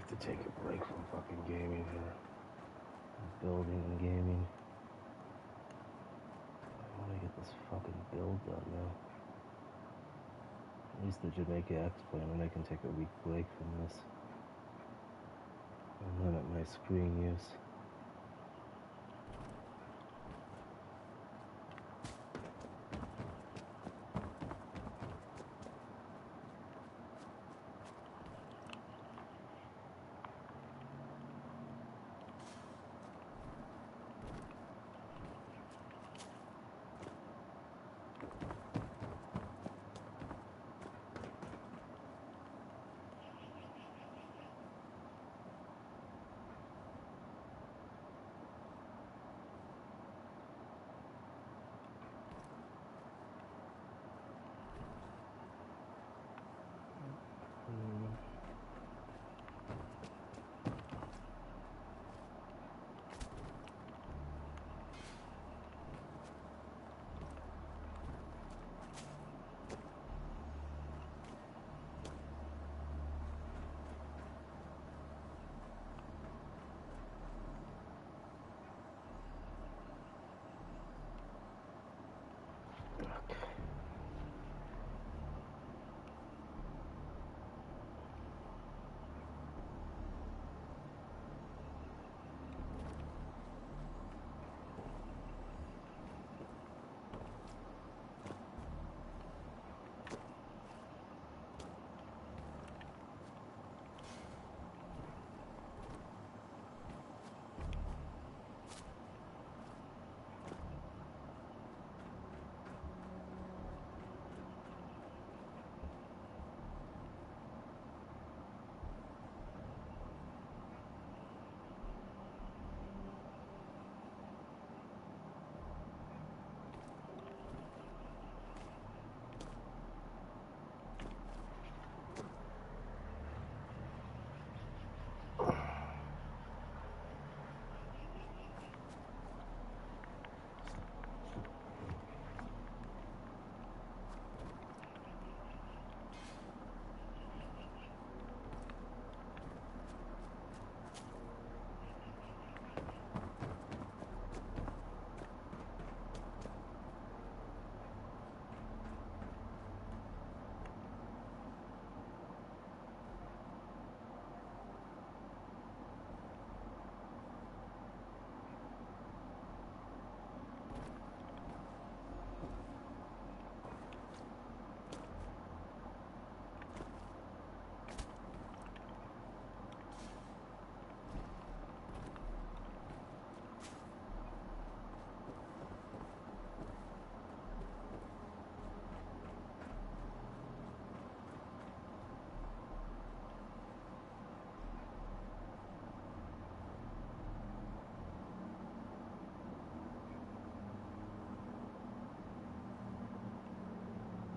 C: To take a break from fucking gaming here. Building and gaming. I want to get this fucking build done now. At least the Jamaica X-Plane, and I can take a week break from this. And limit my screen use.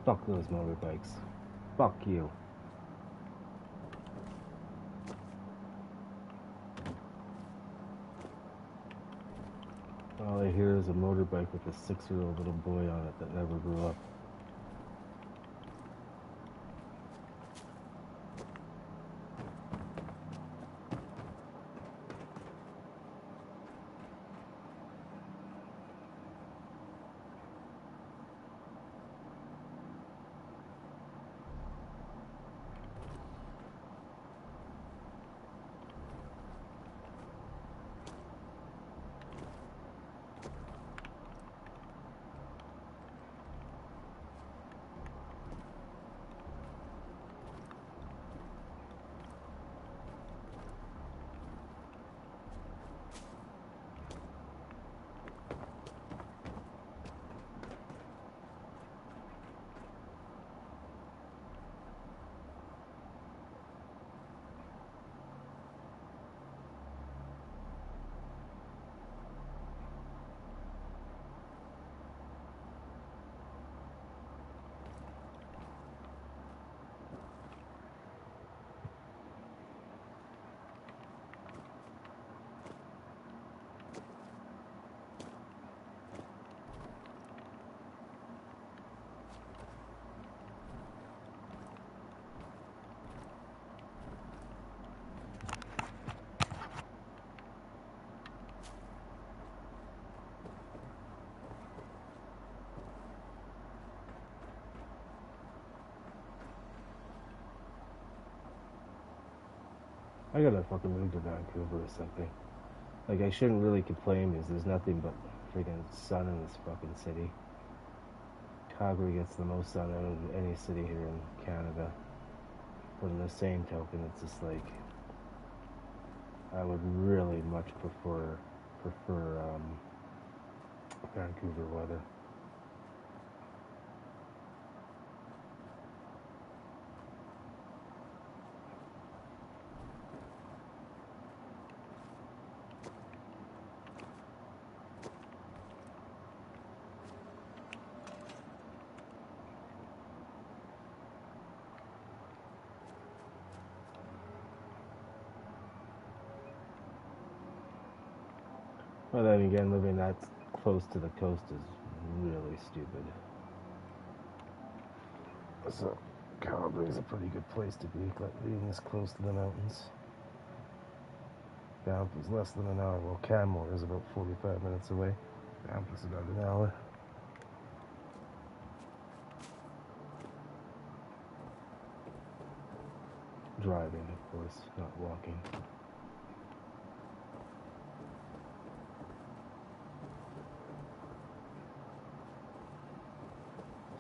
C: Fuck those motorbikes. Fuck you. All I hear is a motorbike with a 6-year-old little boy on it that never grew up. I gotta fucking move to Vancouver or something. Like, I shouldn't really complain because there's nothing but freaking sun in this fucking city. Calgary gets the most sun out of any city here in Canada. But in the same token, it's just like, I would really much prefer Vancouver weather. But then again, living that close to the coast is really stupid. So, Calgary is a pretty good place to be, being this close to the mountains. Banff is less than an hour. Well, Canmore is about 45 minutes away. Banff is about an hour. Driving, of course, not walking.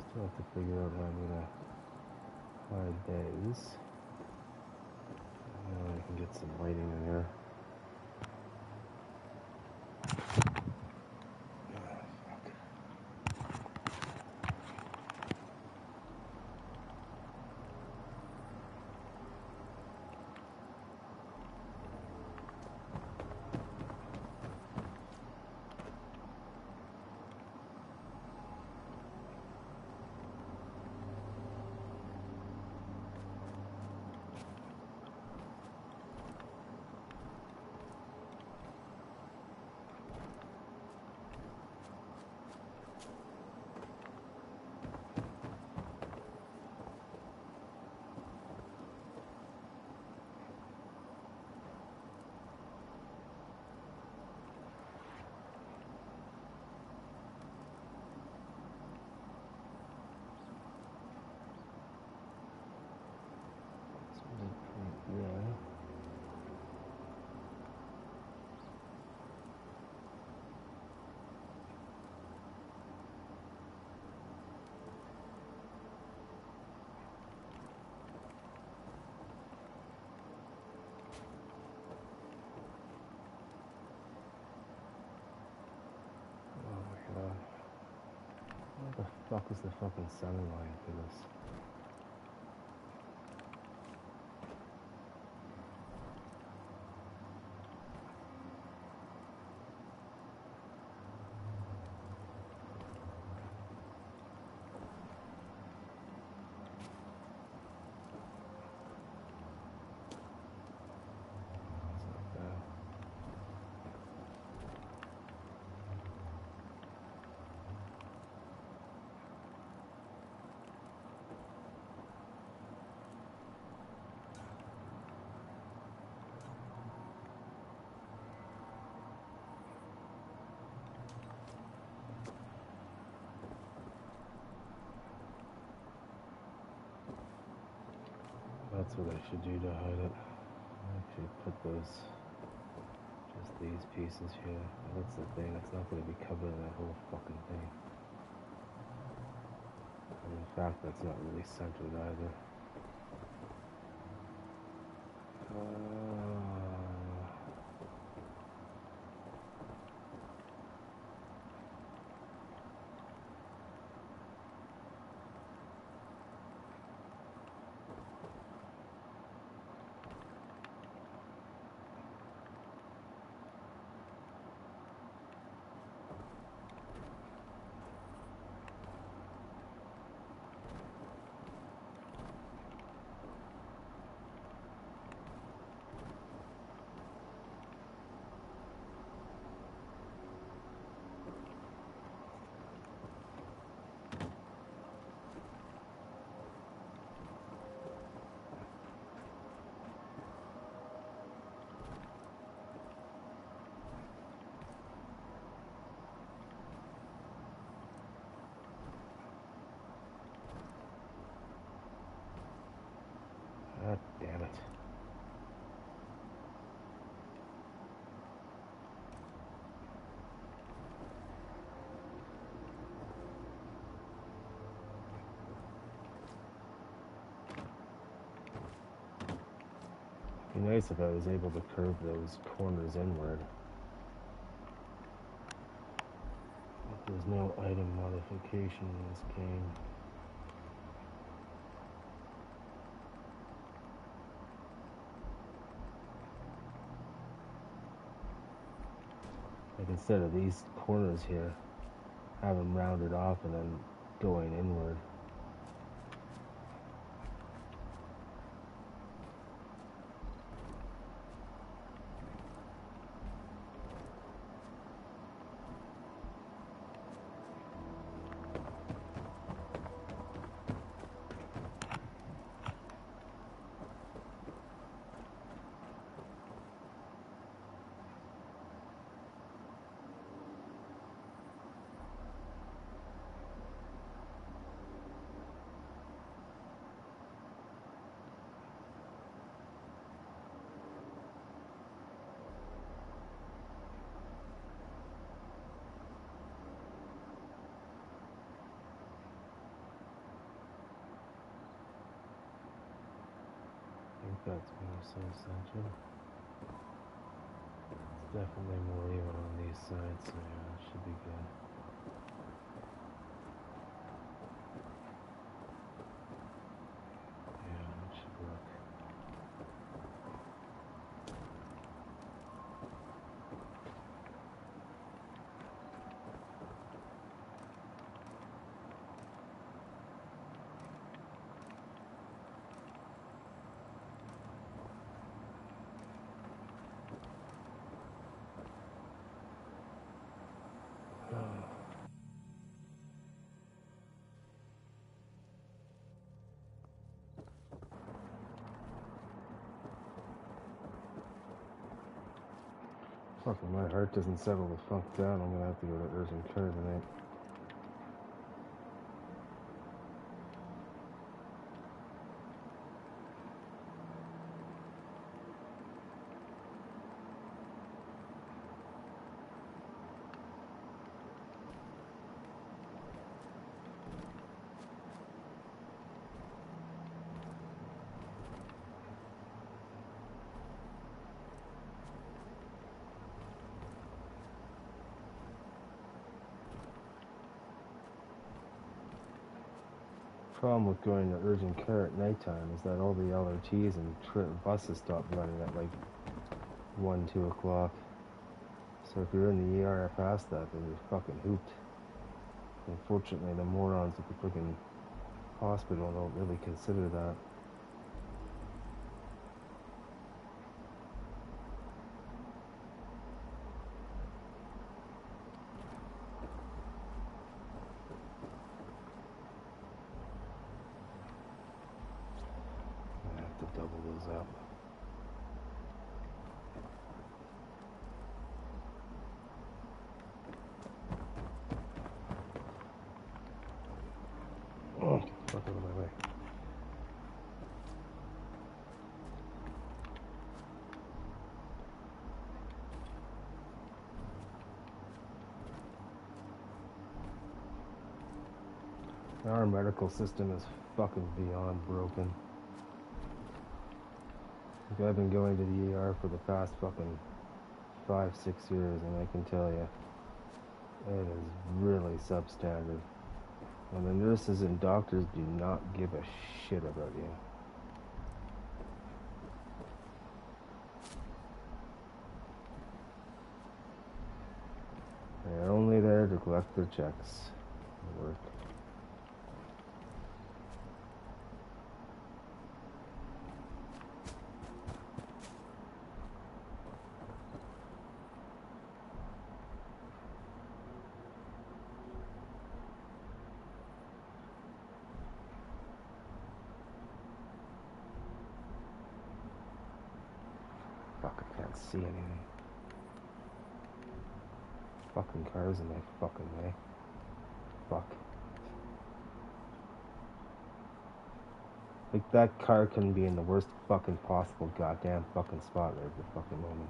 C: Still have to figure out how I'm gonna hide those. Now I can get some lighting in here. Yeah. Oh my god. What the fuck is the fucking center line for this? That's what I should do to hide it. Actually put those, just these pieces here. That's the thing, it's not going to be covering that whole fucking thing. And in fact, that's not really centered either. God damn it. It'd be nice if I was able to curve those corners inward. But there's no item modification in this game. Like instead of these corners here, have them rounded off and then going inward. I think that's more so central. It's definitely more even on these sides, so yeah, it should be good. Yeah, that should work. Fuck, if my heart doesn't settle the fuck down, I'm gonna have to go to urgent care tonight. Problem with going to urgent care at nighttime is that all the LRTs and buses stop running at like 1, 2 o'clock. So if you're in the ER past that, then you're fucking hooped. Unfortunately, the morons at the freaking hospital don't really consider that. I have to double those up. Oh, get the fuck out of my way. Our medical system is fucking beyond broken. Like, I've been going to the ER for the past fucking 5-6 years, and I can tell you, it is really substandard. And the nurses and doctors do not give a shit about you. They're only there to collect their checks and work. Fuck, I can't see anything. Fucking cars in my fucking way. Fuck. Like, that car couldn't be in the worst fucking possible goddamn fucking spot right at the fucking moment.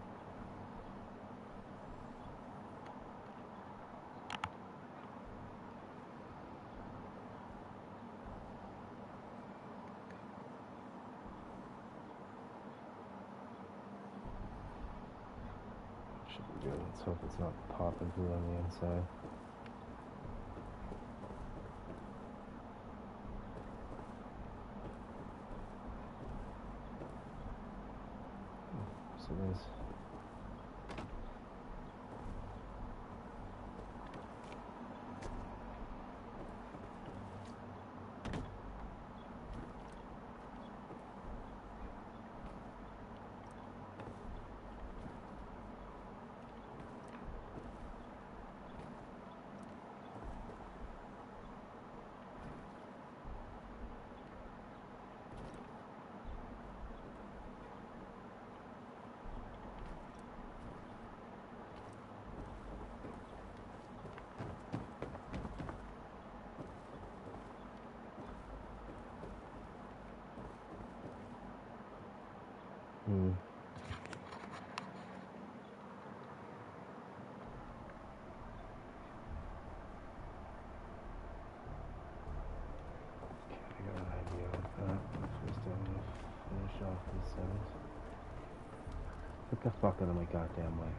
C: Should be good. Let's hope it's not popping through on the inside. So it is. I got an idea of that. First I'm gonna finish off this end. Get the fuck out of my goddamn way.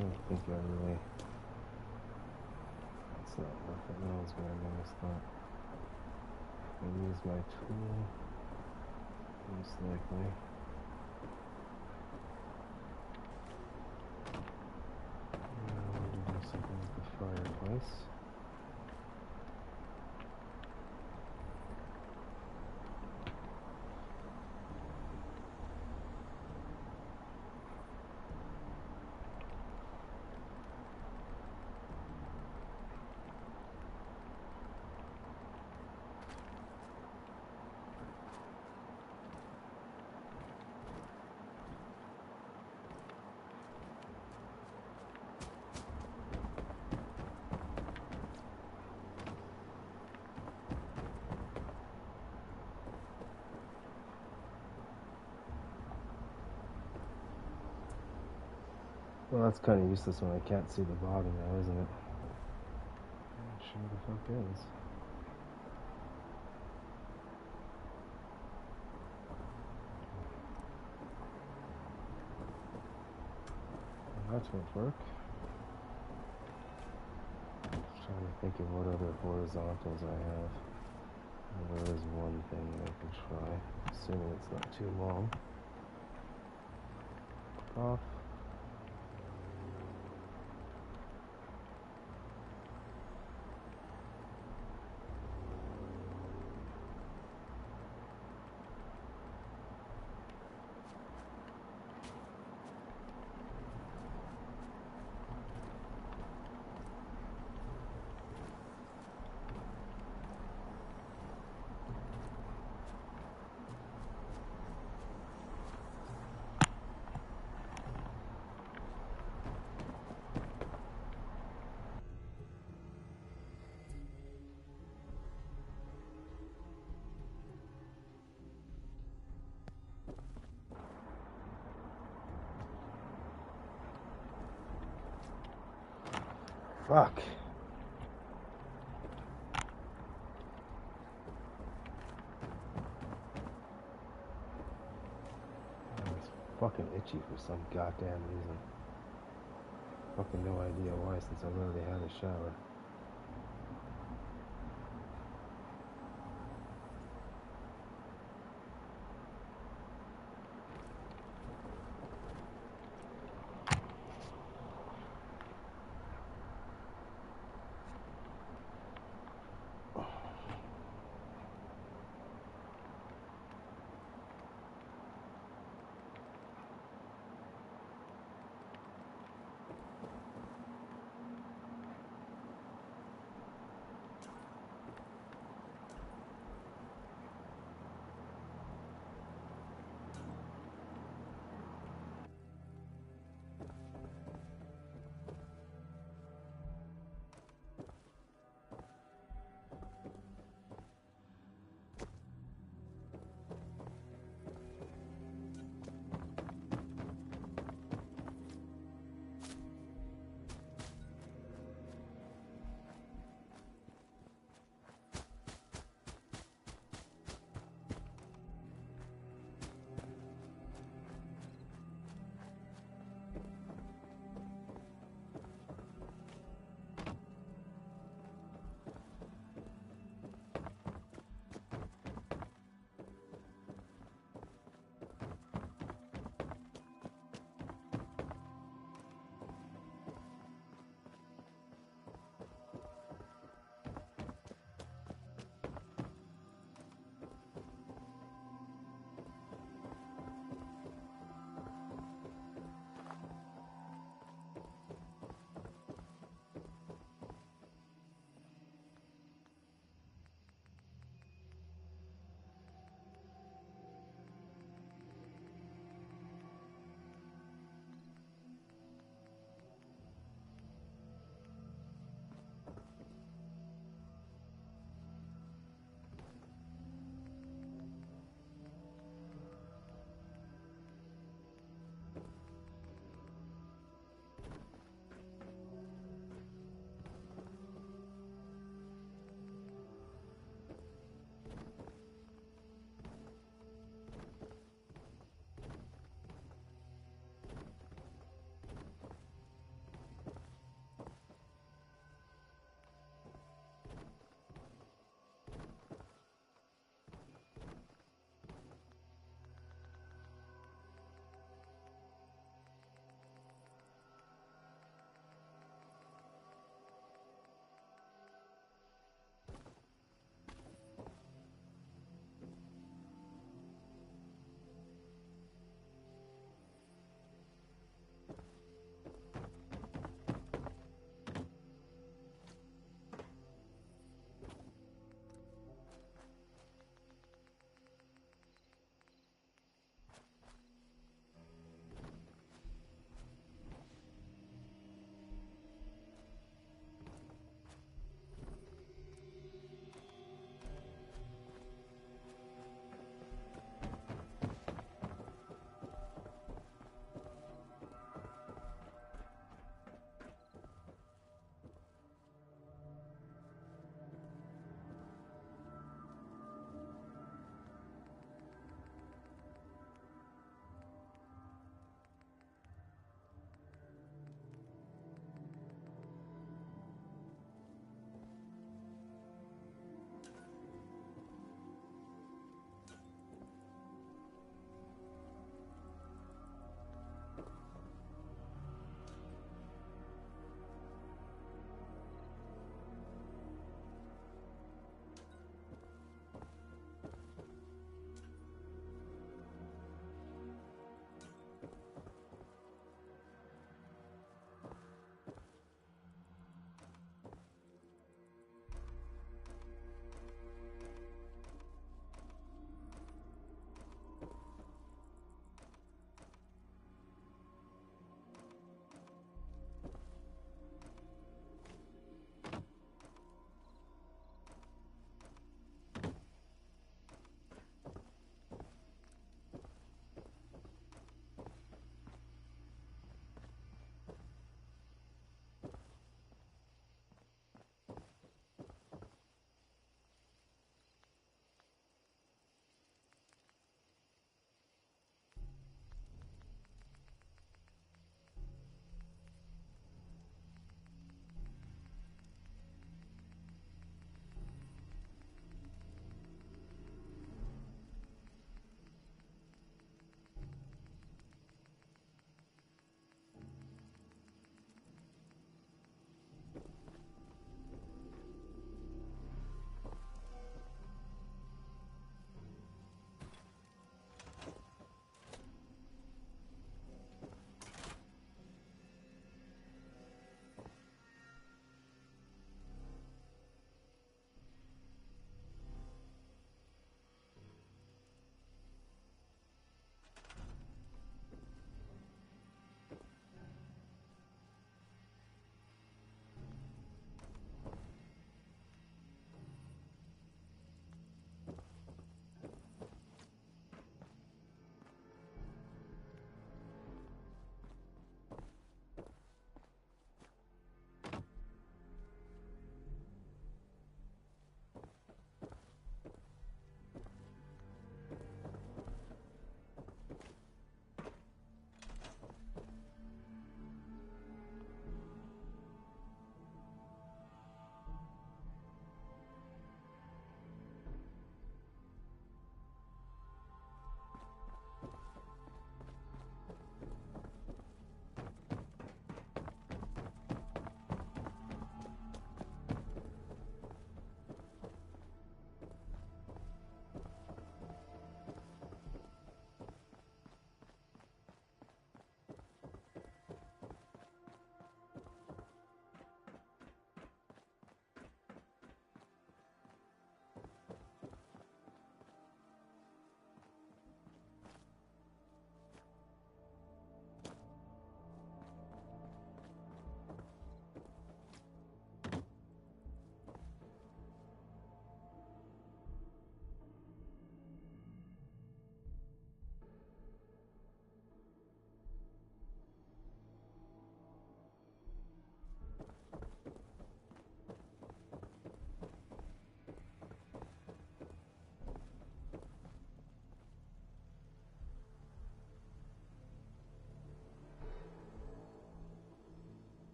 C: I think I really... It's not worth it. No one's gonna notice that. I use my tool, most likely. Now we'll do something with the fireplace. Well, that's kind of useless when I can't see the bottom now, isn't it? Not sure what the fuck is. That won't work. Trying to think of what other horizontals I have. There is one thing I can try, assuming it's not too long. Off. Fuck. It's fucking itchy for some goddamn reason. Fucking no idea why, since I've already had a shower.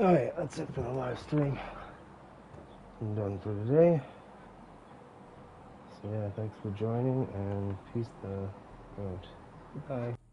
C: Alright, that's it for the live stream. I'm done for today. So yeah, thanks for joining and peace the out.
A: Bye.